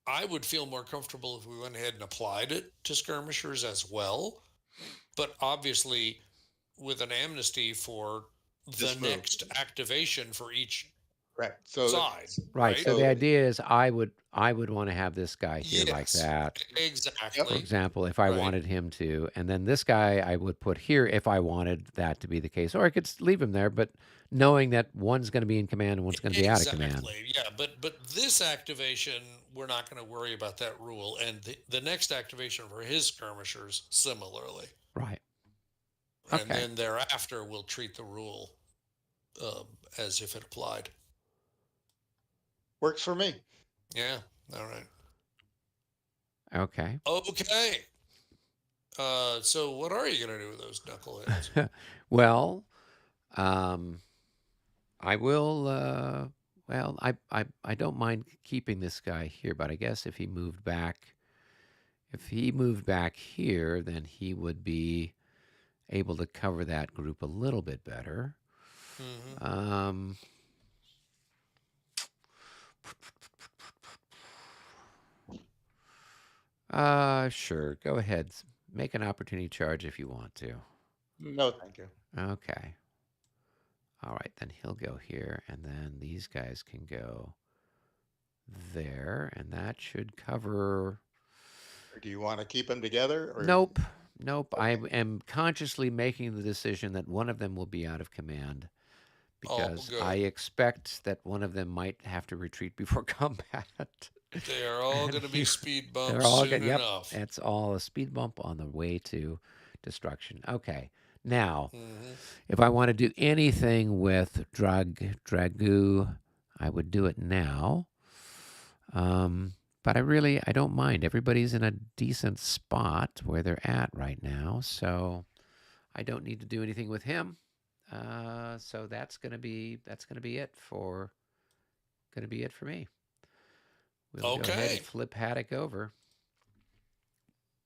I would feel more comfortable if we went ahead and applied it to skirmishers as well. But obviously, with an amnesty for the Just move. next activation for each Right. side, Right. right? So the So idea is I would want to have this guy here like Yes, that. yep. For exactly. example, if I Right. wanted him to, and then this guy I would put here if I wanted that to be the case, or I could leave him there, but knowing that one's going to be in command and one's going to be out of command. Exactly. Yeah, but this activation, we're not going to worry about that rule, and the next activation for his skirmishers similarly, Right. and Okay. then thereafter we'll treat the rule um, as if it applied. Works for me. Yeah. All right. Okay. Okay. So what are you going to do with those knuckleheads? Well, I will. Well, I don't mind keeping this guy here, but I guess if he moved back, here, then he would be able to cover that group a little bit better. Hmm. Um, sure. Go ahead. Make an opportunity charge if you want to. No, thank you. Okay. All right, then he'll go here, and then these guys can go there, and that should cover. Or do you want to keep them together? Or Nope. Nope. I okay. am consciously making the decision that one of them will be out of command All because I good. expect that one of them might have to retreat before combat. They are all And going to be speed they're bumps all soon good. Yep. enough. It's all a speed bump on the way to destruction. Okay. Now, Hmm. if I want to do anything with Dragoo, I would do it now. But I don't mind. Everybody's in a decent spot where they're at right now, so I don't need to do anything with him. So that's gonna be it for me. We'll go ahead and Okay. flip Haddock over.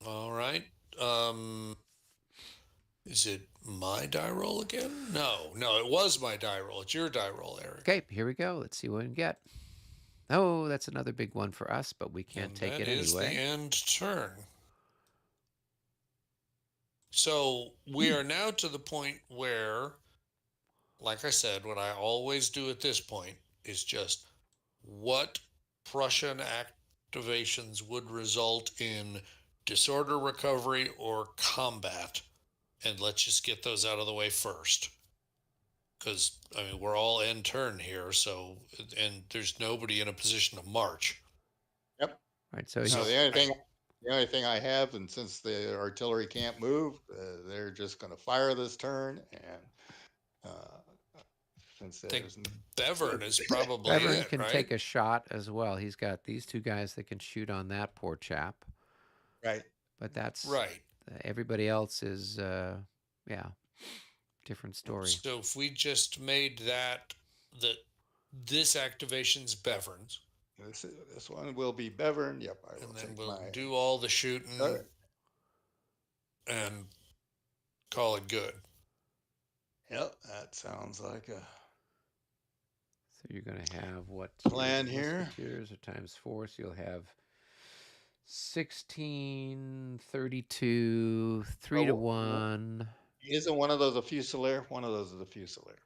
All right. Um, is it my die roll again? No, no, it was my die roll. It's your die roll, Eric. Okay, here we go. Let's see what we can get. Oh, that's another big one for us, but we can't And take that it is the anyway. end turn. So we are now to the point where, like I said, what I always do at this point is just what Prussian activations would result in disorder recovery or combat. And let's just get those out of the way first. Because, I mean, we're all end turn here. So, and there's nobody in a position to march. Yep. All right, so No, So, the only thing I have, and since the artillery can't move, they're just going to fire this turn, and since I think there's Bevern is probably right, Bevern it, can right? take a shot as well. He's got these two guys that can shoot on that poor chap. right, But that's Right. everybody else is, yeah, different story. So if we just made that this activation's Bevern's, this one will be Bevern. Yep, I will and then take we'll my. do all the shooting and call it good. Yep, that sounds like a So you're going to have what? plan here. Musketeers are times 4, so you'll have 16, 32, 3 to 1. Isn't one of those a Fusilier? One of those is a Fusilier.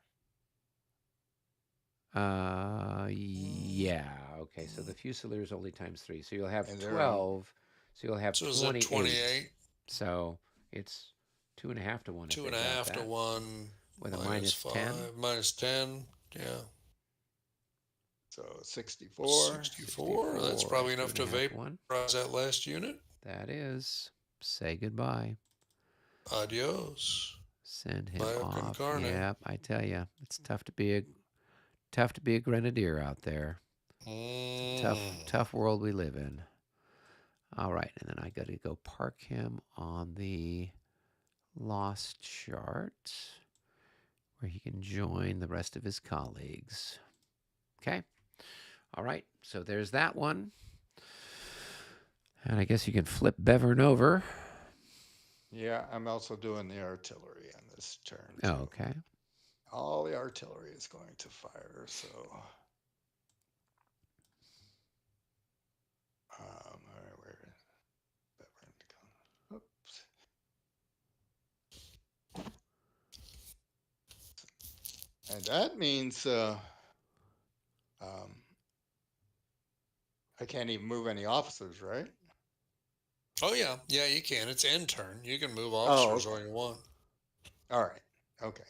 Yeah. Okay, so the Fusilier is only times 3, so you'll have And 12. So you'll have So is that 28? So it's 2.5 to 1 if Two they and a got half to that. 1 With a minus minus 10. 5 minus 10. Yeah. So 64. 64. That's probably enough to 1. vaporize that last unit. That is. Say goodbye. Adios. Send him Bye, off. Concarne. Yep, I tell you, it's tough to be a grenadier out there. It's a tough world we live in. All right, and then I got to go park him on the lost chart where he can join the rest of his colleagues. Okay. All right, so there's that one. And I guess you can flip Bevern over. Yeah, I'm also doing the artillery on this turn. Oh, okay. All the artillery is going to fire, so. Where Bevern go? Oops. And that means I can't even move any officers, right? Oh yeah, yeah, you can. It's end turn. You can move Oh, officers okay. all you want. All right. Okay.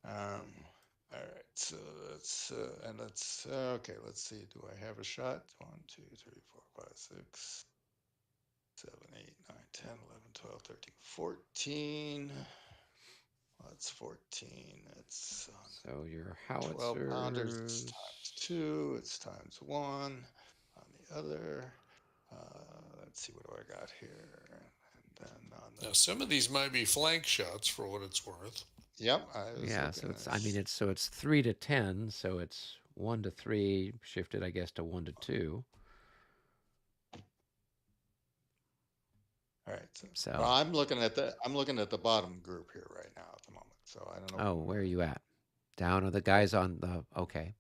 All right. So okay. Let's see. Do I have a shot? 1, 2, 3, 4, 5, 6, 7, 8, 9, 10, 11, 12, 13, 14. Well, that's 14. It's on So your 12 pounders. It's howitzers. times 2. It's times 1 on the other. Let's see. What do I got here? And then on the. Now, some of these might be flank shots for what it's worth. Yep. I was Yeah, looking so at. it's 3 to 10, so it's 1 to 3 shifted, I guess, to 1 to 2. All right. Well, So, I'm looking at the bottom group here right now at the moment. So I don't know. oh, where are you at? Down are the guys on the okay.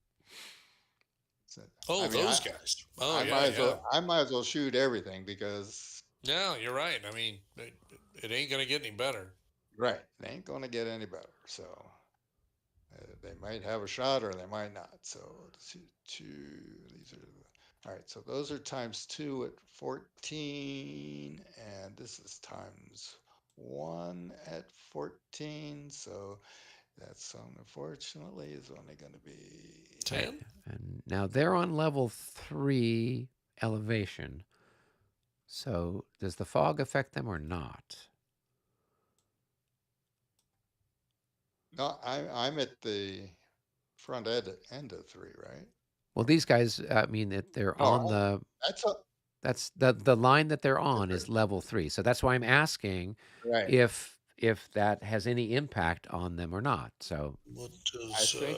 Oh, I mean, those guys. Oh yeah, yeah. I might as well shoot everything because Yeah, you're right. I mean, it ain't gonna get any better. right, it ain't going to get any better. So they might have a shot or they might not. So two. These are all right. So those are times 2 at 14, and this is times 1 at 14. So that's unfortunately is only going to be 10. And now they're on level 3 elevation. So, does the fog affect them or not? no. I'm at the front end of 3, right? Well, these guys, I mean, that they're on No, the that's a, that's the line that they're on is level 3. So that's why I'm asking right. if that has any impact on them or not. So, What I does think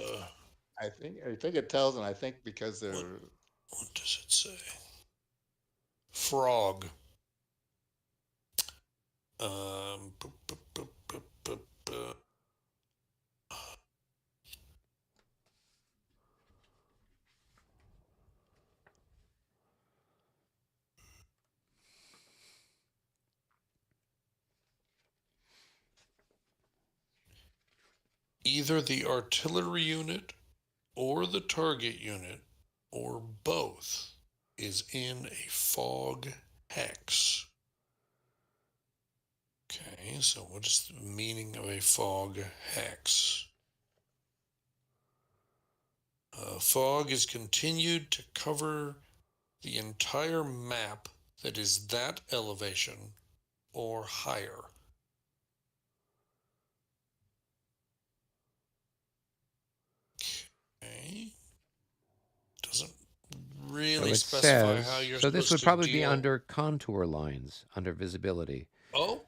I think it tells, and I think because what they're what does it say? Frog. Boop, boop, boop, boop, boop, boop. Either the artillery unit or the target unit or both is in a fog hex. Okay, so what is the meaning of a fog hex? Fog is continued to cover the entire map that is that elevation or higher. Okay. Doesn't really specify how you're so this would supposed to probably be deal. under contour lines, under visibility.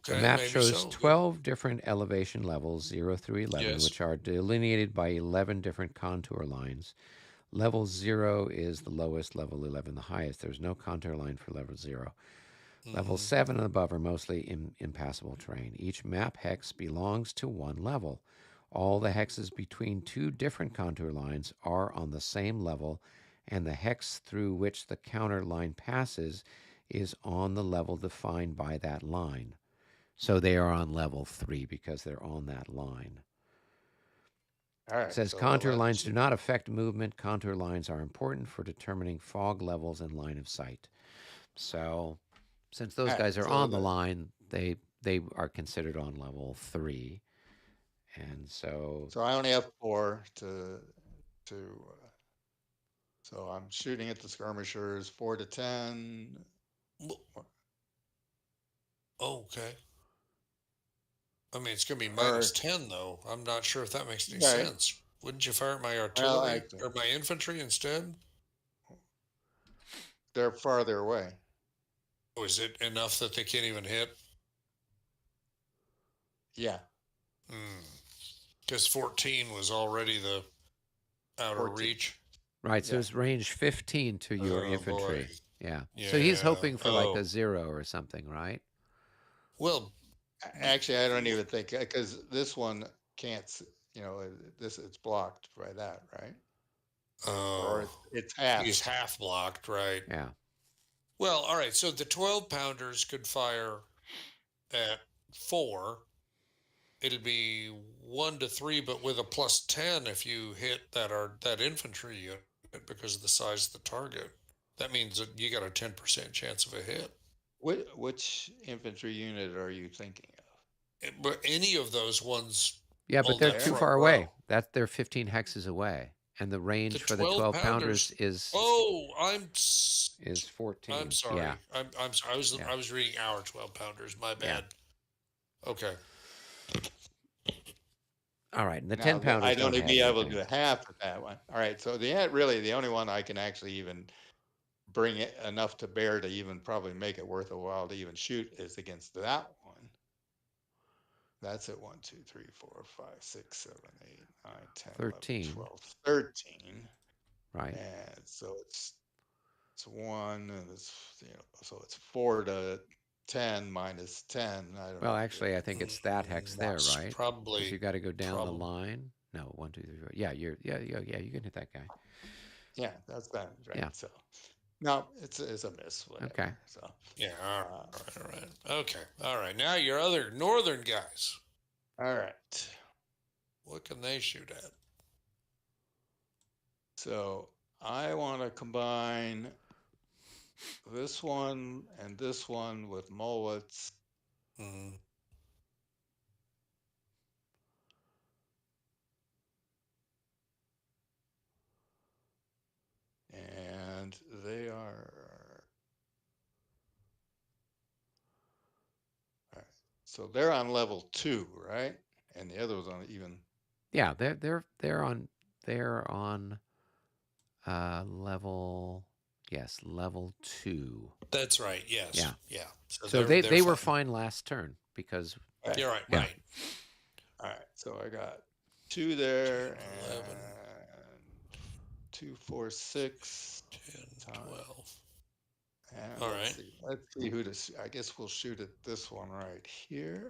The Okay, map maybe shows so. Good. 12 different elevation levels, 0 through 11, Yes. which are delineated by 11 different contour lines. Level 0 is the lowest, level 11 the highest. There's no contour line for level 0. Level 7 and above are mostly impassable terrain. Each map hex belongs to one level. All the hexes between two different contour lines are on the same level, and the hex through which the counter line passes is on the level defined by that line. So they are on level 3 because they're on that line. all It right. says So contour lines do not affect movement. Contour lines are important for determining fog levels and line of sight. So, since those all right. guys are on the line, they are considered on level 3, and so So I only have 4 to. So I'm shooting at the skirmishers 4 to 10. Okay. I mean, it's going to be Or minus 10, though. I'm not sure if that makes any right. sense. Wouldn't you fire at my Well, artillery actually, or my infantry instead? they're farther away. Or is it enough that they can't even hit? Yeah. Because 14 was already the outer 14. reach. right. So Yeah. it's range 15 to your Oh, boy. infantry. Yeah. So he's Yeah. hoping for like a 0 or something, right? Well, Actually, I don't even think because this one can't. This it's blocked by that, right? Or oh, it's half. he's half blocked, right? Yeah. Well, all right. So the 12 pounders could fire at 4, it'll be 1 to 3, but with a plus 10 if you hit that infantry unit because of the size of the target. That means that you got a 10% chance of a hit. Which infantry unit are you thinking of? But any of those ones Yeah, but on they're that too front far row. away. They're 15 hexes away, and the The range for the 12 12 pounders. pounders is Is 14. I'm sorry. Yeah, I'm sorry. yeah, I was reading our 12 pounders. My yeah. bad. Okay. All right, and the Now, 10 pounders I'd don't only have be able to anything. do half of that one. All right, so really the only one I can actually even bring it enough to bear to even probably make it worth a while to even shoot is against that one. That's at 1, 2, 3, 4, 5, 6, 7, 8, 9, 10, 11, 13. 12, 13. Right. And so it's 1, and it's, so it's 4 to 10 minus 10. I don't Well, know. actually, I think it's that hex there, That's right? Because probably you got to go down the prob- line. No, 1, 2, 3, 4. Yeah, you can hit that guy. Yeah, that's that, right? Yeah. So, no, it's a miss, whatever. Okay. So, Yeah. All right. Okay. All right. Now your other northern guys. all right. What can they shoot at? So I want to combine this one and this one with Mulwitz. Mm. And they are. All right. So they're on level 2, right? And the other was on even. Yeah, they're on level, yes, level 2. That's right. Yes. Yeah. Yeah. So they're they were fine. fine last turn because Right. You're right. Yeah. Right. All right. So I got 2 there 10, 11, and 2, 4, 6. 10, 12. And All let's right. see. Let's see who to. I guess we'll shoot at this one right here.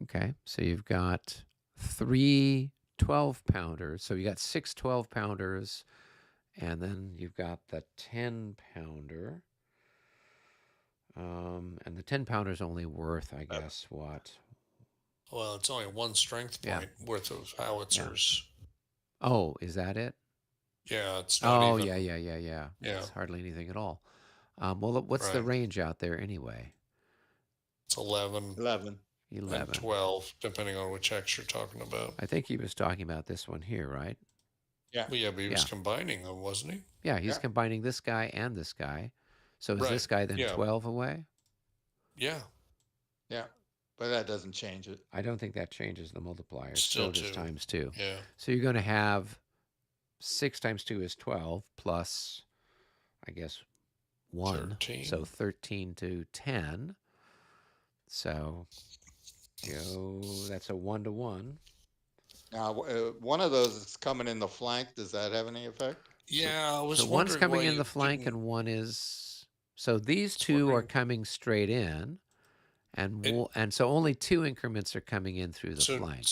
Okay, so you've got 3 12 pounders. So you got 6 12 pounders, and then you've got the 10 pounder. And the 10 pounder is only worth, I guess, what? Well, it's only 1 strength Yeah. point worth of howitzers. Oh, is that it? Yeah, it's not Oh, even. yeah. Yeah. It's hardly anything at all. Well, what's the Right. range out there anyway? It's 11 11. and 12, depending on which X you're talking about. I think he was talking about this one here, right? Yeah. Well, yeah, but he was Yeah. combining them, wasn't he? Yeah, he's Yeah. combining this guy and this guy. So is this Right, guy then yeah. 12 away? Yeah. Yeah. But that doesn't change it. I don't think that changes the multiplier. It's Still just 2. times 2. Yeah. So you're going to have 6 times 2 is 12 plus, I guess, 1. 13. So 13 to 10. So that's a 1 to 1. Now, one of those is coming in the flank. Does that have any effect? Yeah, I was So one's wondering coming why in you the flank didn't- and one is. So these was two are wondering- coming straight in, and so only 2 increments are coming in through the flank.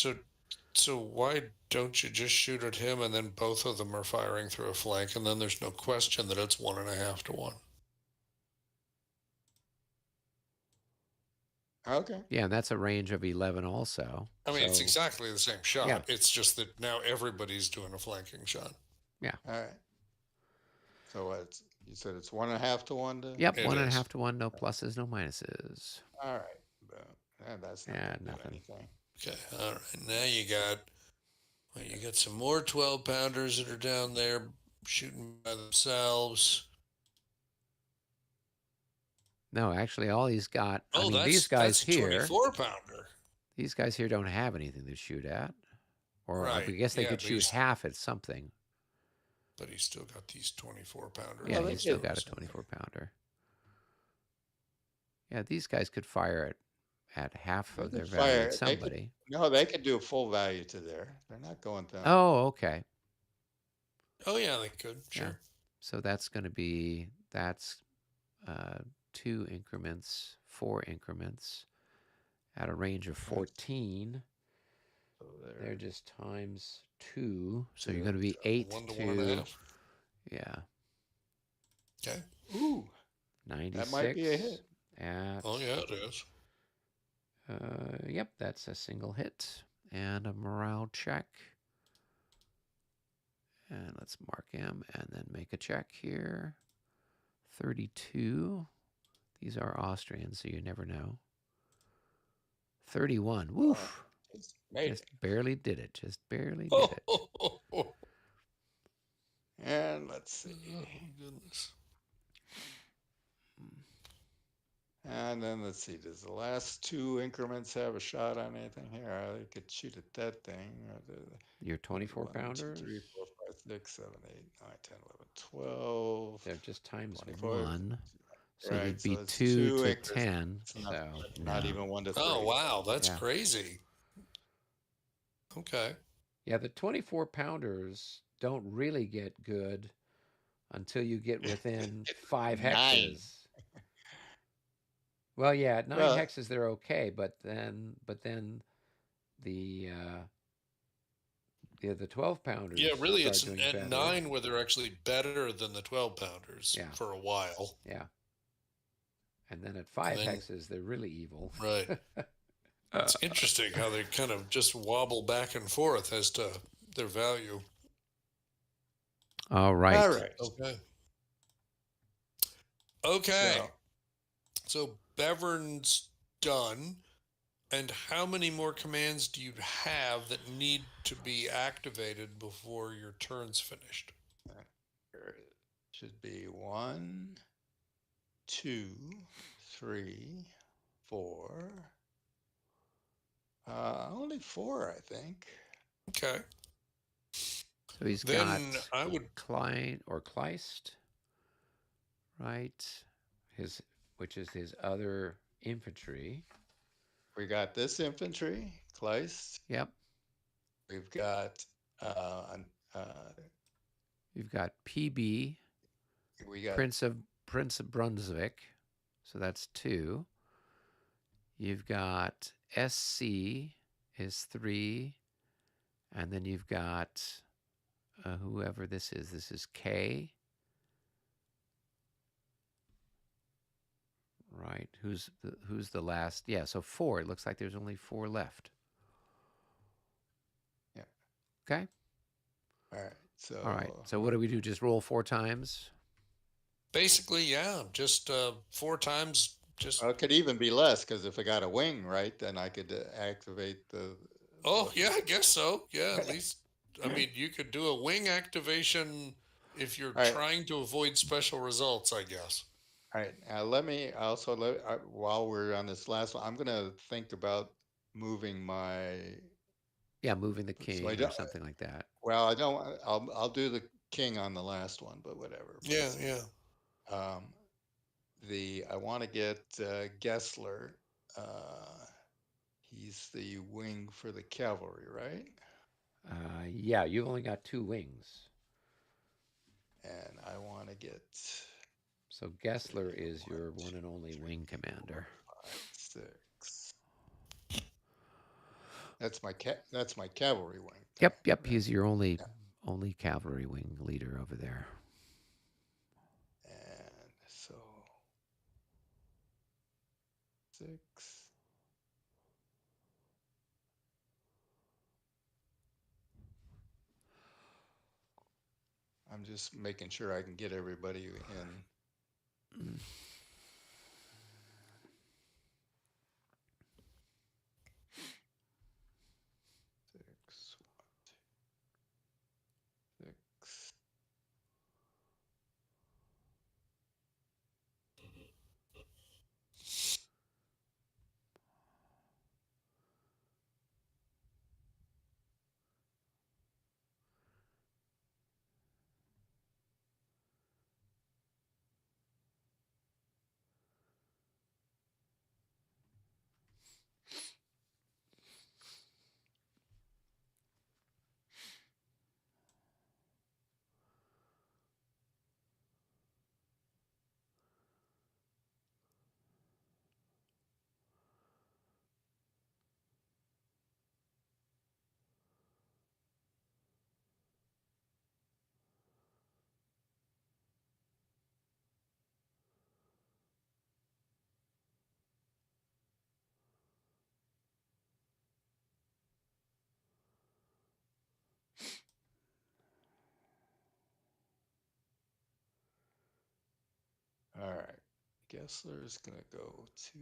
So why don't you just shoot at him and then both of them are firing through a flank, and then there's no question that it's 1.5 to 1. Okay. Yeah, and that's a range of 11 also. I mean, it's So- exactly the same shot. Yeah. It's just that now everybody's doing a flanking shot. All right. So you said it's 1.5 to 1 to. Yep, It 1.5 is. to 1, no pluses, no minuses. All right. But, that's not Yeah, gonna do nothing. anything. Okay, all right. Now you got some more 12 pounders that are down there shooting by themselves. No, actually, all he's got. Oh, these guys that's here. 24 pounder. These guys here don't have anything to shoot at, or Right, I guess they yeah, could but shoot he's- half at something. But he's still got these 24 pounders. Yeah, Well, he's they still could- got a 24 pounder. Yeah, these guys could fire at half They of their could value fire- at they could- somebody. No, they could do a full value to there. They're not going down. Oh, okay. Oh, yeah, they could. Sure. Yeah. So that's 2 increments, 4 increments at a range of 14. So They're just times 2. So you're Two. going to be 8 1 to to 1.5. yeah, Okay. Ooh, 96. that might be a hit. At Oh, yeah, it is. yep, that's a single hit. and a morale check. And let's mark him and then make a check here. 32. These are Austrians, so you never know. 31. Woof. Just barely did it. Just barely did it. And let's see. Oh, goodness. And then let's see, does the last two increments have a shot on anything here? I could shoot at that thing. Your 24 1, pounders? 2, 3, 4, 5, 6, 7, 8, 9, 10, 11, 12. They're just times 24. 1. So Right, you'd be so it's 2 2 to acres. 10. It's not, So not no. even 1 to 3. Oh, wow. That's Yeah. crazy. Okay. Yeah, the 24 pounders don't really get good until you get within 5 9. hexes. Well, yeah, at 9 Well, hexes they're okay, but then the 12 pounders Yeah, really, start it's doing at better. 9 where they're actually better than the 12 pounders Yeah. for a while. Yeah. And then at 5 then- hexes they're really evil. Right. It's interesting how they kind of just wobble back and forth as to their value. All right. all right. Okay. Okay. So Bevern's done. And how many more commands do you have that need to be activated before your turn's finished? There should be 1, 2, 3, 4. Only 4, I think. Okay. So he's Then got I would Klein or Kleist, right? Which is his other infantry. We got this infantry, Kleist. Yep. We've got You've got PB, we got Prince of Brunswick, so that's 2. You've got SC is 3, and then you've got whoever this is. This is K. Right. Who's the last? Yeah, so 4. It looks like there's only 4 left. Yeah. Okay. All right. So All right. So what do we do? Just roll 4 times? basically, yeah, just 4 times. Just it could even be less because if I got a wing, right, then I could activate the. Oh, yeah, I guess so. Yeah, at least I mean, you could do a wing activation if you're right. trying to avoid special results, I guess. All right. Let me also while we're on this last one, I'm going to think about moving my. Yeah, moving the king I or don't- something like that. Well, I don't. I'll do the king on the last one, but whatever. Yeah, yeah. I want to get Gessler. He's the wing for the cavalry, right? Yeah, you've only got 2 wings. And I want to get. So Gessler is your one and only wing commander. 5, 6. That's my cavalry wing. Yep. He's your only cavalry wing leader over there. And so 6. I'm just making sure I can get everybody in. Gessler is going to go to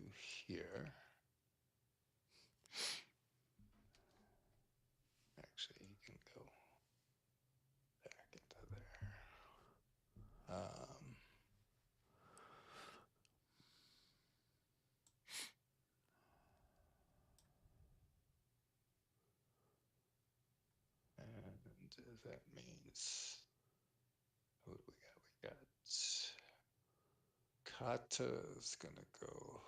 here. Actually, he can go back into there. And that means, who do we got? We got Kata is going to go.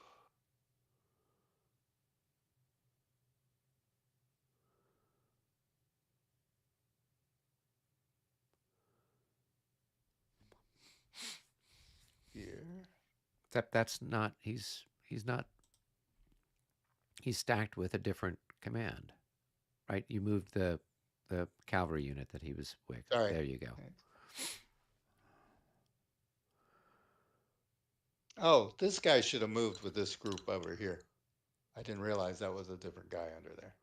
Here. Except that's not. He's not. He's stacked with a different command, right? You moved the cavalry unit that he was with. Sorry. There you go. Oh, this guy should have moved with this group over here. I didn't realize that was a different guy under there.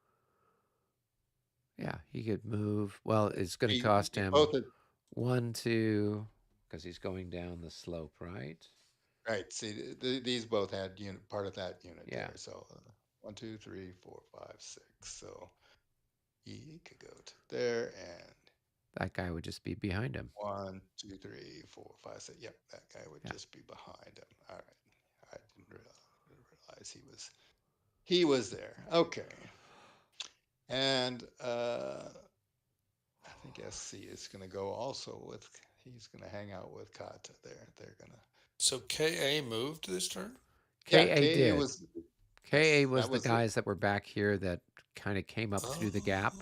Yeah, he could move. Well, it's going to He- cost him both of- 1, 2, because he's going down the slope, right? Right. See, these both had part of that unit Yeah. there. So 1, 2, 3, 4, 5, 6. So he could go to there, and That guy would just be behind him. 1, 2, 3, 4, 5, 6. Yep, that guy would just be behind him. All right. I didn't realize he was there. Okay. And I think SC is going to go also with. He's going to hang out with Kata there. They're going to. So KA moved this turn? KA KA did. was. KA was the guys that were back here that kind of came up through the gap.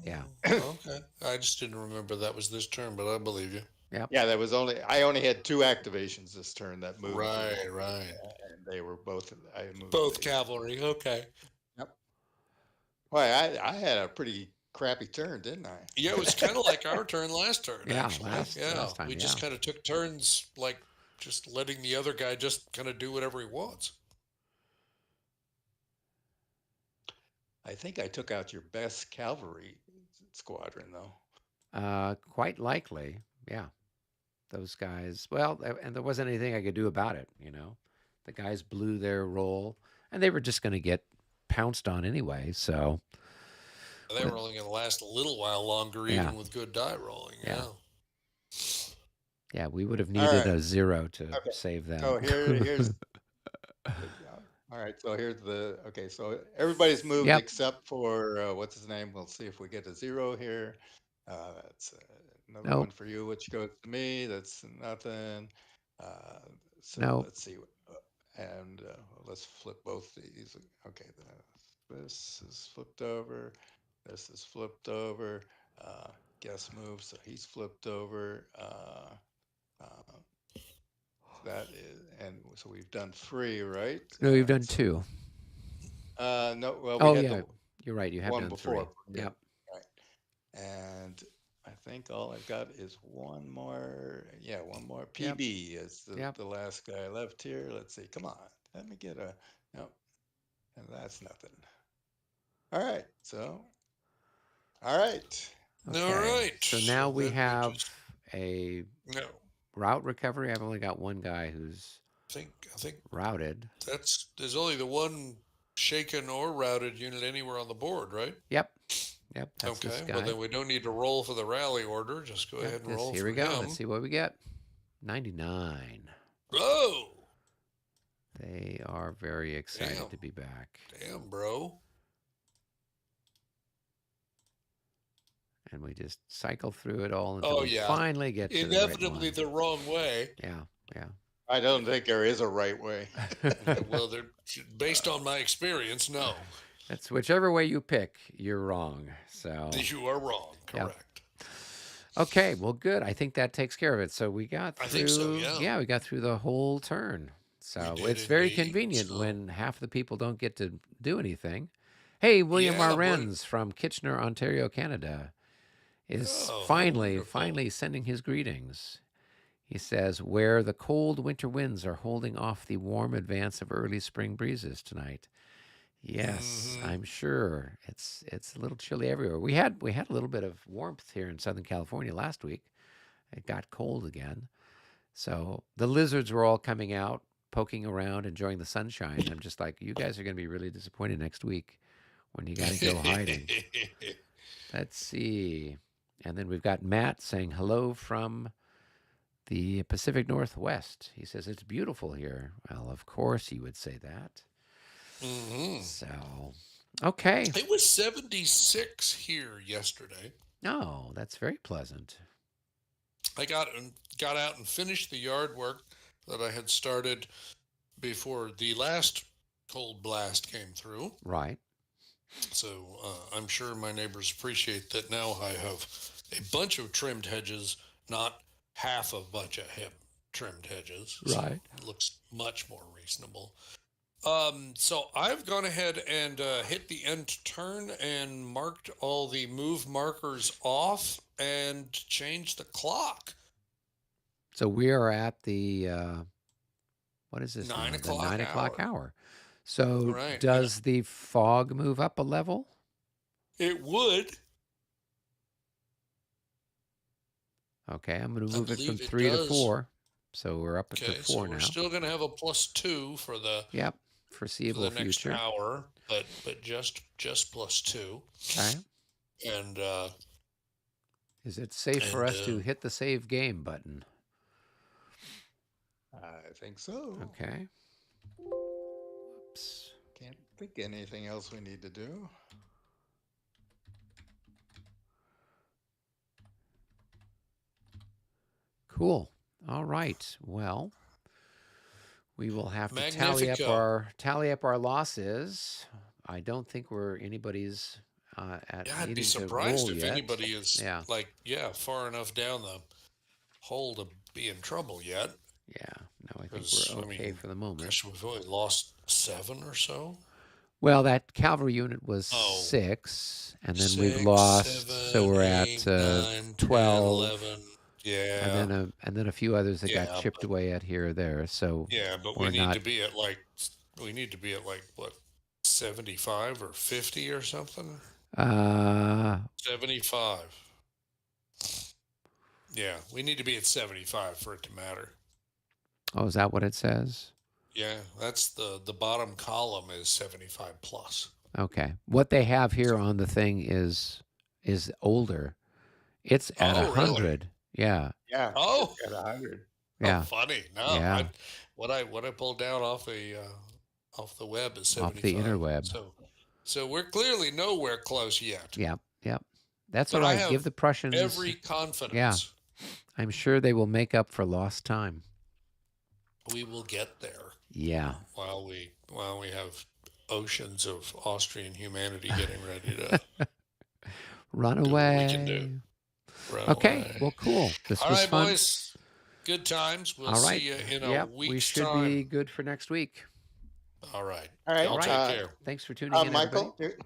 Yeah. Okay. I just didn't remember that was this turn, but I believe you. Yep. Yeah, that was I only had 2 activations this turn that moved. Right. And they were both. I moved Both cavalry. Okay. Yep. Well, I had a pretty crappy turn, didn't I? Yeah, it was kind of like our turn last turn. Yeah, actually. last time, we just kind of took turns, like just letting the other guy just kind of do whatever he wants. I think I took out your best cavalry squadron, though. Quite likely. Yeah. Those guys. Well, and there wasn't anything I could do about it. The guys blew their roll, and they were just going to get pounced on anyway. So they were only going to last a little while longer, even with good die rolling. Yeah, we would have needed a 0 to save them. So here's. All right, so here's so everybody's moved except for what's his name? We'll see if we get a 0 here. That's another one for you, which goes to me. That's nothing. Let's see, and let's flip both these. Okay, this is flipped over. This is flipped over. Guess move, so he's flipped over. That is, and so we've done 3, right? No, we've done 2. No, well, we had you're right. You have one done before. 3. Yep. Right. And I think all I've got is one more. Yeah, one more. PB is the last guy left here. Let's see. Come on. Let me get a. Nope. And that's nothing. All right. So. All right. Okay. All right. So now we have a route recovery. I've only got one guy who's I think routed. There's only the one shaken or routed unit anywhere on the board, right? Yep. That's this guy. Well, then we don't need to roll for the rally order. Just go ahead and roll. Here we go. Let's see what we get. 99. Oh. They are very excited to be back. Damn, bro. And we just cycle through it all until we finally get to inevitably the wrong way. Yeah. I don't think there is a right way. Well, based on my experience, no. That's whichever way you pick, you're wrong. So you are wrong. Correct. Yep. Okay, well, good. I think that takes care of it. So we got through. I think so, yeah. We got through the whole turn. So it's very convenient when half the people don't get to do anything. Hey, William Arends from Kitchener, Ontario, Canada, is finally sending his greetings. He says, where the cold winter winds are holding off the warm advance of early spring breezes tonight. Yes, I'm sure it's a little chilly everywhere. We had a little bit of warmth here in Southern California last week. It got cold again. So the lizards were all coming out poking around, enjoying the sunshine. I'm just like, you guys are going to be really disappointed next week when you got to go hiding. Let's see. And then we've got Matt saying hello from the Pacific Northwest. He says, it's beautiful here. Well, of course you would say that. Mm-hmm. So, okay. It was 76 here yesterday. Oh, that's very pleasant. I got out and finished the yard work that I had started before the last cold blast came through. Right. So I'm sure my neighbors appreciate that now I have a bunch of trimmed hedges, not half a bunch of trimmed hedges. Right. So it looks much more reasonable. So I've gone ahead and hit the end turn and marked all the move markers off and changed the clock. So we are at the, what is this 9 now? o'clock The 9 o'clock hour. hour. So Right. does the fog move up a level? It would. Okay, I'm going to move it from believe it 3 to does. 4. So we're up to Okay, 4 so now. we're still going to have a +2 for the Yep, for foreseeable the next future. hour, but just +2. Okay. And Is it safe for us to hit the save game button? I think so. Okay. Whoops. Can't think anything else we need to do. Cool. All right. Well, we will have to tally up our losses. I don't think we're anybody's at yeah, I'd be needing to surprised roll if yet. anybody is far enough down the hole to be in trouble yet. Yeah, no, I think we're okay for the moment. Gosh, we've only lost 7 or so. Well, that cavalry unit was 6, and then we've lost, 7, so we're 8, at 9, 12, 10, 11. Yeah, and then a few others that got chipped away at here or there. So yeah, but we need to be at what, 75 or 50 or something. 75. Yeah, we need to be at 75 for it to matter. Oh, is that what it says? Yeah, that's the bottom column is 75 plus. Okay. What they have here on the thing is older. It's at 100. Really? Yeah. Oh, at 100. Yeah. Oh, funny. No, yeah. What I pulled down off the web is 75. Off the interweb. So we're clearly nowhere close yet. Yep. That's all right. Give the Prussians every confidence. Yeah. I'm sure they will make up for lost time. We will get there. Yeah. While we have oceans of Austrian humanity getting ready to run away. What we can do. Okay. Well, cool. This was fun. Boys. Good times. We'll all right. see you in a week's time. We should be good for next week. All right. All right. Y'all take care. Thanks for tuning in, Michael, everybody.